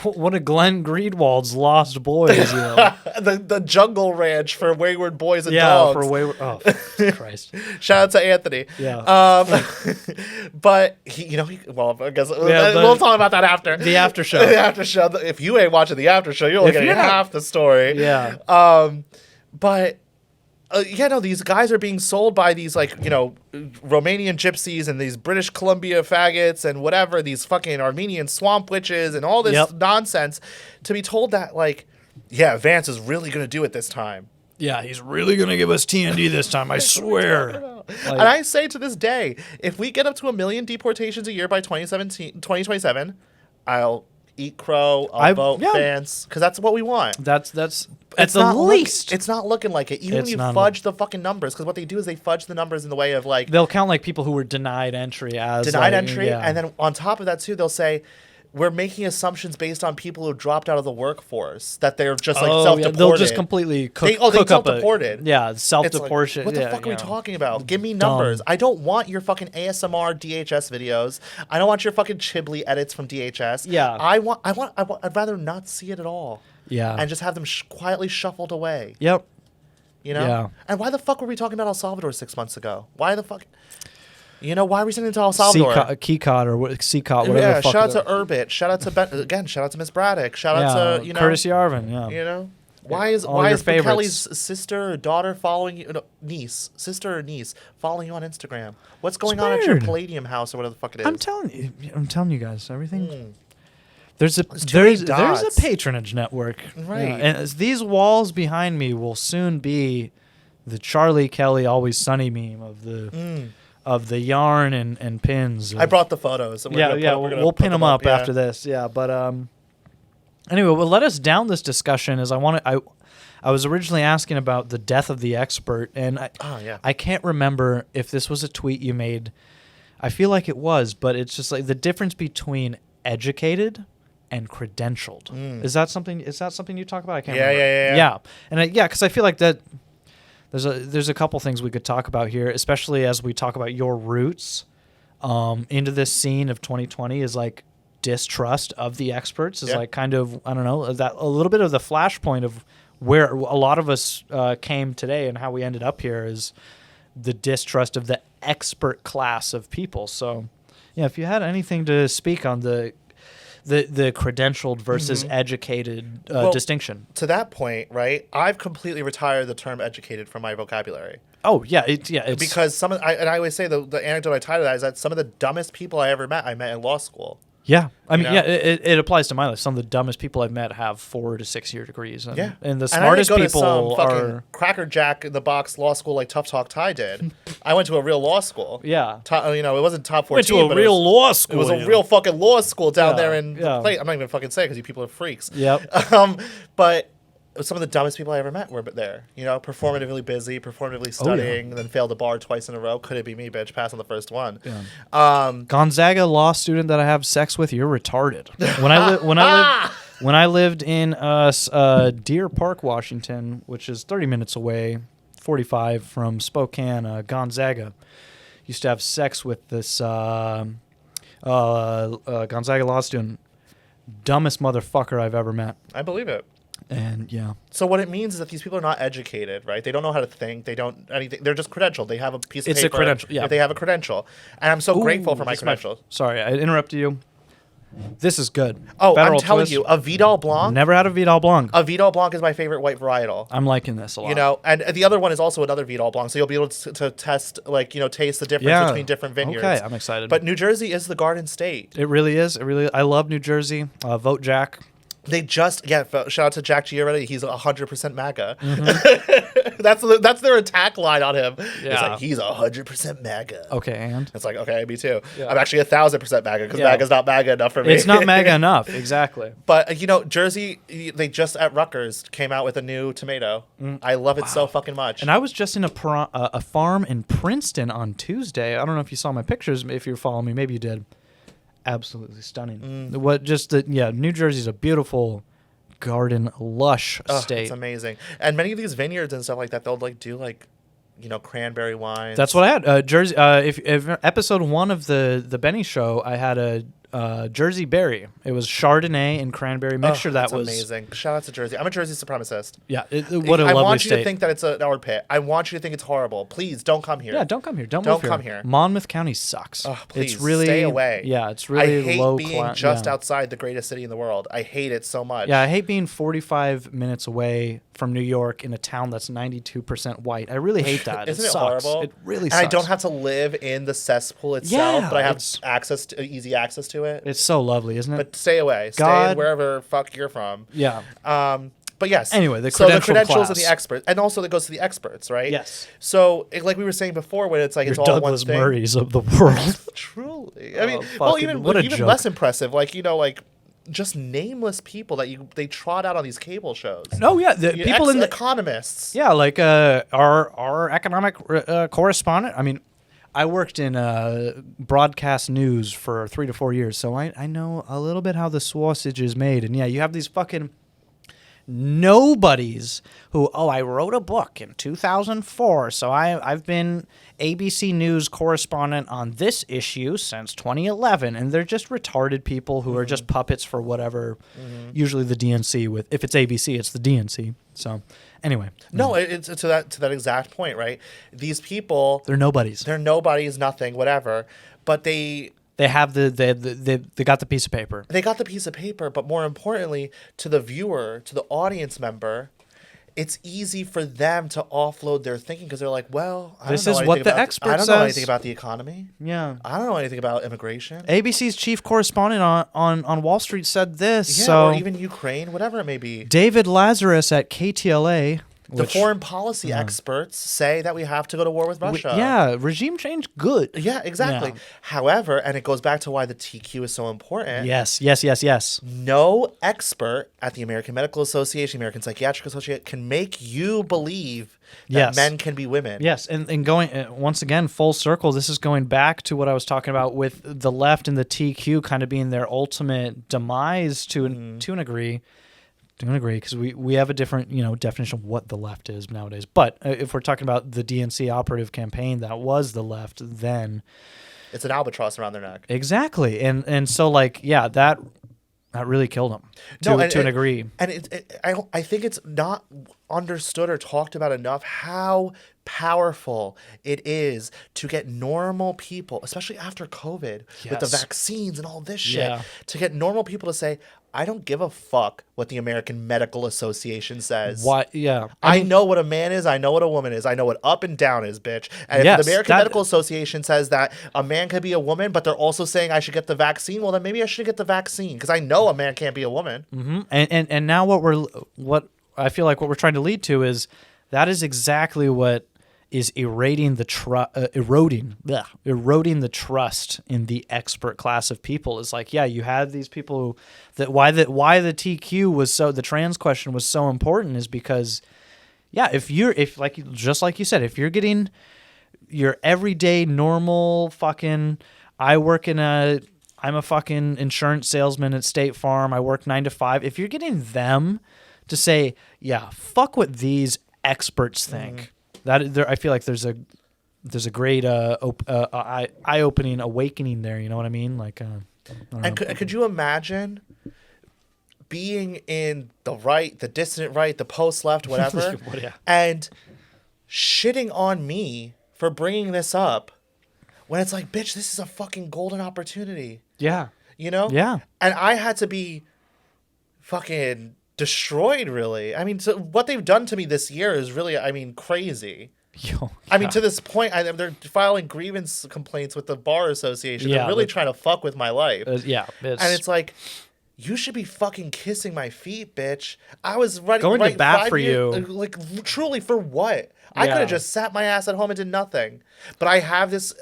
one of Glenn Greenwald's lost boys. the jungle ranch for wayward boys and Yeah, dogs. for wayward. Oh, Christ. Shout out to Anthony. Yeah. But he, well, I guess Yeah, we'll talk about that after The after show. The after show. If you ain't watching the after show, you're only If getting you're not- half the story. Yeah. But these guys are being sold by these Romanian gypsies and these British Columbia faggots and whatever, these fucking Armenian swamp witches and all this nonsense, to be told that Vance is really gonna do it this time. Yeah, he's really going to give us TND this time, I swear. And I say to this day, if we get up to 1 million deportations a year by 2027, I'll eat crow, I'll vote Vance, because that's what we want. That's at the least. It's not looking like it. Even when It's you not fudge the fucking numbers, because what they do is they fudge the numbers in the way of They'll count people who were denied entry as entry, yeah. and then on top of that too, they'll say, we're making assumptions based on people who dropped out of the workforce, that they're just self-deported. They'll just completely cook they up self-deported. Self-deportation. What the fuck are we talking about? Give me numbers. I don't want your fucking ASMR DHS videos. I don't want your fucking Chibli edits from DHS. Yeah. I'd rather not see it at all. Yeah. And just have them quietly shuffled away. Yep. Yeah. And why the fuck were we talking about El Salvador 6 months ago? Why the fuck? Why are we sending it to El Salvador? Keycot or Seacot, whatever Yeah, the fuck. shout out to Urbit. Shout out to Ben. Shout out to Miss Braddock. Shout out to Curtis Yarvin. Yeah. Why is All your favorites. Kelly's sister or daughter following you? No, sister or niece following you on Instagram? What's going on at your weird. Palladium house or whatever the fuck it is? I'm telling you guys everything. There's a too many there's a dots. patronage network, Right. And these walls behind me will soon be the Charlie Kelly Always Sunny meme of the yarn and pins. I brought the photos. And we'll pin them up after this. Yeah, but anyway, what led us down this discussion is I was originally asking about the death of the expert, and I can't remember if this was a tweet you made. I feel like it was, but it's just the difference between educated and credentialed. Is that something you talk about? I can't remember. Yeah. And because I feel like that there's a couple things we could talk about here, especially as we talk about your roots into this scene of 2020 is distrust of the experts is kind of, I don't know, that a little bit of the flashpoint of where a lot of us came today and how we ended up here is the distrust of the expert class of people. So if you had anything to speak on the credentialed versus educated distinction. To that point, right? I've completely retired the term educated from my vocabulary. Oh yeah, it's because I always say the anecdote I tie to that is that some of the dumbest people I ever met, I met in law school. Yeah, I mean, know? yeah, it applies to my life. Some of the dumbest people I've met have 4 to 6 year degrees, and, Yeah. and the And I didn't smartest go to people some fucking are Cracker Jack in the box law school like Tough Talk Ty did. I went to a real law school. yeah. You know, it wasn't top 14. Went to a but real law it school. was a you know. real fucking law school down Yeah, there in yeah. the place. I'm not even fucking saying because you people are freaks. Yep. But some of the dumbest people I ever met were there. You know, performatively busy, performatively studying, then failed a bar twice in a row. Could it be me, bitch? Pass on the first one. Yeah. Gonzaga law student that I have sex with, you're retarded. When I lived in Deer Park, Washington, which is 30 minutes away, 45 from Spokane, Gonzaga, used to have sex with this Gonzaga law student. Dumbest motherfucker I've ever met. I believe it. And yeah. So what it means is that these people are not educated, right? They don't know how to think. They don't anything. They're just credentialed. They have a piece of It's paper. a credential, yeah. They have a credential, and I'm so grateful for my This is credentials. Sorry, I interrupted you. This is good. Oh, Federal I'm telling twist. you, a Vidal Blanc. Never had a Vidal Blanc. A Vidal Blanc is my favorite white varietal. I'm liking this a lot. You know, and the other one is also another Vidal Blanc, so you'll be able to test, like, you know, taste the difference Yeah. between different vineyards. Okay, I'm excited. But New Jersey is the Garden State. It really is. It really. I love New Jersey. Vote Jack. They just shout out to Jack Giarretti. He's 100% MAGA. Mm-hmm. that's their attack line on him. It's Yeah. like he's 100% MAGA. Okay, and It's like, okay, me too. Yeah. I'm actually 1,000% MAGA because Yeah. MAGA's not MAGA enough for me. it's not mega enough. Exactly. But you know, Jersey, they just at Rutgers came out with a new tomato. I love it so fucking much. And I was just in a farm in Princeton on Tuesday. I don't know if you saw my pictures. If you're following me, maybe you did. Absolutely stunning. New Jersey's a beautiful garden, lush state. It's amazing. And many of these vineyards and stuff like that, they'll like do like, you know, cranberry wines. That's what I had. Jersey. If episode 1 of the Benny show, I had a Jersey berry. It was Chardonnay and cranberry mixture. That that's was amazing. Shout out to Jersey. I'm a Jersey supremacist. Yeah. What a I lovely want you state. to think that it's an art pit. I want you to think it's horrible. Please don't come here. Yeah, don't come here. Don't Don't move here. come here. Monmouth County sucks. Please it's really stay away. Yeah, it's really I hate low being just outside the greatest city in the world. I hate it so much. Yeah, I hate being 45 minutes away from New York in a town that's 92% white. I really hate that. Isn't it sucks. horrible? It really and sucks. I don't have to live in the cesspool itself, Yeah, but I have it's- easy access to it. It's so lovely, isn't it? But stay away. Stay God- wherever fuck you're from. yeah. But yes. Anyway, the so the credentialed credentials class. and the experts, and also that goes to the experts, right? Yes. So like we were saying before, when it's like Your it's all Douglas one thing. Murrays of the world. Truly, I mean, fucking- even what a even joke. less impressive, like you know, like just nameless people that they trot out on these cable shows. No, yeah, the You know, people in the economists. yeah, like our economic correspondent. I mean, I worked in broadcast news for 3 to 4 years, so I know a little bit how the sausage is made. And yeah, you have these fucking nobodies who, I wrote a book in 2004, so I've been ABC News correspondent on this issue since 2011, and they're just retarded people who are just puppets for whatever, usually the DNC. If it's ABC, it's the DNC. So anyway, No, it's to that exact point, right? These people, they're nobodies. they're nobodies, nothing, whatever, but they They got the piece of paper. got the piece of paper, but more importantly, to the viewer, to the audience member, it's easy for them to offload their thinking because they're like, well, This don't know is what anything the about expert I don't know says. anything about the economy. Yeah. I don't know anything about immigration. ABC's chief correspondent on Wall Street said this. Yeah, so or even Ukraine, whatever it may be. David Lazarus at KTLA. The foreign policy experts say that we have to go to war with Russia. Yeah, regime change, good. Yeah, exactly. Yeah. However, and it goes back to why the TQ is so important. Yes. No expert at the American Medical Association, American Psychiatric Association can make you believe that Yes. men can be women. Yes, and going once again full circle. This is going back to what I was talking about with the left and the TQ kind of being their ultimate demise to an degree. To an degree, because we have a different definition of what the left is nowadays. But if we're talking about the DNC operative campaign, that was the left then. It's an albatross around their neck. Exactly, and so that really killed them to a degree. And I think it's not understood or talked about enough how powerful it is to get normal people, especially after COVID with the Yes. vaccines and all this shit, Yeah. to get normal people to say, I don't give a fuck what the American Medical Association says. Why? Yeah. I know what a man is. I know what a woman is. I know what up and down is, bitch. And if Yes, the American that- Medical Association says that a man could be a woman, but they're also saying I should get the vaccine, well, then maybe I should get the vaccine because I know a man can't be a woman. Mm-hmm. And now what I feel like what we're trying to lead to is that is exactly what is eroding the trust in the expert class of people. Is like, yeah, you had these people why the TQ was the trans question was so important is because, yeah, if just like you said, if you're getting your everyday normal fucking, I'm a fucking insurance salesman at State Farm, I work 9 to 5. If you're getting them to say, yeah, fuck what these experts think. I feel like there's a great eye-opening awakening there. You know what I mean? Like, and could you imagine being in the right, the dissident right, the post-left, whatever, Yeah. and shitting on me for bringing this up when it's like, bitch, this is a fucking golden opportunity. Yeah. You know? Yeah. And I had to be fucking destroyed, really. I mean, so what they've done to me this year is really, I mean, crazy. Yo, I mean, to this point, they're filing grievance complaints with the Bar Association. Yeah, They're really trying to fuck with my life. Yeah. And it's like, you should be fucking kissing my feet, bitch. I was Going to bat for you. Like, truly, for what? I Yeah. could have just sat my ass at home and did nothing. But I have this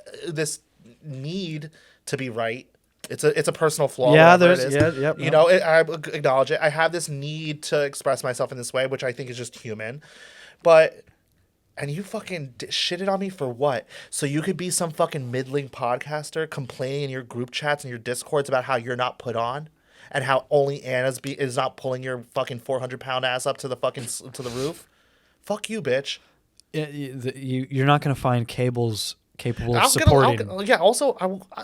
need to be right. It's a personal flaw. Yeah, whatever there's it is. yeah. You know, I acknowledge it. I have this need to express myself in this way, which I think is just human. And you fucking shitted on me for what? So you could be some fucking middling podcaster complaining in your group chats and your discords about how you're not put on, and how only Anna's is not pulling your fucking 400-pound ass up to the fucking to the roof. Fuck you, bitch. You're not going to find cables capable of supporting. Also,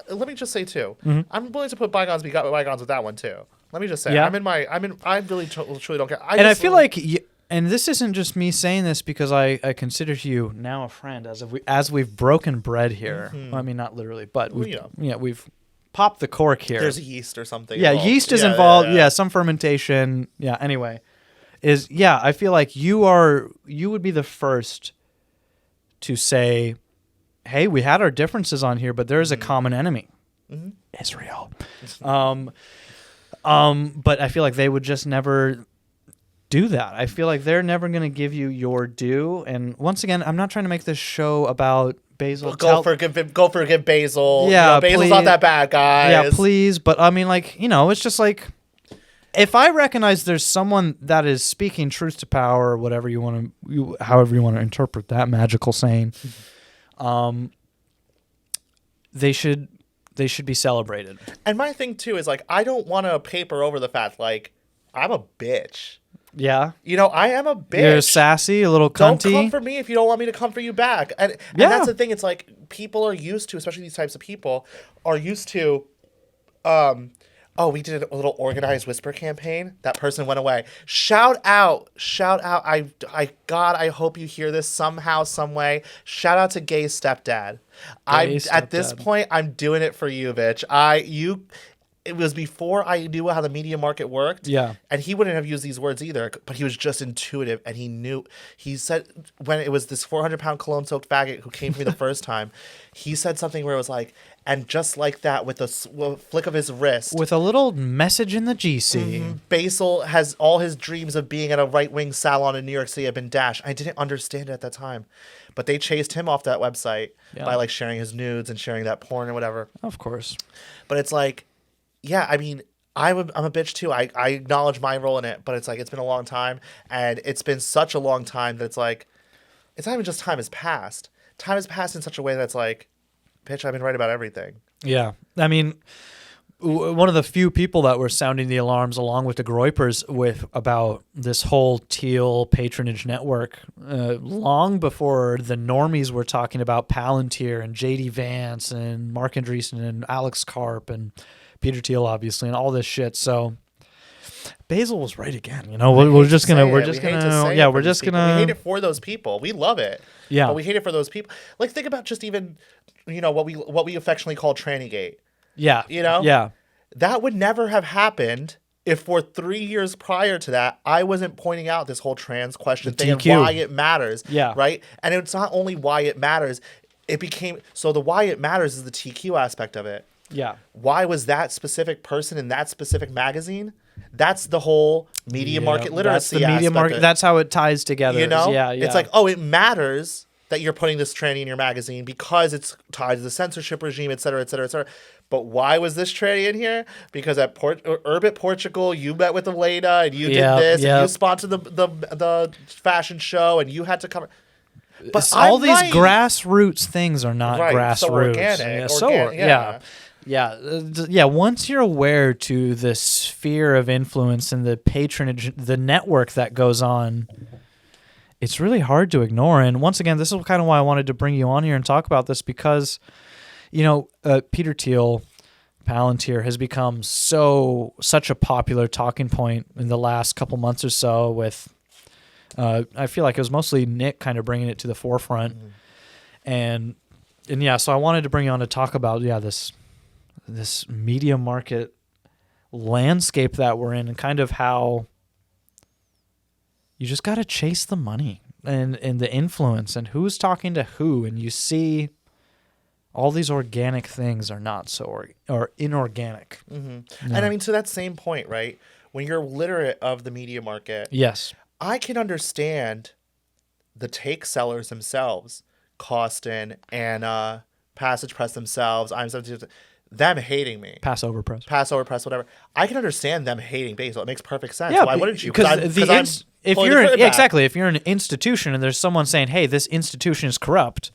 let me just say too, I'm willing to put bygones be bygones with that one too. Let me just say, Yeah. I really truly don't care. I feel like, and this isn't just me saying this because I consider you now a friend as we've broken bread here. Well, I mean, not literally, but we've popped the cork here. There's yeast or something. Yeah, involved. yeast is involved. Yeah, some fermentation. Yeah. Anyway, I feel like you would be the first to say, hey, we had our differences on here, but there is a common enemy, Israel. But I feel like they would just never do that. I feel like they're never going to give you your due. And once again, I'm not trying to make this show about Basil. Go for good Basil. Yeah, Basil's please. not that bad, guys. Yeah, please. But I mean, like, it's just like, if I recognize there's someone that is speaking truth to power, or whatever however you want to interpret that magical saying, they should be celebrated. And my thing too is like, I don't want to paper over the fact like I'm a bitch. Yeah. I am a bitch. You're sassy, a little cunty. Don't come for me if you don't want me to come for you back. And that's the thing. It's like people are used to, especially these types of people, are used to, we did a little organized whisper campaign. That person went away. Shout out. God, I hope you hear this somehow, some way. Shout out to Gay Stepdad. At this point, I'm doing it for you, bitch. It was before I knew how the media market worked. Yeah. And he wouldn't have used these words either, but he was just intuitive. And he knew, he said, when it was this 400-pound cologne-soaked faggot who came for me the first time, he said something where it was like, and just like that, with a flick of his wrist. With a little message in the GC. Basil has all his dreams of being at a right-wing salon in New York City have been dashed. I didn't understand it at that time. But they chased him off that website by like sharing his nudes and sharing that porn or whatever. Of course. But it's like, yeah, I mean, I'm a bitch too. I acknowledge my role in it, but it's like, it's been a long time, and it's been such a long time that it's like, it's not even just time has passed. Time has passed in such a way that's like, bitch, I've been right about everything. Yeah. I mean, one of the few people that were sounding the alarms along with the Groypers about this whole Theil Patronage Network long before the normies were talking about Palantir and J.D. Vance and Mark Andreessen and Alex Karp and Peter Thiel, obviously, and all this shit. So Basil was right again. We're just gonna hate it for those people. We love it. Yeah. But we hate it for those people. Like, think about just even, what we affectionately call Trannygate. Yeah. Yeah. That would never have happened if for 3 years prior to that, I wasn't pointing out this whole trans question The thing and TQ. why it matters. Yeah. Right? And it's not only why it matters, it became, so the why it matters is the TQ aspect of it. Yeah. Why was that specific person in that specific magazine? That's the whole media market literacy. That's the media market. That's how it ties together. You know? Yeah. It's like, oh, it matters that you're putting this tranny in your magazine because it's tied to the censorship regime, et cetera, et cetera, et cetera. But why was this tranny in here? Because at Urbit Portugal, you met with Elena and you did this and you sponsored the fashion show and you had to cover. But all these grassroots things are not grassroots. So organic. Yeah. Once you're aware to the sphere of influence and the patronage, the network that goes on, it's really hard to ignore. And once again, this is kind of why I wanted to bring you on here and talk about this because, Peter Thiel, Palantir, has become such a popular talking point in the last couple months or so with. I feel like it was mostly Nick kind of bringing it to the forefront, and so I wanted to bring you on to talk about this media market landscape that we're in and kind of how you just got to chase the money and the influence and who's talking to who, and you see all these organic things are not so or inorganic. Mm-hmm. Yeah. And I mean, to that same point, right? When you're literate of the media market, yes. I can understand the take sellers themselves, Costin and Passage Press themselves, them hating me. Passover Press, whatever. I can understand them hating Basil. It makes perfect sense. Yeah, why wouldn't you? If you're an institution and there's someone saying, "Hey, this institution is corrupt,"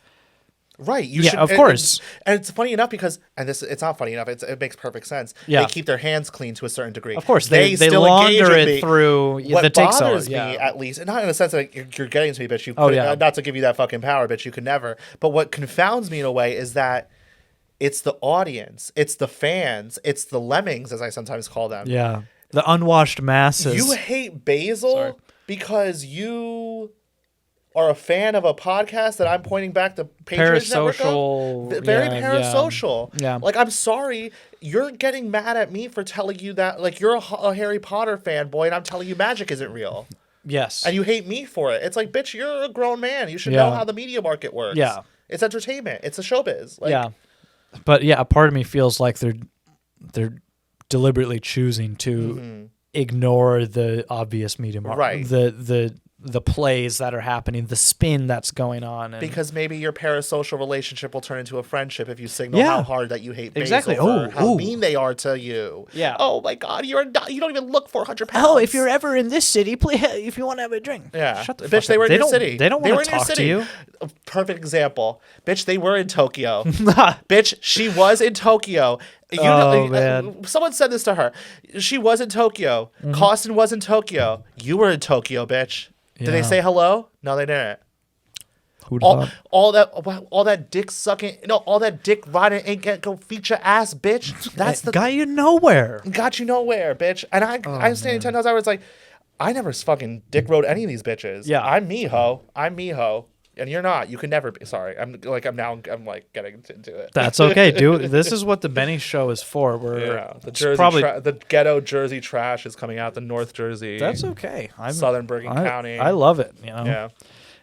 right? Of course. And it's funny enough because, it's not funny enough. It makes perfect sense. Yeah. They keep their hands clean to a certain degree. Of course, they still launder engage with it me. through what the take bothers seller. me, Yeah. at least, and not in the sense that you're getting to me, bitch. Not to give you that fucking power, bitch. You could never. But what confounds me in a way is that it's the audience, it's the fans, it's the lemmings, as I sometimes call them. Yeah, the unwashed masses. You hate Basil because you are a fan of a podcast that I'm pointing back to Patronage Network of? Very parasocial. Yeah. Like, I'm sorry, you're getting mad at me for telling you that, like, you're a Harry Potter fanboy and I'm telling you magic isn't real. Yes. And you hate me for it. It's like, bitch, you're a grown man. You should know how the media market works. Yeah. It's entertainment. It's a showbiz. Like, yeah. But yeah, a part of me feels like they're deliberately choosing to ignore the obvious media market. Right. The plays that are happening, the spin that's going on. And because maybe your parasocial relationship will turn into a friendship if you signal how hard that you hate Basil for how mean they are to you. Yeah. Oh my God, you don't even look 400 pounds. Oh, if you're ever in this city, please, if you want to have a drink. Yeah. Shut the bitch, they were in your city. They don't want to talk to you. A perfect example. Bitch, they were in Tokyo. Bitch, she was in Tokyo. Man. Someone said this to her. She was in Tokyo. Costin was in Tokyo. You were in Tokyo, bitch. Did they say hello? No, they didn't. All that dick sucking, all that dick riding ain't gonna go feature ass, bitch. That's the got you nowhere. Got you nowhere, bitch. And I'm standing 10 times over. It's like, I never fucking dick rode any of these bitches. Yeah, I'm me ho, and you're not. You can never be. Sorry, I'm getting into it. That's okay, dude. This is what the Benni show is for. The ghetto Jersey trash is coming out. The North Jersey. That's okay. Southern Bergen County. I love it. Yeah.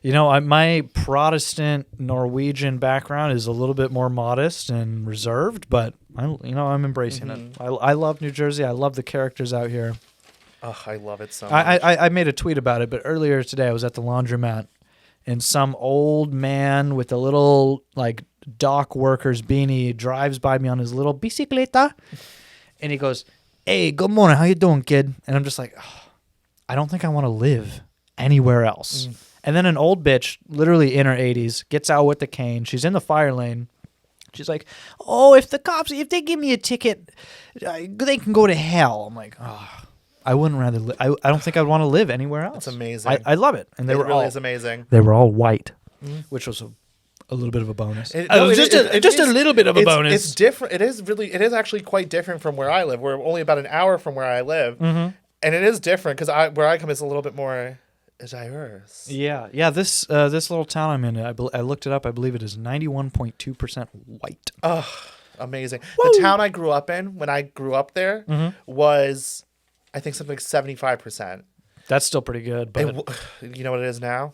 My Protestant Norwegian background is a little bit more modest and reserved, but I'm embracing it. I love New Jersey. I love the characters out here. Oh, I love it so much. I made a tweet about it, but earlier today I was at the laundromat. And some old man with a little, like, dock worker's beanie drives by me on his little bicicleta. And he goes, "Hey, good morning. How you doing, kid?" And I'm just like, I don't think I want to live anywhere else. And then an old bitch, literally in her 80s, gets out with the cane. She's in the fire lane. She's like, "Oh, if they give me a ticket, they can go to hell." I'm like, I wouldn't rather live. I don't think I'd want to live anywhere else. It's amazing. I love it. And it really is amazing. They were all white, which was a little bit of a bonus. Just a little bit of a bonus. It's different. It is actually quite different from where I live. We're only about an hour from where I live. And it is different because where I come is a little bit more diverse. Yeah. This little town I'm in, I looked it up. I believe it is 91.2% white. Oh, amazing. Woo! The town I grew up in, when I grew up there, was I think something like 75%. That's still pretty good, but You know what it is now?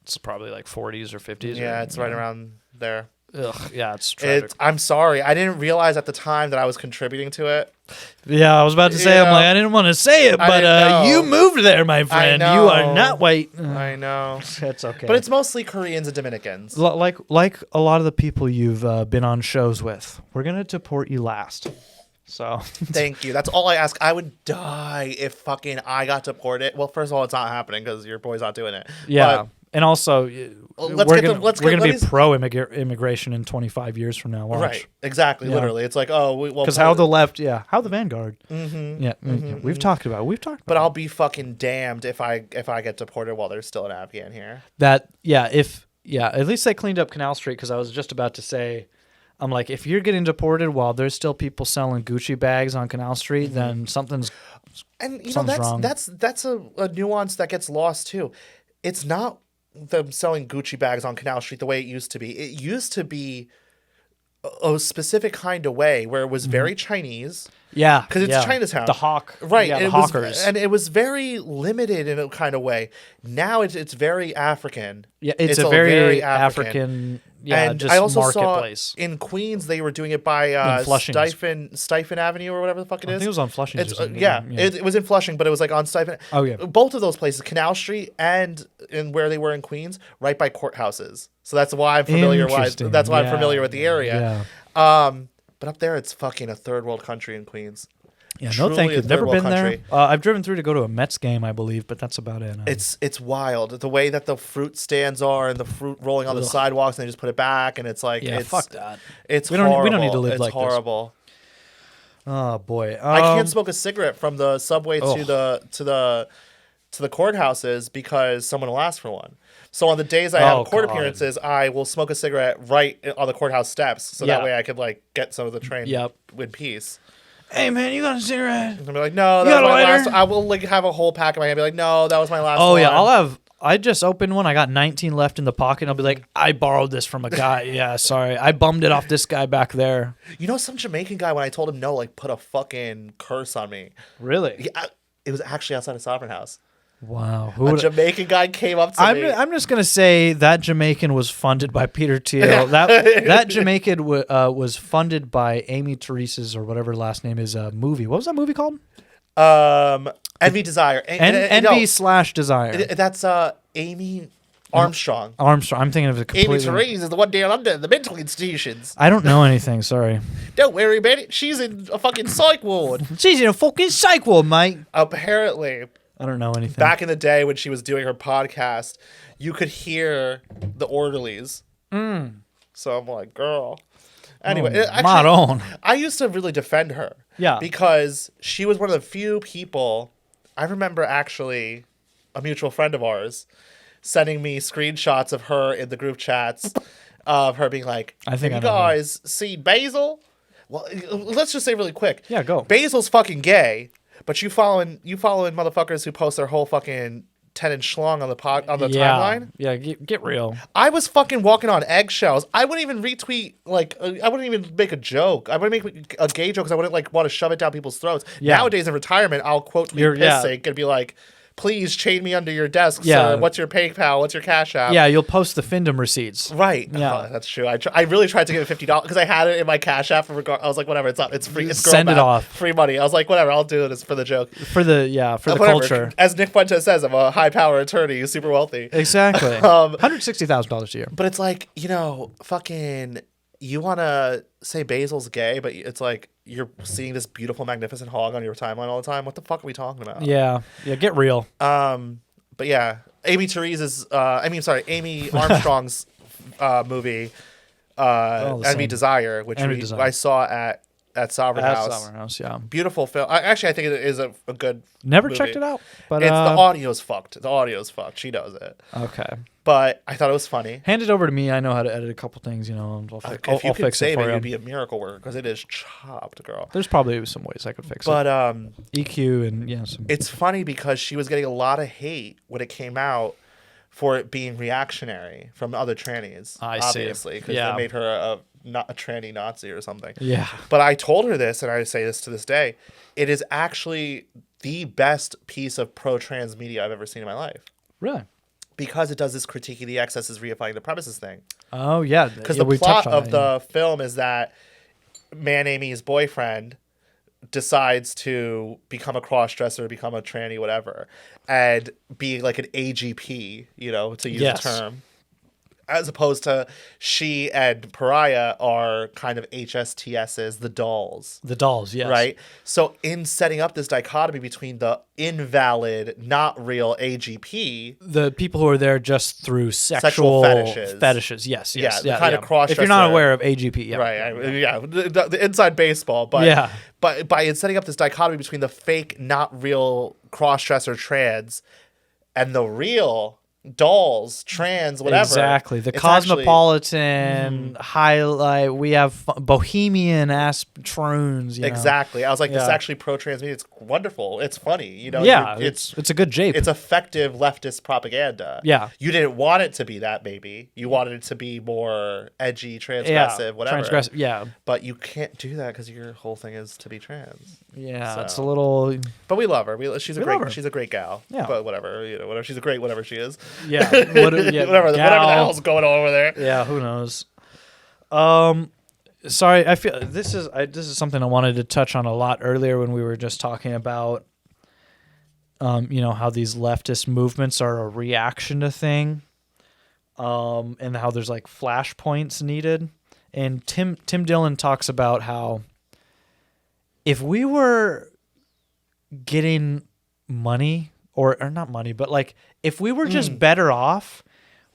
it's probably like 40s or 50s. Yeah, or, it's right around there. Ugh, yeah, it's tragic. I'm sorry. I didn't realize at the time that I was contributing to it. Yeah, I was about to say, I'm like, I didn't want to say it, I but didn't know. you moved there, my friend. You know. are not white. I know. That's okay. But it's mostly Koreans and Dominicans. like a lot of the people you've been on shows with. We're gonna deport you last. So Thank you. That's all I ask. I would die if fucking I got deported. Well, first of all, it's not happening because your boy's not doing it. yeah, and also let's we're get gonna, the- we're gonna be let's- pro immigration in 25 years from now. Watch. Right. Exactly. Yeah. Literally. It's like, well, Because how the left, how the Vanguard. Mm-hmm. Yeah, we've talked about it. But I'll be fucking damned if I get deported while there's still an Afghan here. that. Yeah, at least they cleaned up Canal Street because I was just about to say, I'm like, if you're getting deported while there's still people selling Gucci bags on Canal Street, then something's And you know Something's wrong. that's a nuance that gets lost too. It's not them selling Gucci bags on Canal Street the way it used to be. It used to be a specific kind of way where it was very Chinese. yeah, Because it's Chinatown. The hawk, Right. Yeah, and the it was, hawkers. and it was very limited in a kind of way. Now it's very African. Yeah, it's a very African. Yeah, and just I also marketplace. saw in Queens they were doing it by In Flushing. Stipend Avenue or whatever the fuck it I is. think it was on Flushing. It's, It was in Flushing, but it was like on Stipend. Oh, yeah. Both of those places, Canal Street and in where they were in Queens, right by courthouses. So that's why I'm familiar. Interesting. That's why Yeah. I'm familiar with the area. Yeah. But up there, it's fucking a third world country in Queens. Yeah, no, Truly thank a you. third Never world been country. there. I've driven through to go to a Mets game, I believe, but that's about it. It's wild the way that the fruit stands are and the fruit rolling on the sidewalks and they just put it back and it's like fuck that. It's We horrible. don't need to live it's like this. horrible. Oh boy, I can't smoke a cigarette from the subway to the courthouses because someone will ask for one. So on the days I have court appearances, I will smoke a cigarette right on the courthouse steps, so that way I could like get some of the train in peace. Hey man, you got a cigarette? And I'll be like, no, that got was a my lighter? last. I will like have a whole pack in my hand. Be like, no, that was my last. Oh one. yeah, I just opened one. I got 19 left in the pocket. I'll be like, I borrowed this from a guy. Yeah, sorry, I bummed it off this guy back there. You know, some Jamaican guy when I told him no, like put a fucking curse on me. Really? Yeah, it was actually outside of Sovereign House. Wow. A Jamaican guy came up to me. I'm just gonna say that Jamaican was funded by Peter Thiel. that Jamaican was funded by Amy Teresa's or whatever her last name is movie. What was that movie called? Envy Desire. Envy/Desire. That's Amy Armstrong. Armstrong. I'm thinking of a completely. Amy Teresa is the one down under the mental institutions. I don't know anything. Sorry. Don't worry about it. She's in a fucking psych ward. She's in a fucking psych ward, mate. Apparently, I don't know anything. back in the day when she was doing her podcast, you could hear the orderlies. So I'm like, girl. Anyway, Maron. I used to really defend her. Yeah. Because she was one of the few people. I remember actually a mutual friend of ours sending me screenshots of her in the group chats of her being like, I think have I you know her. guys seen Basil? Well, let's just say really quick. Yeah, go. Basil's fucking gay, but you following motherfuckers who post their whole fucking 10-inch schlong on the timeline. Yeah, get real. I was fucking walking on eggshells. I wouldn't even retweet, like, I wouldn't even make a joke. I wouldn't make a gay joke because I wouldn't, like, want to shove it down people's throats. Yeah. Nowadays in retirement, I'll quote tweet piss sake and be like, please chain me under your desk, sir. What's your PayPal? What's your Cash App? Yeah, you'll post the Findom receipts. Right. Yeah. That's true. I really tried to give it $50 because I had it in my Cash App for regard. I was like, whatever, it's free. It's girl Send it math, off. free money. I was like, whatever, I'll do it. It's for the joke. For the Whatever. culture. As Nick Fuentes says, I'm a high power attorney who's super wealthy. Exactly. $160,000 a year. But it's like, fucking, you want to say Basil's gay, but it's like you're seeing this beautiful, magnificent hog on your timeline all the time. What the fuck are we talking about? Yeah, get real. But yeah, Amy Armstrong's movie, Envy Desire, which I saw at Sovereign House. Sovereign House, yeah. Beautiful film. I think it is a good Never movie. checked it out, but The audio's fucked. The audio's fucked. She knows it. Okay. But I thought it was funny. Hand it over to me. I know how to edit a couple things, and I'll If you I'll could fix it save for it, you. you'd be a miracle worker because it is chopped, girl. There's probably some ways I could fix But it. EQ and some. it's funny because she was getting a lot of hate when it came out for it being reactionary from other trannies. I see. Obviously, because Yeah. they made her not a tranny Nazi or something. Yeah. But I told her this, and I say this to this day. It is actually the best piece of pro-trans media I've ever seen in my life. Really? Because it does this critiquing the excesses, reifying the premises thing. Oh, yeah. Because Yeah, the we plot touched on of that, the film is that Man Amy's boyfriend decides to become a cross-dresser, become a tranny, whatever, and be like an AGP, you know, to use Yes. the term. As opposed to she and Pariah are kind of HSTSs, the dolls. The dolls, yes. Right? So in setting up this dichotomy between the invalid, not real AGP, The people who are there just through sexual fetishes. Yes, Yeah, yes. the kind of If you're not cross-dresser. aware of AGP, yeah. right? The inside baseball, but Yeah. but by setting up this dichotomy between the fake, not real cross-dresser trans and the real dolls, trans, whatever. Exactly. The it's cosmopolitan highlight. We have bohemian ass troons. You know? exactly. I was like, this is Yeah. actually pro-trans media. It's wonderful. It's funny. You know. Yeah, It's it's a good jape. it's effective leftist propaganda. Yeah. You didn't want it to be that, maybe. You wanted it to be more edgy, transgressive, whatever. Transgressive. Yeah, But you can't do that because your whole thing is to be trans. yeah. So. It's a little. But we love her. She's a We love her. she's a great gal. Yeah. But whatever, you know, whatever. She's a great whatever she is. Yeah. Yeah, whatever the gal. hell's going on over there. Yeah, who knows? Sorry, I feel this is something I wanted to touch on a lot earlier when we were just talking about, how these leftist movements are a reaction to thing, and how there's like flashpoints needed. And Tim Dillon talks about how if we were getting money or not money, but like if we were just better off,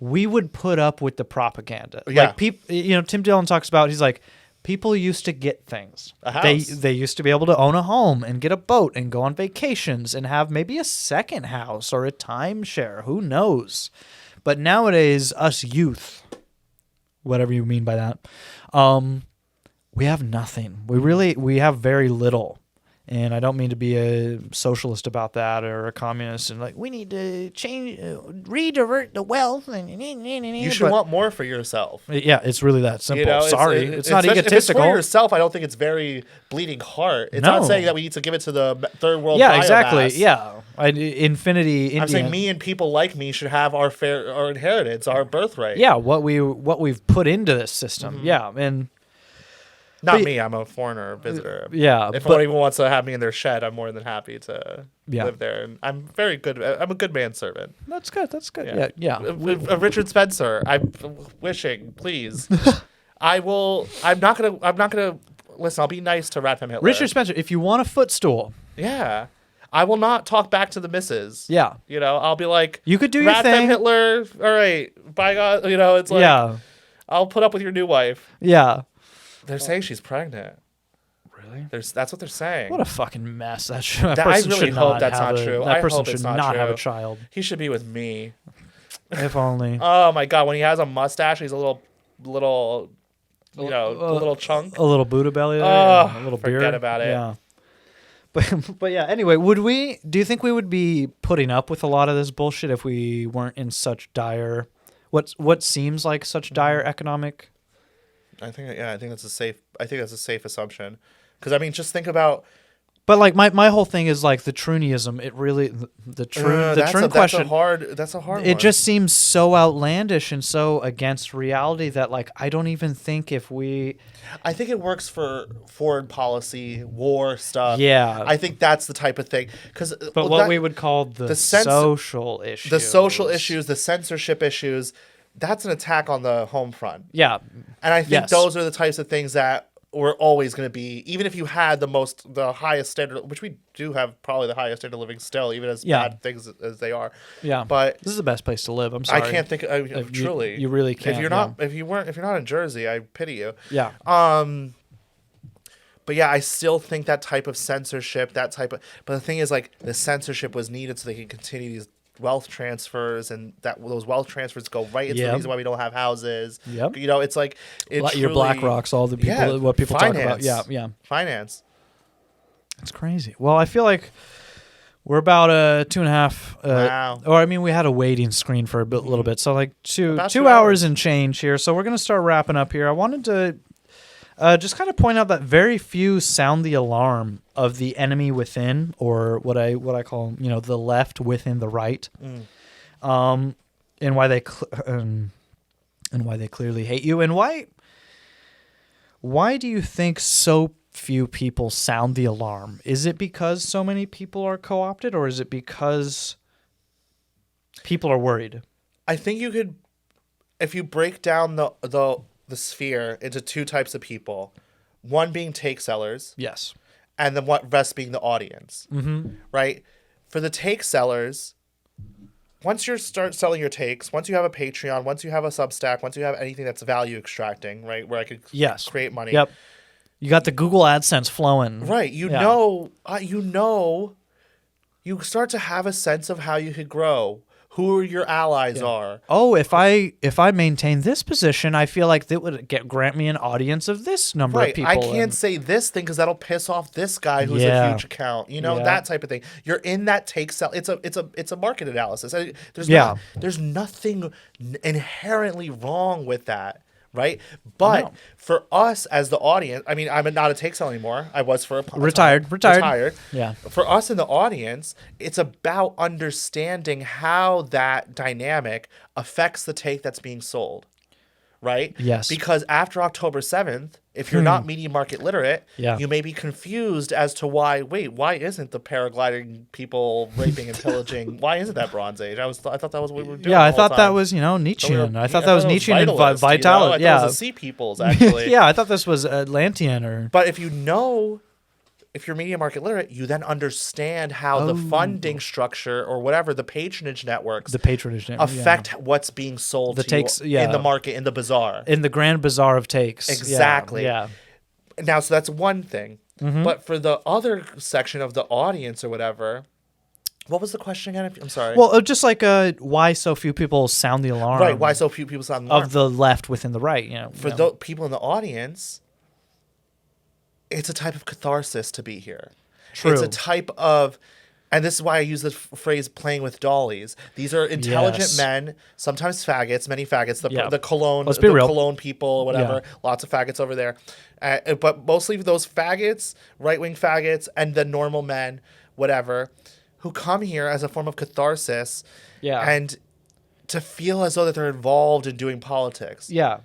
we would put up with the propaganda. Yeah. Like people, Tim Dillon talks about, he's like, people used to get things. A house. They used to be able to own a home and get a boat and go on vacations and have maybe a second house or a timeshare. Who knows? But nowadays, us youth, whatever you mean by that, we have nothing. We have very little. And I don't mean to be a socialist about that or a communist and like, we need to change, redivert the wealth. You should want more for yourself. Yeah, it's really that simple. You know, Sorry, it's not especially egotistical. If it's for yourself, I don't think it's very bleeding heart. It's No. not saying that we need to give it to the third world. Yeah, exactly. biomass. Yeah, Infinity. I'm saying me and people like me should have our inheritance, our birthright. Yeah, what we've put into this system. Yeah, and Not me. I'm a foreigner, a visitor. yeah, If but- anyone even wants to have me in their shed, I'm more than happy to Yeah. live there. And I'm very good. I'm a good manservant. that's good. That's good. Yeah. Richard Spencer. I'm wishing, please. I'm not gonna. Listen, I'll be nice to Radfem Hitler. Richard Spencer, if you want a footstool, Yeah. I will not talk back to the missus. yeah, You know, I'll be like, you could do your Radfem thing. Hitler. All right. By God. You know, it's like, Yeah, I'll put up with your new wife. yeah. They're saying she's pregnant. Really? That's what they're saying. What a fucking mess that I person really should hope not that's have not a- true. That I person hope it's should not not have a true. child. He should be with me. If only. Oh my God, when he has a mustache, he's a little, a little chunk. A little Buddha belly there, Oh, a little forget beard. about it. Yeah. But yeah, anyway, do you think we would be putting up with a lot of this bullshit if we weren't in such dire, what seems like such dire economic? I think that's a safe assumption. Because I mean, just think about. But like my whole thing is like the Trunnyism. It really the Trun question. That's a hard one. It just seems so outlandish and so against reality that like I don't even think if we. I think it works for foreign policy, war stuff. Yeah. I think that's the type of thing. But what we would call the social issues. the social issues, the censorship issues, that's an attack on the home front. Yeah. And I think Yes. those are the types of things that we're always going to be, even if you had the highest standard, which we do have probably the highest standard of living still, even as bad things as they are. Yeah. But this is the best place to live. I'm sorry. I can't think of truly. You really can't. If you're not in Jersey, I pity you. Yeah. But yeah, I still think that type of censorship, but the thing is, like, the censorship was needed so they could continue these wealth transfers, and that those wealth transfers go right into the reason why we don't have houses. Yep. You know, it's like Your Black Rocks, all the people, what people talk about. Yeah, yeah. Finance. It's crazy. Well, I feel like we're about 2.5. Wow. Or I mean, we had a waiting screen for a little bit, so like two About 2 2 hours and change here. So we're gonna start wrapping up here. I wanted to Just kind of point out that very few sound the alarm of the enemy within, or what I call, the left within the right, and why they clearly hate you, and why do you think so few people sound the alarm? Is it because so many people are co-opted, or is it because people are worried? I think you could, if you break down the sphere into two types of people, one being take sellers, Yes. and then what rest being the audience, right? For the take sellers, once you start selling your takes, once you have a Patreon, once you have a Substack, once you have anything that's value extracting, right, where I could create money. Yep. You got the Google AdSense flowing. Right. You start to have a sense of how you could grow, who your allies are. Oh, if I maintain this position, I feel like that would grant me an audience of this number of people. I can't say this thing because that'll piss off this guy who's a huge account. That type of thing. You're in that take sell. It's a market analysis. There's nothing inherently wrong with that. Right. But for us as the audience, I mean, I'm not a take sell anymore. I was for a retired. Yeah. For us in the audience, it's about understanding how that dynamic affects the take that's being sold. Right. Yes. Because after October 7th, if you're not media market literate, you may be confused as to why isn't the paragliding people raping and pillaging? Why isn't that Bronze Age? I thought that was what we were doing. Yeah, I thought that was, Nietzschean. I thought that was Nietzschean and vitality. I thought it was the sea peoples, actually. Yeah, I thought this was Atlantean But if you're media market literate, you then understand how the funding structure or whatever, the patronage networks affect what's being sold in the market, in the bazaar. In the grand bazaar of takes. Exactly. Yeah. Now, so that's one thing. But for the other section of the audience or whatever, what was the question again? I'm sorry. Well, just like why so few people sound the alarm. Right, why so few people sound the alarm. Of the left within the right. For the people in the audience, it's a type of catharsis to be here. True. It's a type of, and this is why I use the phrase "playing with dollies." These are intelligent men, sometimes faggots, many faggots. The Cologne people, or whatever. Yeah. Lots of faggots over there, but mostly those faggots, right-wing faggots, and the normal men, whatever, who come here as a form of catharsis, and to feel as though that they're involved in doing politics. Yeah.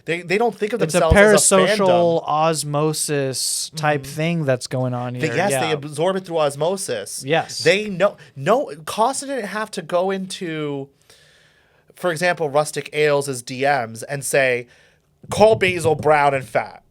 They don't think of it's themselves as a parasocial osmosis type thing that's going on here. They absorb it through osmosis. Yes. They know. Costa didn't have to go into, for example, Rustic Ales' DMs and say, call Basil brown and fat.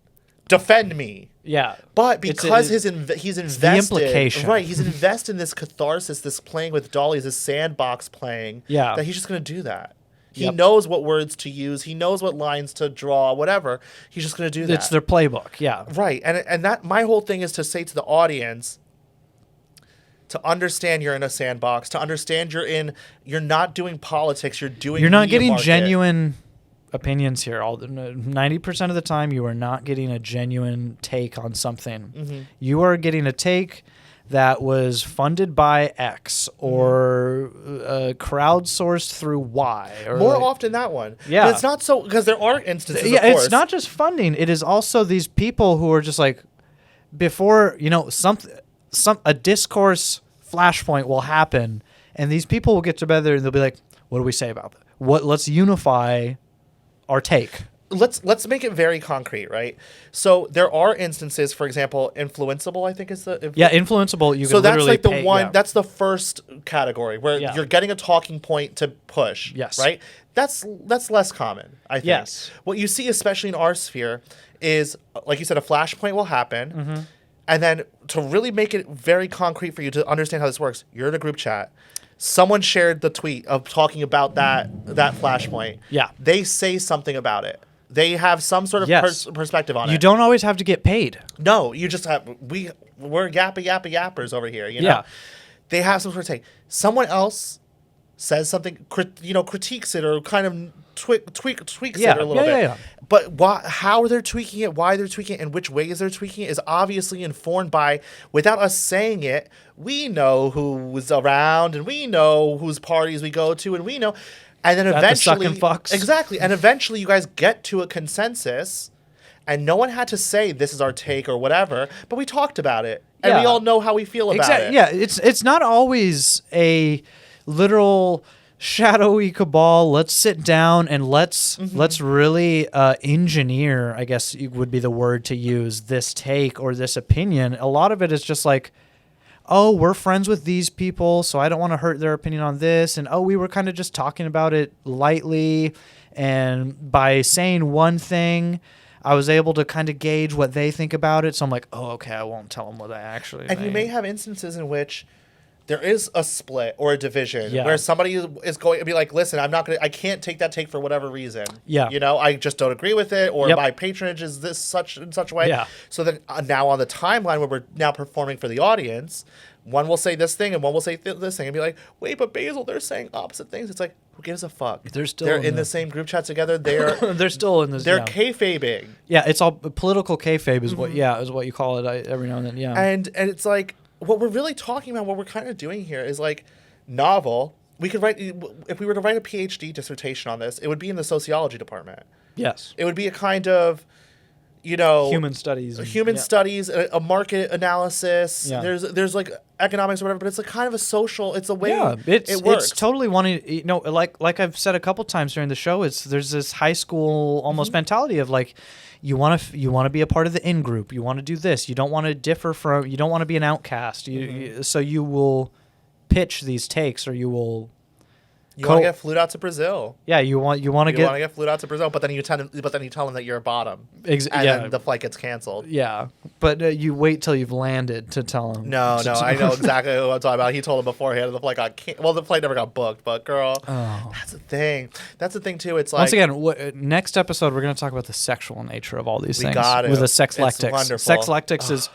Defend me. Yeah. But because he's invested. The implication. Right. He's invested in this catharsis, this playing with dollies, this sandbox playing. Yeah. That he's just going to do that. He knows what words to use. He knows what lines to draw, whatever. He's just going to do that. It's their playbook, yeah. Right. And that my whole thing is to say to the audience, to understand you're in a sandbox, to understand you're not doing politics, you're not getting genuine opinions here. 90% of the time, you are not getting a genuine take on something. You are getting a take that was funded by X or crowdsourced through Y. Or more often that one. Yeah. But it's not so, because there are instances, yeah, of course. It's not just funding. It is also these people who are just like, before, a discourse flashpoint will happen, and these people will get together and they'll be like, what do we say about that? Let's unify our take. Let's make it very concrete, right? So there are instances, for example, influenceable, I think is the... influenceable, you can literally that's like the one, that's the first category where you're getting a talking point to push, right? That's less common, I think. Yes. What you see, especially in our sphere, is, like you said, a flashpoint will happen, and then to really make it very concrete for you to understand how this works, you're in a group chat. Someone shared the tweet of talking about that flashpoint. Yeah. They say something about it. They have some sort of perspective on it. You don't always have to get paid. No, you just have... We're yappers over here, Yeah. They have some sort of take. Someone else says something, critiques it or kind of tweaks it a little bit. Yeah. But how they're tweaking it, why they're tweaking it, and which ways they're tweaking it is obviously informed by, without us saying it, we know who's around, and we know whose parties we go to, and we know... And then eventually, the sucking fucks. Exactly. And eventually you guys get to a consensus, and no one had to say this is our take or whatever, but we talked about it, and we Yeah. all know how we feel about it. Yeah, it's not always a literal shadowy cabal. Let's sit down and let's really engineer, I guess would be the word to use, this take or this opinion. A lot of it is just like, oh, we're friends with these people, so I don't want to hurt their opinion on this. And, oh, we were kind of just talking about it lightly. And by saying one thing, I was able to kind of gauge what they think about it. So I'm like, oh, okay, I won't tell them what I actually And mean. you may have instances in which there is a split or a division Yeah. where somebody is going to be like, listen, I can't take that take for whatever reason. Yeah. You know, I just don't agree with it, or Yep. my patronage is this such and such way. Yeah. So then now on the timeline where we're now performing for the audience, one will say this thing and one will say this thing and be like, wait, but Basil, they're saying opposite things. It's like, who gives a fuck? They're in the same group chat together. They're They're still in this. they're yeah. kayfabing. Yeah, it's all political kayfabe is what you call it every now and then. Yeah. And it's like, what we're really talking about, what we're kind of doing here is like novel. We could write, if we were to write a PhD dissertation on this, it would be in the sociology department. Yes. It would be a kind of, you know, Human studies. studies, a market analysis. Yeah. There's like economics or whatever, but it's a kind of a social. It's a way it works. It's totally wanting. You know, like I've said a couple times during the show, there's this high school almost mentality of like, you want to be a part of the in group. You want to do this. You don't want to differ from. You don't want to be an outcast. So you will pitch these takes, or you will. You want to get flued out to Brazil. Yeah, you want to get flued out to Brazil, but then you tell them that you're a bottom, and then the flight gets canceled. Yeah, but you wait till you've landed to tell him. No, I know exactly who I'm talking about. He told him beforehand. The flight the flight never got booked. But girl, that's the thing. That's the thing too. It's like, once again, next episode we're going to talk about the sexual nature of all these things. Got it. With the Sexlectics. It's wonderful. Sexlectics is.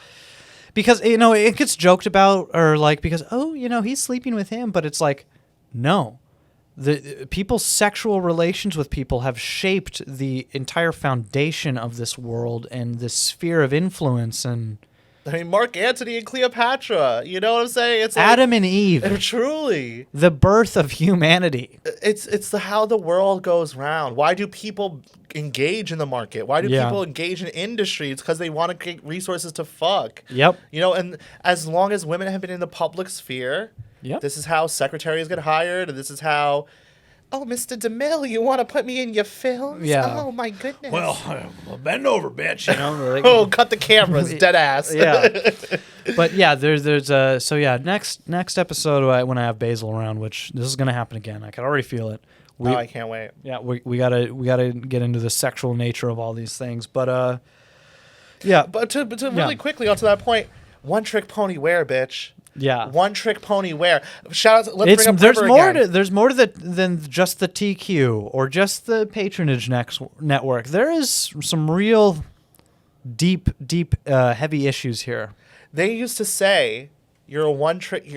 Because, you know, it gets joked about, or like, because, oh, you know, he's sleeping with him, but it's like, no. The people's sexual relations with people have shaped the entire foundation of this world and this sphere of influence. And I mean, Mark Antony and Cleopatra. You know what I'm saying? It's like, Adam and Eve. Truly, the birth of humanity. It's how the world goes round. Why do people engage in the market? Why do people engage in industry? It's because they want to get resources to fuck. Yep. You know, and as long as women have been in the public sphere. Yep. This is how secretaries get hired, and this is how, oh, Mr. DeMille, you want to put me in your films? Yeah. Oh, my goodness. Well, bend over, bitch. You know. Like, oh, cut the cameras, dead ass. Yeah. But yeah, there's so yeah, next episode when I have Basil around, which this is gonna happen again. I can already feel it. I can't wait. Yeah, we gotta get into the sexual nature of all these things, but yeah. But to really quickly onto that point, one trick pony wear, bitch. Yeah, one trick pony wear. Shout out! Let's bring up there's River more again. there's more to than just the TQ or just the Patronage Network. There is some real deep heavy issues here. They used to say you're a one trick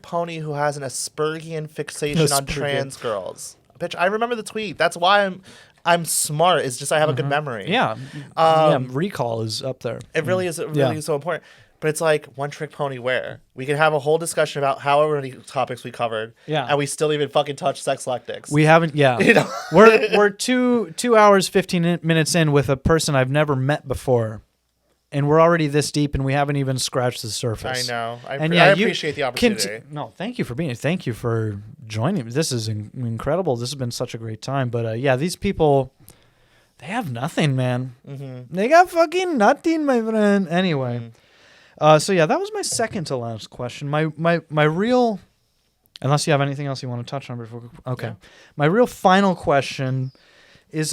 pony who has an Aspergian fixation on trans girls. Bitch, I remember the tweet. That's why I'm smart. It's just I have a good memory. Yeah, recall is up there. It really is. It really is so important. But it's like one trick pony wear. We could have a whole discussion about however many topics we covered. Yeah. And we still even fucking touch Sexlectics. We haven't. Yeah. You know? we're 2 hours 15 minutes in with a person I've never met before, and we're already this deep, and we haven't even scratched the surface. I know. I you appreciate the opportunity. No, thank you for being here. Thank you for joining me. This is incredible. This has been such a great time. But yeah, these people, they have nothing, man. Mm-hmm. They got fucking nothing, my friend. Anyway. Mm-hmm. So yeah, that was my second to last question. My real, unless you have anything else you want to touch on before. Okay, my real final question is: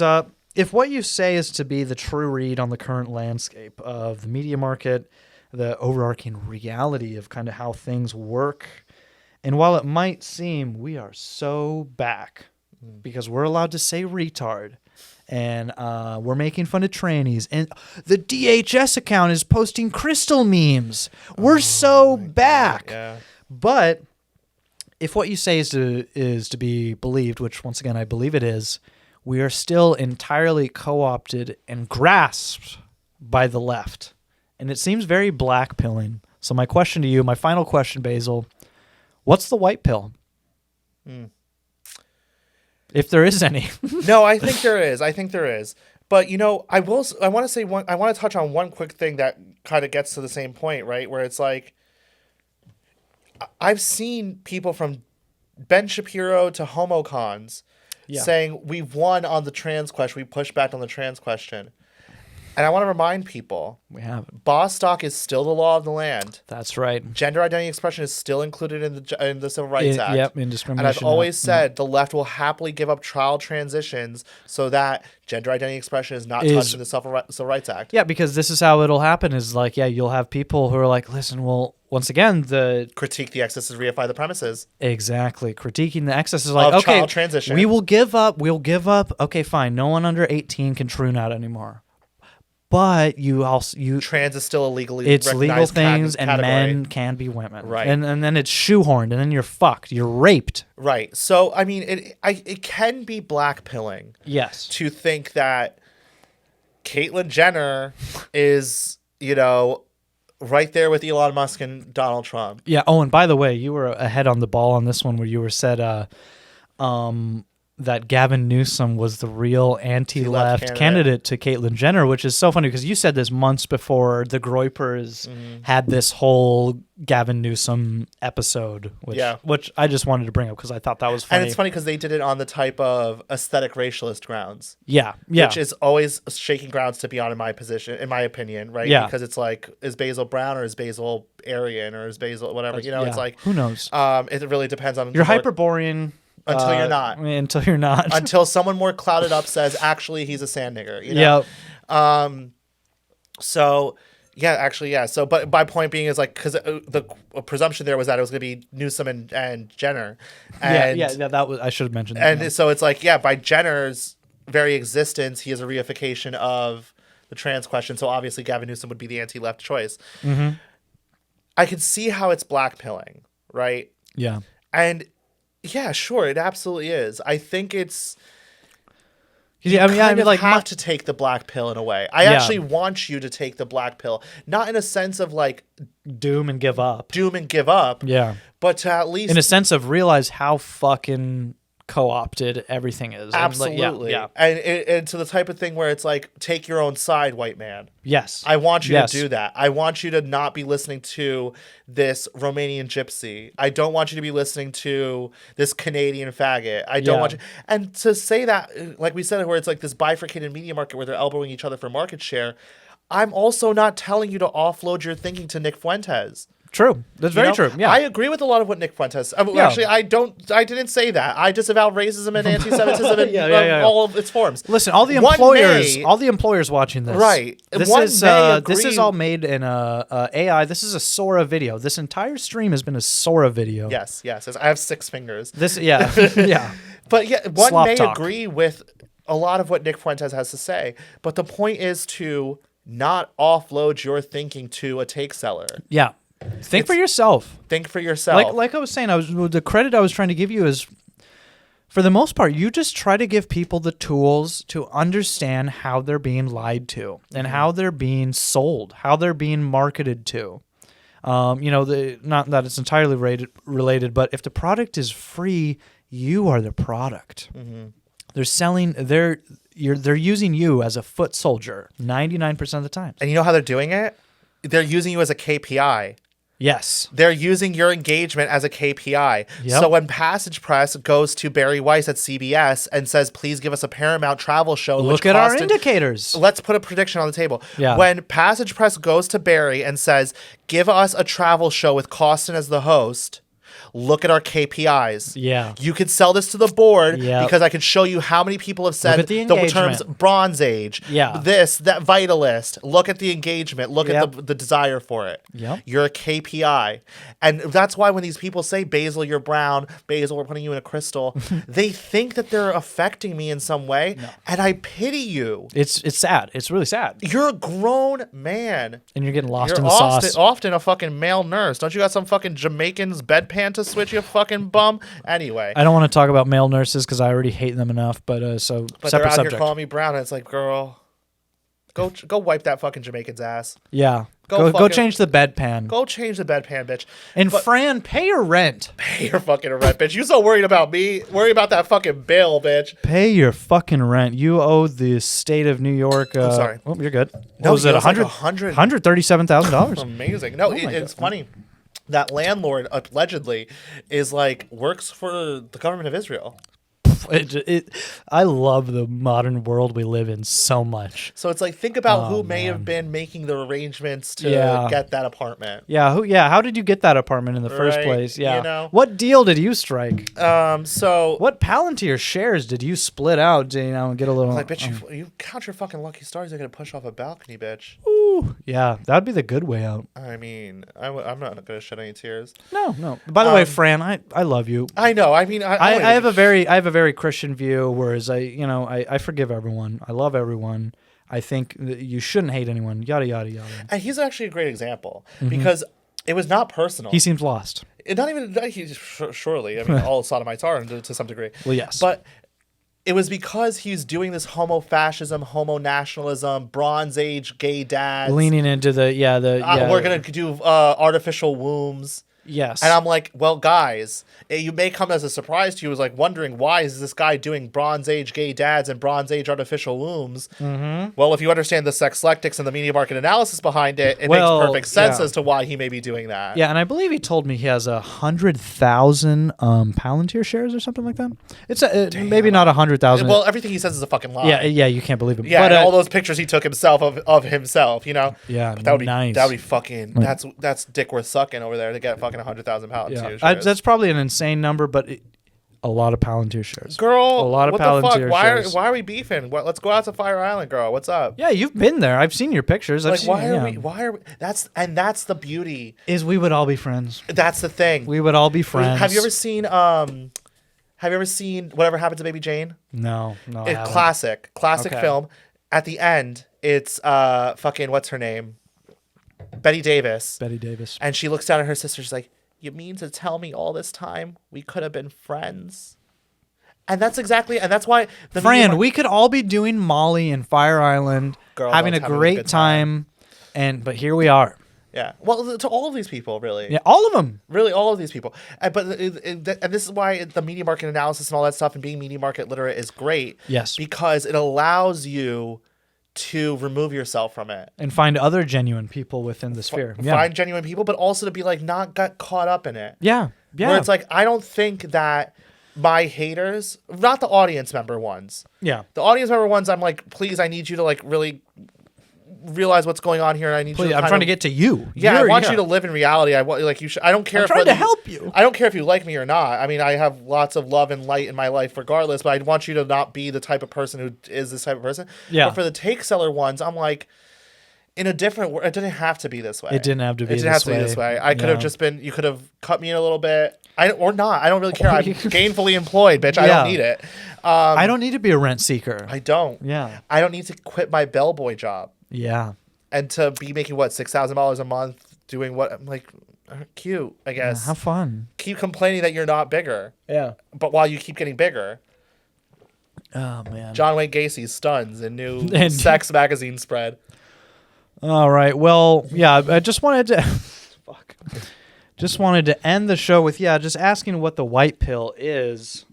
if what you say is to be the true read on the current landscape of the media market, the overarching reality of kind of how things work, and while it might seem we are so back because we're allowed to say retard. And we're making fun of trannies. And the DHS account is posting crystal memes. We're so back. Yeah. But if what you say is to be believed, which once again I believe it is, we are still entirely co-opted and grasped by the left. And it seems very black-pilling. So my question to you, my final question, Basil, what's the white pill? If there is any. No, I think there is. But I want to touch on one quick thing that kind of gets to the same point, right? Where it's like, I've seen people from Ben Shapiro to Homocons saying we've won on the trans question. We pushed back on the trans question. And I want to remind people, We haven't. Bostock is still the law of the land. That's right. Gender identity expression is still included in the Civil Rights Act. Yep, indiscrimination. And I've always said the left will happily give up child transitions so that gender identity expression is not touched in the Civil Rights Act. Yeah, because this is how it'll happen is like, you'll have people who are like, listen, well, once again, critique the excesses, reify the premises. Exactly. Critiquing the excesses like, of okay, child transition. we'll give up. Okay, fine. No one under 18 can troon out anymore. But trans is still a legally it's legal recognized things, and category. men can be women, Right? And then it's shoehorned, and then you're fucked. You're raped. Right. So I mean, it can be blackpilling. Yes. To think that Caitlyn Jenner is right there with Elon Musk and Donald Trump. Yeah. Oh, and by the way, you were ahead on the ball on this one, where you were said, that Gavin Newsom was the real anti-left candidate to Caitlyn Jenner, which is so funny because you said this months before the Groypers had this whole Gavin Newsom episode, which I just wanted to bring up because I thought that was funny. And it's funny because they did it on the type of aesthetic racialist grounds. Yeah. Which is always shaking grounds to be on in my opinion, right? Yeah. Because it's like, is Basil brown or is Basil Aryan or is Basil whatever? It's like, who knows? It really depends on You're Hyperborean. Until you're not. Until you're not. Until someone more clouded up says, actually, he's a sand nigger. Yep. So, yeah, actually, yeah. So, but my point being is like, because the presumption there was that it was going to be Newsom and Jenner. And, yeah. That was, I should have mentioned that. And so it's like, by Jenner's very existence, he is a reification of the trans question. So obviously, Gavin Newsom would be the anti-left choice. Mm-hmm. I can see how it's blackpilling, right? Yeah. And yeah, sure, it absolutely is. I think it's you have to take the black pill in a way. I actually want you to take the black pill, not in a sense of like doom and give up. Yeah, but to at least in a sense of realize how fucking co-opted everything is. Absolutely. And to the type of thing where it's like, take your own side, white man. Yes. I want you to do that. I want you to not be listening to this Romanian gypsy. I don't want you to be listening to this Canadian faggot. I don't want you. And to say that, like we said, where it's like this bifurcated media market where they're elbowing each other for market share, I'm also not telling you to offload your thinking to Nick Fuentes. True. That's very true. Yeah. I agree with a lot of what Nick Fuentes. Actually, I didn't say that. I disavow racism and anti-Semitism in all of its forms. Listen, all the employers watching this. Right. This is all made in AI. This is a Sora video. This entire stream has been a Sora video. Yes. I have 6 fingers. Yeah. But one may agree with a lot of what Nick Fuentes has to say, but the point is to not offload your thinking to a take seller. Yeah. Think for yourself. Like I was saying, the credit I was trying to give you is, for the most part, you just try to give people the tools to understand how they're being lied to and how they're being sold, how they're being marketed to. Not that it's entirely related, but if the product is free, you are the product. Mm-hmm. They're using you as a foot soldier 99% of the time. And you know how they're doing it? They're using you as a KPI. Yes. They're using your engagement as a KPI. Yep. So when Passage Press goes to Bari Weiss at CBS and says, please give us a Paramount travel show. Look at our indicators. Let's put a prediction on the table. Yeah. When Passage Press goes to Bari and says, give us a travel show with Costin as the host, look at our KPIs. Yeah. You could sell this to the board because I can show you how many people have said the terms Bronze Age, this, that Vitalist. Look at the engagement. Look at the desire for it. Yep. You're a KPI. And that's why when these people say, Basil, you're brown, Basil, we're putting you in a crystal, they think that they're affecting me in some way. No. And I pity you. It's sad. It's really sad. You're a grown man. And you're getting lost in the sauce. Often a fucking male nurse. Don't you got some fucking Jamaicans bedpan to switch, you fucking bum? Anyway. I don't want to talk about male nurses because I already hate them enough, but they're separate out subject. Here calling me brown, and it's like, girl, go wipe that fucking Jamaican's ass. Yeah. Go change the bedpan. Go change the bedpan, bitch. And Fran, pay your rent. Pay your fucking rent, bitch. You so worried about me? Worry about that fucking bill, bitch. Pay your fucking rent. You owe the state of New York. I'm sorry. Oh, you're good. No, was it $137,000? Amazing. No, it's funny. That landlord allegedly is like works for the government of Israel. I love the modern world we live in so much. So it's like, think about who may have been making the arrangements to get that apartment. Yeah, how did you get that apartment in the first place? Yeah. You know? What deal did you strike? So what Palantir shares did you split out to, and get a little... Like, bitch, you count your fucking lucky stars, you're going to push off a balcony, bitch. Ooh, yeah, that'd be the good way out. I mean, I'm not going to shed any tears. No. By the way, Fran, I love you. I know. I mean, I have a very Christian view, whereas I forgive everyone. I love everyone. I think that you shouldn't hate anyone. Yada yada yada. And he's actually a great example because it was not personal. He seems lost. Not even surely. I mean, all sodomites are to some degree. Well, yes, but it was because he's doing this homo-fascism, homo-nationalism, Bronze Age gay dads, leaning into we're gonna do artificial wombs. Yes. And I'm like, well, guys, you may come as a surprise to you, was like wondering why is this guy doing Bronze Age gay dads and Bronze Age artificial wombs? Mm-hmm. Well, if you understand the sexlectics and the media market analysis behind it, it makes perfect sense as to why he may be doing that. Yeah, and I believe he told me he has 100,000 Palantir shares or something like that. It's maybe not 100,000. Well, everything he says is a fucking lie. Yeah, you can't believe him. Yeah, but, and all those pictures he took himself of himself, Yeah, that would be nice. That would be fucking. That's dick worth sucking over there to get fucking 100,000 Palantir shares. That's probably an insane number, but a lot of Palantir shares. Girl, a lot of what Palantir the fuck? shares. Why are we beefing? Let's go out to Fire Island, girl. What's up? Yeah, you've been there. I've seen your pictures. Why are we? That's the beauty. Is we would all be friends. That's the thing. We would all be friends. Have you ever seen Whatever Happened to Baby Jane? No. Classic film. At the end, it's fucking what's her name? Betty Davis. And she looks down at her sister. She's like, "You mean to tell me all this time we could have been friends?" And that's why Fran, we could all be doing Molly in Fire Island, having a great time, but here we are. Yeah. Well, to all of these people, really. Yeah, all of them. Really, all of these people. And this is why the media market analysis and all that stuff and being media market literate is great. Yes. Because it allows you to remove yourself from it and find other genuine people within the sphere. Find genuine people, but also to be like not get caught up in it. Yeah. Where it's like, I don't think that my haters, not the audience member ones. Yeah. The audience member ones, I'm like, please, I need you to like really realize what's going on here. And I need you to I'm trying to get to you. Yeah, I want you to live in reality. I want like you should. I don't care. I'm trying to help you. I don't care if you like me or not. I mean, I have lots of love and light in my life, regardless. But I want you to not be the type of person who is this type of person. Yeah. But for the take seller ones, I'm like, in a different way. It didn't have to be this way. It didn't have to be. This way. I could have just been. You could have cut me in a little bit. Or not. I don't really care. I'm gainfully employed, bitch. I don't need it. I don't need to be a rent seeker. I don't. Yeah. I don't need to quit my bellboy job. Yeah. And to be making $6,000 a month doing what? I'm like, cute, I guess. Yeah, have fun. Keep complaining that you're not bigger. Yeah. But while you keep getting bigger. Oh man. John Wayne Gacy stuns in new sex magazine spread. All right. Well, yeah. I just wanted to. Just wanted to end the show with just asking what the white pill is,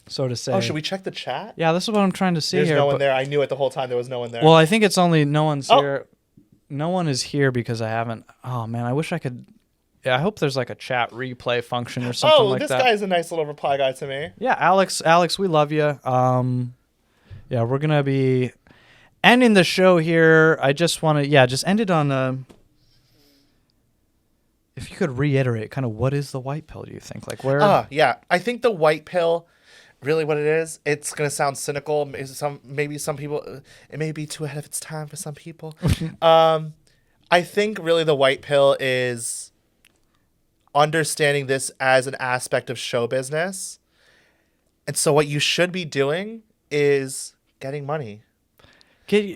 so to say. Oh, should we check the chat? Yeah, this is what I'm trying to see There's here. no one there. I knew it the whole time. There was no one there. Well, I think it's only no one's here. No one is here because I haven't. Oh man, I wish I could. Yeah, I hope there's like a chat replay function or something like that. Oh, this guy's a nice little reply guy to me. Yeah, Alex, we love you. Yeah, we're gonna be ending the show here. I just want to, just end it on. If you could reiterate, kind of what is the white pill? Do you think where? Yeah, I think the white pill. Really, what it is? It's gonna sound cynical. Maybe some people. It may be too ahead of its time for some people. I think really the white pill is understanding this as an aspect of show business, and so what you should be doing is getting money.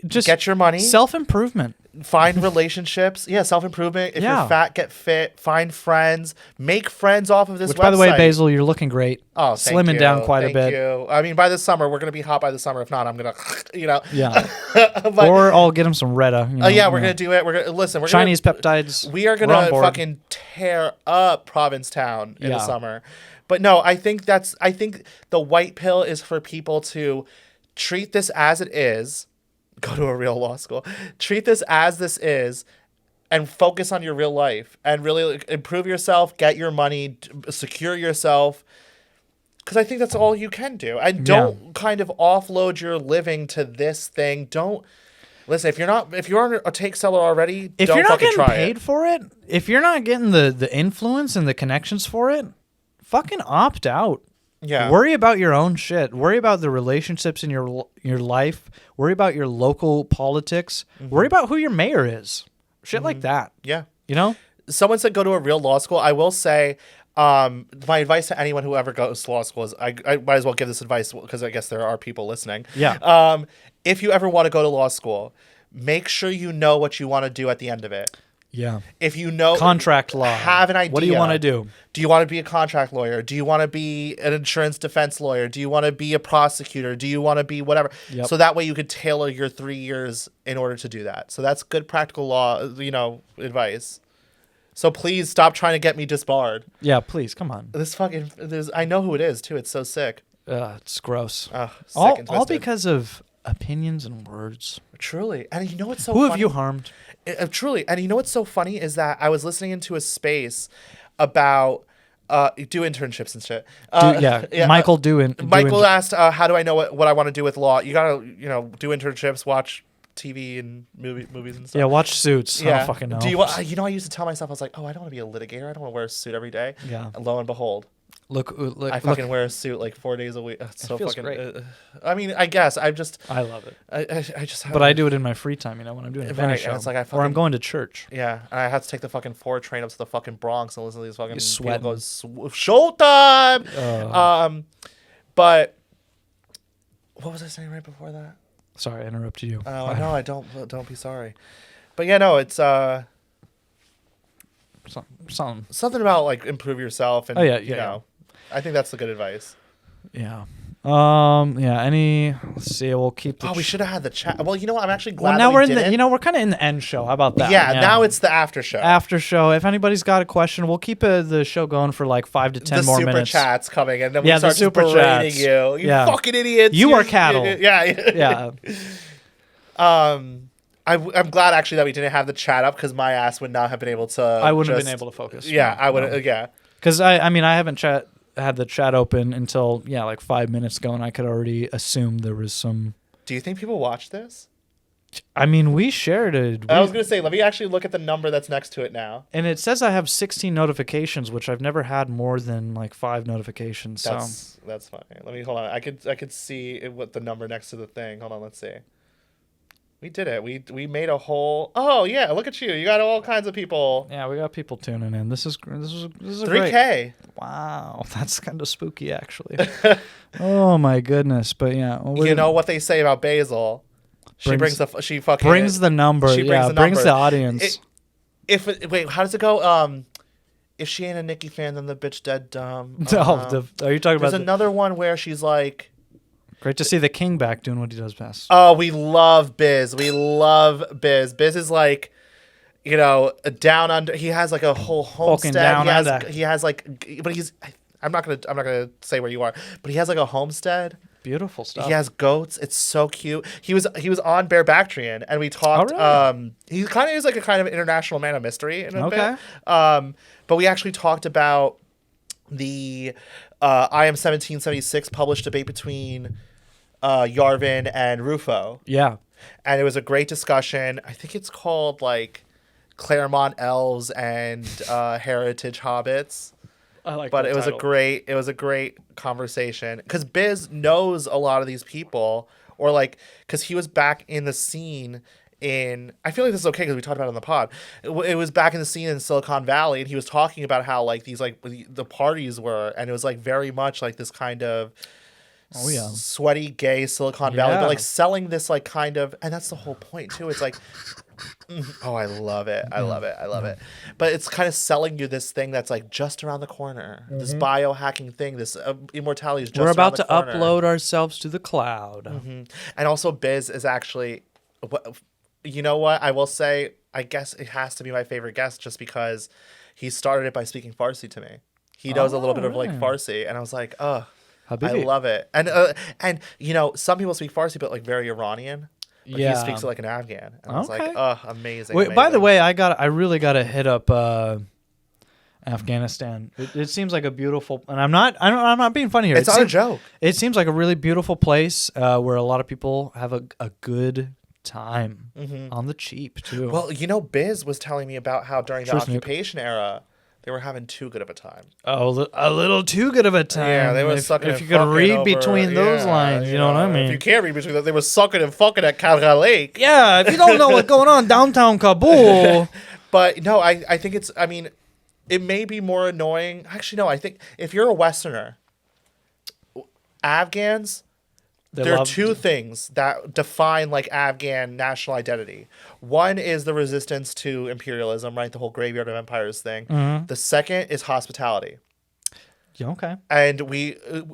Just get your money. Self-improvement. Find relationships. Yeah, self-improvement. If Yeah. you're fat, get fit. Find friends. Make friends off of this Which, website. by the way, Basil, you're looking great. Oh, thank Slimming you. down quite Thank a bit. you. I mean, by the summer, we're going to be hot by the summer. If not, I'm going to, Yeah. But, Or I'll get him some Retta. yeah, we're going to do it. We're going to, listen, we're Chinese gonna, peptides. we are going We're on to board. fucking tear up Provincetown in the Yeah. summer. But no, I think the white pill is for people to treat this as it is. Go to a real law school. Treat this as this is. And focus on your real life and really improve yourself, get your money, secure yourself. Because I think that's all you can do. And don't kind of offload your living to this thing. Don't listen. If you're a take seller already, If don't you're not fucking getting try paid it. for it, if you're not getting the influence and the connections for it, fucking opt out. Yeah. Worry about your own shit. Worry about the relationships in your life. Worry about your local politics. Worry about who your mayor is. Shit like that. Yeah. You know? Someone said go to a real law school. I will say, my advice to anyone who ever goes to law school is I might as well give this advice because I guess there are people listening. Yeah. If you ever want to go to law school, make sure you know what you want to do at the end of it. Yeah. If you know Contract law. have an idea. What do you want to do? Do you want to be a contract lawyer? Do you want to be an insurance defense lawyer? Do you want to be a prosecutor? Do you want to be whatever? Yep. So that way you could tailor your 3 years in order to do that. So that's good practical law, advice. So please stop trying to get me disbarred. Yeah, please, come on. I know who it is too. It's so sick. It's gross. Ugh, sick all and twisted. because of opinions and words. Truly. And you know what's so Who funny? have you harmed? Truly. And you know what's so funny is that I was listening into a space about do internships and shit. Michael doing. Michael asked, how do I know what I want to do with law? You got to, do internships, watch TV and movies and stuff. Yeah, watch Suits. I don't fucking know. Do you I used to tell myself, I was like, oh, I don't want to be a litigator. I don't want to wear a suit every day. Yeah. And lo and behold, Look, I fucking wear a suit like 4 days a week. It's so feels fucking great. I mean, I guess I love it. I just have But I do it in my free time, when I'm doing a Benni Right, show. and it's like I or I'm fucking- going to church. Yeah, and I have to take the fucking 4 train up to the fucking Bronx and listen to these fucking sweating. people go, showtime. But what was I saying right before that? Sorry, I interrupted you. Oh, no, I don't be sorry. But yeah, no, it's Something. something about like improve yourself and yeah. I think that's the good advice. Yeah. Let's see. We'll keep the We should have had the chat. Well, I'm actually glad. Well, now that we're we in the, didn't. we're kind of in the end show. How about that? Yeah, now it's the after show. after show. If anybody's got a question, we'll keep the show going for like 5 to 10 the more super minutes. chats coming, and then Yeah, we the start super just berating chats. you. You Yeah. fucking idiots. You are cattle. Yeah. Yeah. I'm glad actually that we didn't have the chat up because my ass would not have been able to. I wouldn't have been able to focus. Yeah, I would. Yeah. Because I haven't had the chat open until like 5 minutes ago, and I could already assume there was some. Do you think people watch this? We shared it. I was gonna say, let me actually look at the number that's next to it now. And it says I have 16 notifications, which I've never had more than like 5 notifications. That's fine. Let me hold on. I could see what the number next to the thing. Hold on, let's see. We did it. We made a whole. Oh yeah, look at you. You got all kinds of people. Yeah, we got people tuning in. This is 3K. great. Wow, that's kind of spooky actually. Oh my goodness, but yeah. You know what they say about Basil? Brings Brings the number. She brings the brings number. the audience. Wait, how does it go? If she ain't a Nicki fan, then the bitch dead dumb. Are you talking There's about? another one where she's like. Great to see the king back doing what he does best. Oh, we love Biz. We love Biz. Biz is like, down under. He has like a whole homestead. Down under. He has like, but he's. I'm not gonna say where you are, but he has like a homestead. Beautiful stuff. He has goats. It's so cute. He was on Bear Bactrian, and we talked. Oh, really? He kind of is like a kind of international man of mystery in a Okay. bit. But we actually talked about the I Am 1776 published debate between Yarvin and Rufo. Yeah. And it was a great discussion. I think it's called like Claremont Elves and Heritage Hobbits. I like But that it was title. a great conversation because Biz knows a lot of these people, or like because he was back in the scene in. I feel like this is okay because we talked about it on the pod. It was back in the scene in Silicon Valley, and he was talking about how like these like the parties were, and it was like very much like this kind of. Oh yeah. Sweaty gay Silicon Valley, Yeah. but like selling this like kind of, and that's the whole point too. It's like Oh, I love it. I love it. I love it. But it's kind of selling you this thing that's like just around the corner. This biohacking thing, this immortality is just We're about to around the corner. upload ourselves to the cloud. And also Biz is actually, you know what? I will say, I guess it has to be my favorite guest just because he started it by speaking Farsi to me. He knows a little bit of like Farsi. And I was like, oh, I love it. And you know, some people speak Farsi, but like very Iranian. But he speaks like an Afghan. And I was like, oh, amazing. Wait, by the way, I really got to hit up Afghanistan. It seems like a beautiful, and I'm not being funny here. It's not a joke. It seems like a really beautiful place where a lot of people have a good time on the cheap too. Well, you know, Biz was telling me about how during the occupation era, they were having too good of a time. Oh, a little too good of a time. Yeah, they were sucking. If you could read between those lines, you know what I mean. If you can't read between those, they were sucking and fucking at Karga Lake. Yeah, if you don't know what's going on downtown Kabul. But no, I think it's. I mean, it may be more annoying. Actually, no. I think if you're a Westerner, Afghans. There are two things that define like Afghan national identity. One is the resistance to imperialism, right? The whole graveyard of empires thing. The second is hospitality. Yeah, okay. And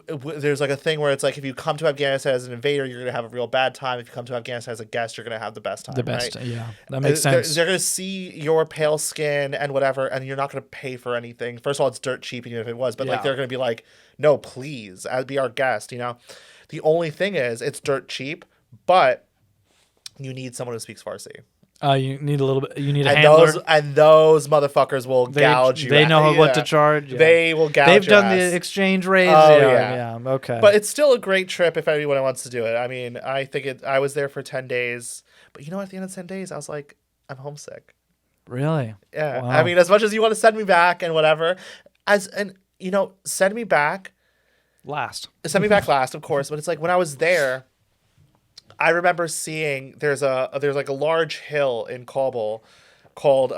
there's like a thing where it's like if you come to Afghanistan as an invader, you're gonna have a real bad time. If you come to Afghanistan as a guest, you're gonna have the best time. The best, right? Yeah, that makes sense. They're gonna see your pale skin and whatever, and you're not gonna pay for anything. First of all, it's dirt cheap, even if it was. But like they're gonna be like, no, please, be our guest. You know. The only thing is, it's dirt cheap, but you need someone who speaks Farsi. You need a little bit. You need a handler. And those motherfuckers will gouge you. They know what to charge. Yeah. They will gouge. They've done ass. the exchange rates. Oh, yeah. Okay. But it's still a great trip if anyone wants to do it. I mean, I think I was there for 10 days, but you know, at the end of 10 days, I was like, I'm homesick. Really? Yeah. Wow. I mean, as much as you want to send me back and whatever, send me back. Send me back last, of course. But it's like when I was there, I remember seeing there's like a large hill in Kabul called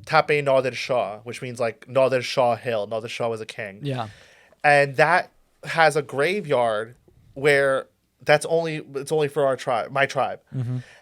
Tape Nadir Shah, which means like Nadir Shah Hill. Nadir Shah was a king. Yeah. And that has a graveyard where it's only for my tribe.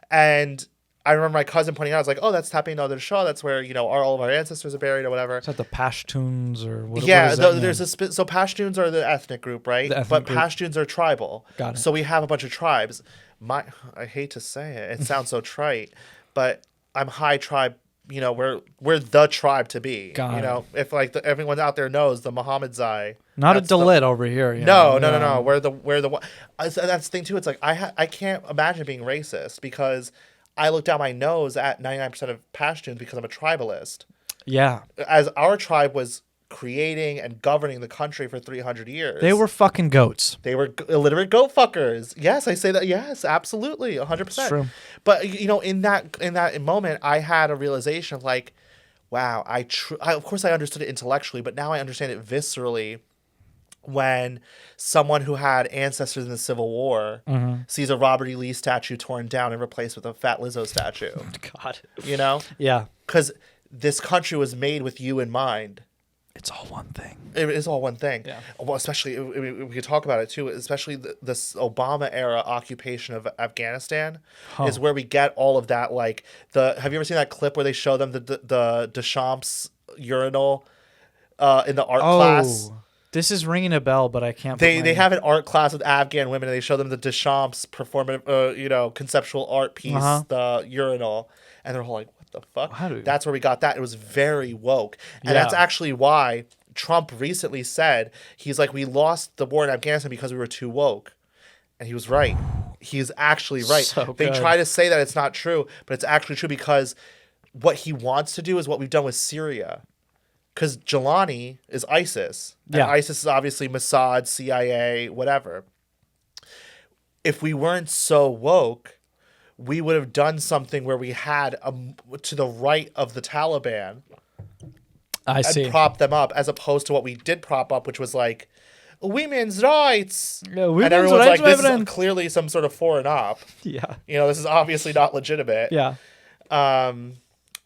And I remember my cousin pointing out, I was like, oh, that's Tape Nadir Shah. That's where, all of our ancestors are buried or whatever. Is that the Pashtuns or what? Yeah, what is that there's so Pashtuns are the ethnic group, right? But Pashtuns are tribal. Got it. So we have a bunch of tribes. I hate to say it. It sounds so trite, but I'm high tribe. We're the tribe to be. Got it. If like everyone out there knows the Mohammedzai. Not a Dalit over here. No. We're the one. That's the thing too. It's like I can't imagine being racist because I look down my nose at 99% of Pashtuns because I'm a tribalist. Yeah. As our tribe was creating and governing the country for 300 years. They were fucking goats. They were illiterate goat fuckers. Yes, I say that. Yes, absolutely. 100%. It's true. But, in that moment, I had a realization of like, wow, of course I understood it intellectually, but now I understand it viscerally. When someone who had ancestors in the Civil War sees a Robert E. Lee statue torn down and replaced with a Fat Lizzo statue. God. Yeah. Because this country was made with you in mind. It's all one thing. It is all one thing. Yeah. Well, especially, we could talk about it too, especially this Obama-era occupation of Afghanistan is where we get all of that. Like, have you ever seen that clip where they show them the Deschamps urinal in the art class? This is ringing a bell, but I can't. They have an art class with Afghan women, and they show them the Deschamps performative, conceptual art piece, the urinal, and they're all like, "What the fuck?" That's where we got that. It was very woke, and that's actually why Trump recently said he's like, "We lost the war in Afghanistan because we were too woke," and he was right. He's actually right. They try to say that it's not true, but it's actually true because what he wants to do is what we've done with Syria. Because Jelani is ISIS. And ISIS is obviously Mossad, CIA, whatever. If we weren't so woke, we would have done something where we had to the right of the Taliban. And prop them up, as opposed to what we did prop up, which was like, women's rights. Yeah, women's and everyone's rights, like, this is clearly some sort of foreign op. Yeah. This is obviously not legitimate. Yeah.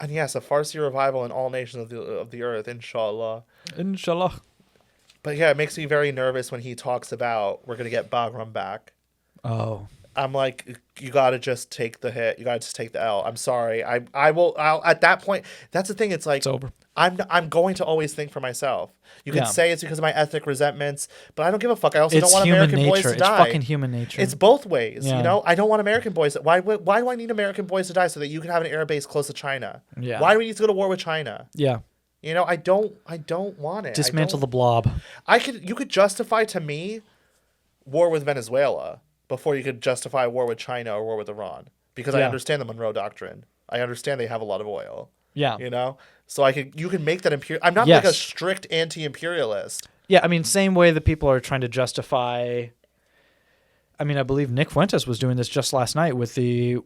And yes, a Farsi revival in all nations of the earth, inshallah. Inshallah. But yeah, it makes me very nervous when he talks about we're going to get Bagram back. Oh. I'm like, you got to just take the hit. You got to just take the L. I'm sorry. I'll at that point. That's the thing. It's like It's over. I'm going to always think for myself. You can Yeah. say it's because of my ethnic resentments, but I don't give a fuck. I also It's don't want human American boys nature. to It's die. fucking human nature. It's both ways, Yeah. you know. I don't want American boys. Why do I need American boys to die so that you can have an air base close to China? Yeah. Why do we need to go to war with China? Yeah. You know, I don't want it. Dismantle the blob. You could justify to me war with Venezuela before you could justify war with China or war with Iran, because I Yeah. understand the Monroe Doctrine. I understand they have a lot of oil. Yeah. You know, so you can make that imperial. I'm not like a Yes. strict anti-imperialist. Yeah, I mean, same way that people are trying to justify. I mean, I believe Nick Fuentes was doing this just last night with the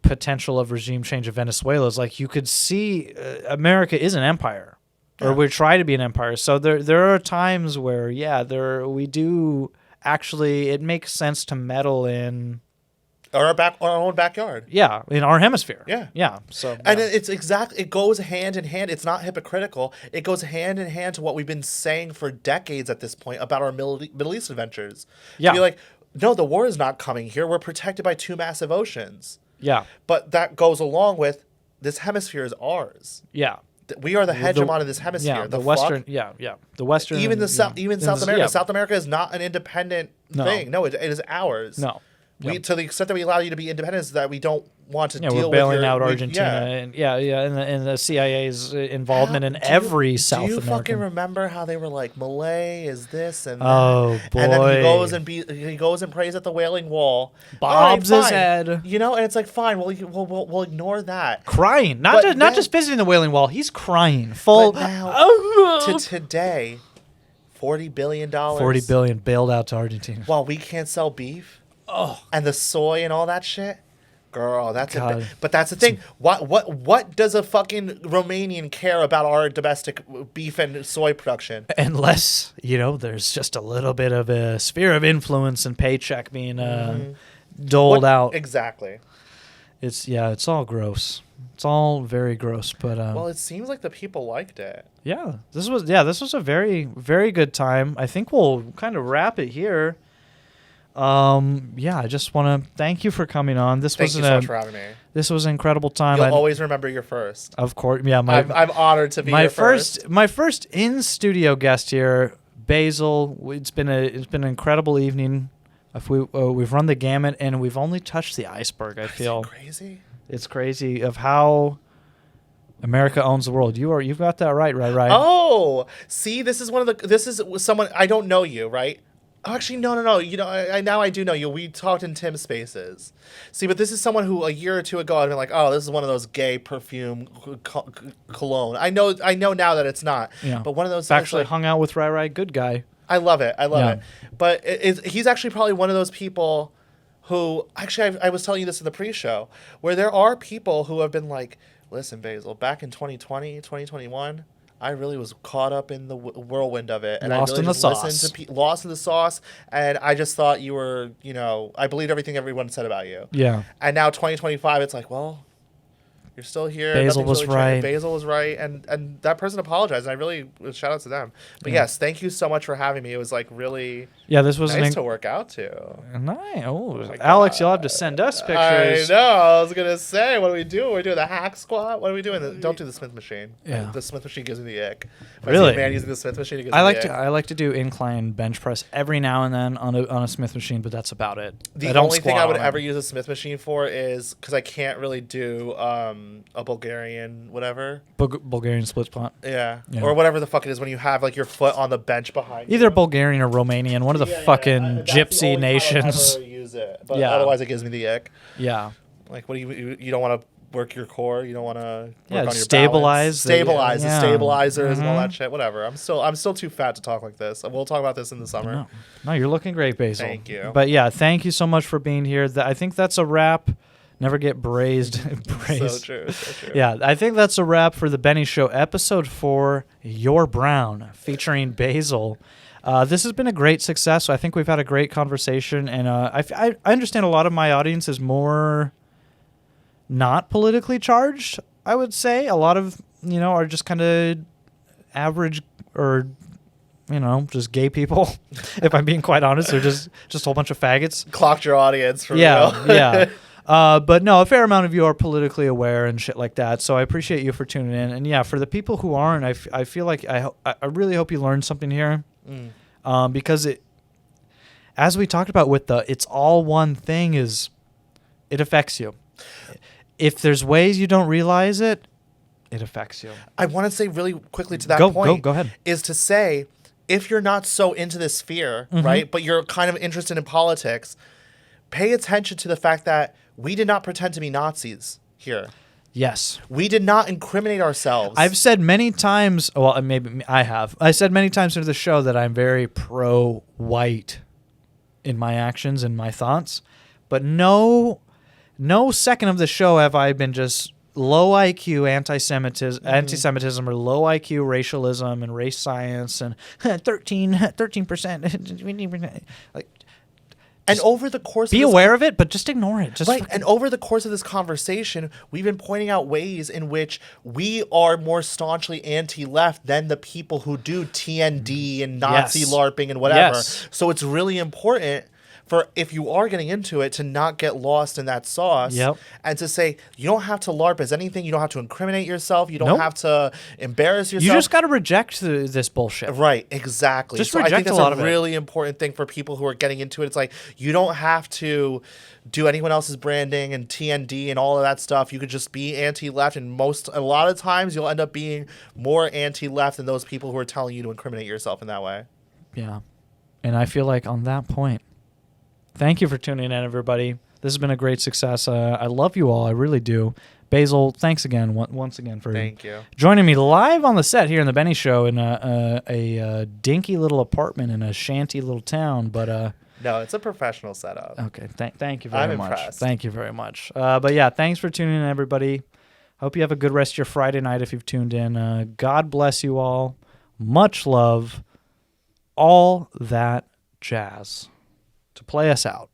potential of regime change of Venezuela. It's like you could see America is an empire, or we try to be an empire. So there are times where, we do actually. It makes sense to meddle in. Our own backyard. Yeah, in our hemisphere. Yeah. Yeah. So. And yeah. it goes hand in hand. It's not hypocritical. It goes hand in hand to what we've been saying for decades at this point about our Middle East adventures. Yeah. You're like, no, the war is not coming here. We're protected by two massive oceans. Yeah. But that goes along with this hemisphere is ours. Yeah. We are the hegemon of this hemisphere. Yeah. The fuck? Western. Yeah. Yeah. The Western. Even South America. Yeah. South America is not an independent thing. No, it is ours. No. We, to the extent that we allow you to be independent, is that we don't want to Yeah, deal we're bailing with out Argentina, and the CIA's involvement in every South Do you American. fucking remember how they were like, Malay is this and that? Oh, And then boy. he goes and prays at the Wailing Wall. Bobs All right, his fine. head. You know, and it's like, fine, we'll ignore that. Crying, not But just not then- just visiting the Wailing Wall. He's crying, full. But now, Oh. to today, $40 billion. 40 billion bailed out to Argentina. While we can't sell beef. Oh. And the soy and all that shit. Girl, that's God. but that's the thing. What does a fucking Romanian care about our domestic beef and soy production? Unless there's just a little bit of a sphere of influence and paycheck being doled out. Exactly. It's all gross. It's all very gross. But Well, it seems like the people liked it. this was a very, very good time. I think we'll kind of wrap it here. I just want to thank you for coming on. Thank you so much for having me. This was an incredible time. You'll always remember your first. Of course, yeah. I'm honored to be my your first. my first in studio guest here, Basil. It's been an incredible evening. We've run the gamut and we've only touched the iceberg. I feel crazy. It's crazy of how America owns the world. You've got that right. Oh, see, this is someone I don't know you, right? Actually, no. You know, I do know you. We talked in Tim's Spaces. See, but this is someone who a year or two ago I'd been like, oh, this is one of those gay perfume cologne. I know now that it's not. Yeah. But one of those Actually, hung out with Rai, good guy. I love it. Yeah. It. But he's actually probably one of those people who actually I was telling you this in the pre-show where there are people who have been like, listen, Basil, back in 2020, 2021. I really was caught up in the whirlwind of it, and Lost I really in the just sauce. listened to lost in the sauce, and I just thought you were, I believed everything everyone said about you. Yeah. And now 2025, it's like, well, you're still here. Basil Nothing's was really changed. right. Basil was right, and that person apologized. And I really shout out to them. But yes, thank you so much for having me. It was like really This was nice to work out to. nice. Oh, my Alex, you'll have to send us pictures. I know. I was gonna say, what do we do? We're doing the hack squat. What are we doing? Don't do the Smith machine. Yeah. The Smith machine gives me the ick. If I Really? see a man using the Smith machine, it gives I me like the to ick. I like to do incline bench press every now and then on a Smith machine, but that's about it. The I don't only thing squat I would on it. ever use a Smith machine for is because I can't really do a Bulgarian whatever. Bulgarian split spot. Yeah. Yeah. Or whatever the fuck it is when you have like your foot on the bench behind Either you. Bulgarian or Romanian, one of the fucking That's the gypsy only time I nations. ever use it. But Yeah. otherwise it gives me the ick. Yeah. Like, what do you don't want to work your core? You don't want to Yeah, work on your stabilize the- stabilize the yeah. stabilizers and all Mhm. that shit. Whatever. I'm still too fat to talk like this. We'll talk about this in the summer. No, you're looking great, Basil. Thank you. But yeah, thank you so much for being here. I think that's a wrap. Never get braised. So true. Yeah, I think that's a wrap for the Benni Show, episode 4, You're Brown, featuring Basil. This has been a great success. So I think we've had a great conversation, and I understand a lot of my audience is more not politically charged, I would say. A lot of, are just kind of average or just gay people. If I'm being quite honest, they're just a whole bunch of faggots. Clocked your audience for Yeah, real. yeah. But no, a fair amount of you are politically aware and shit like that. So I appreciate you for tuning in. And yeah, for the people who aren't, I feel like I really hope you learned something here, because as we talked about with the it's all one thing, is it affects you. If there's ways you don't realize it, it affects you. I want to say really quickly to that point. Go ahead. Is to say, if you're not so into this sphere, right, but you're kind of interested in politics, pay attention to the fact that we did not pretend to be Nazis here. Yes. We did not incriminate ourselves. I've said many times, well, maybe I have. I said many times through the show that I'm very pro-white in my actions and my thoughts, but no second of the show have I been just low IQ anti-Semitism or low IQ racialism and race science and 13%. Like, and over the course be of this aware of it, but just ignore it. Just right. And over the course of this conversation, we've been pointing out ways in which we are more staunchly anti-left than the people who do TND and Nazi LARPing and whatever. Yes. So it's really important for, if you are getting into it, to not get lost in that sauce. Yep. And to say, you don't have to LARP as anything. You don't have to incriminate yourself. You don't have to embarrass yourself. You just got to reject this bullshit. Right, exactly. Just so I reject think that's a lot of it. really important thing for people who are getting into it. It's like, you don't have to do anyone else's branding and TND and all of that stuff. You could just be anti-left, and a lot of times you'll end up being more anti-left than those people who are telling you to incriminate yourself in that way. Yeah. And I feel like on that point, thank you for tuning in, everybody. This has been a great success. I love you all. I really do. Basil, thanks again, once again, for Thank you. joining me live on the set here in the Benni Show in a dinky little apartment in a shanty little town. But no, it's a professional setup. okay, thank you very I'm much. impressed. Thank you very much. But yeah, thanks for tuning in, everybody. Hope you have a good rest of your Friday night if you've tuned in. God bless you all. Much love. All that jazz. To play us out.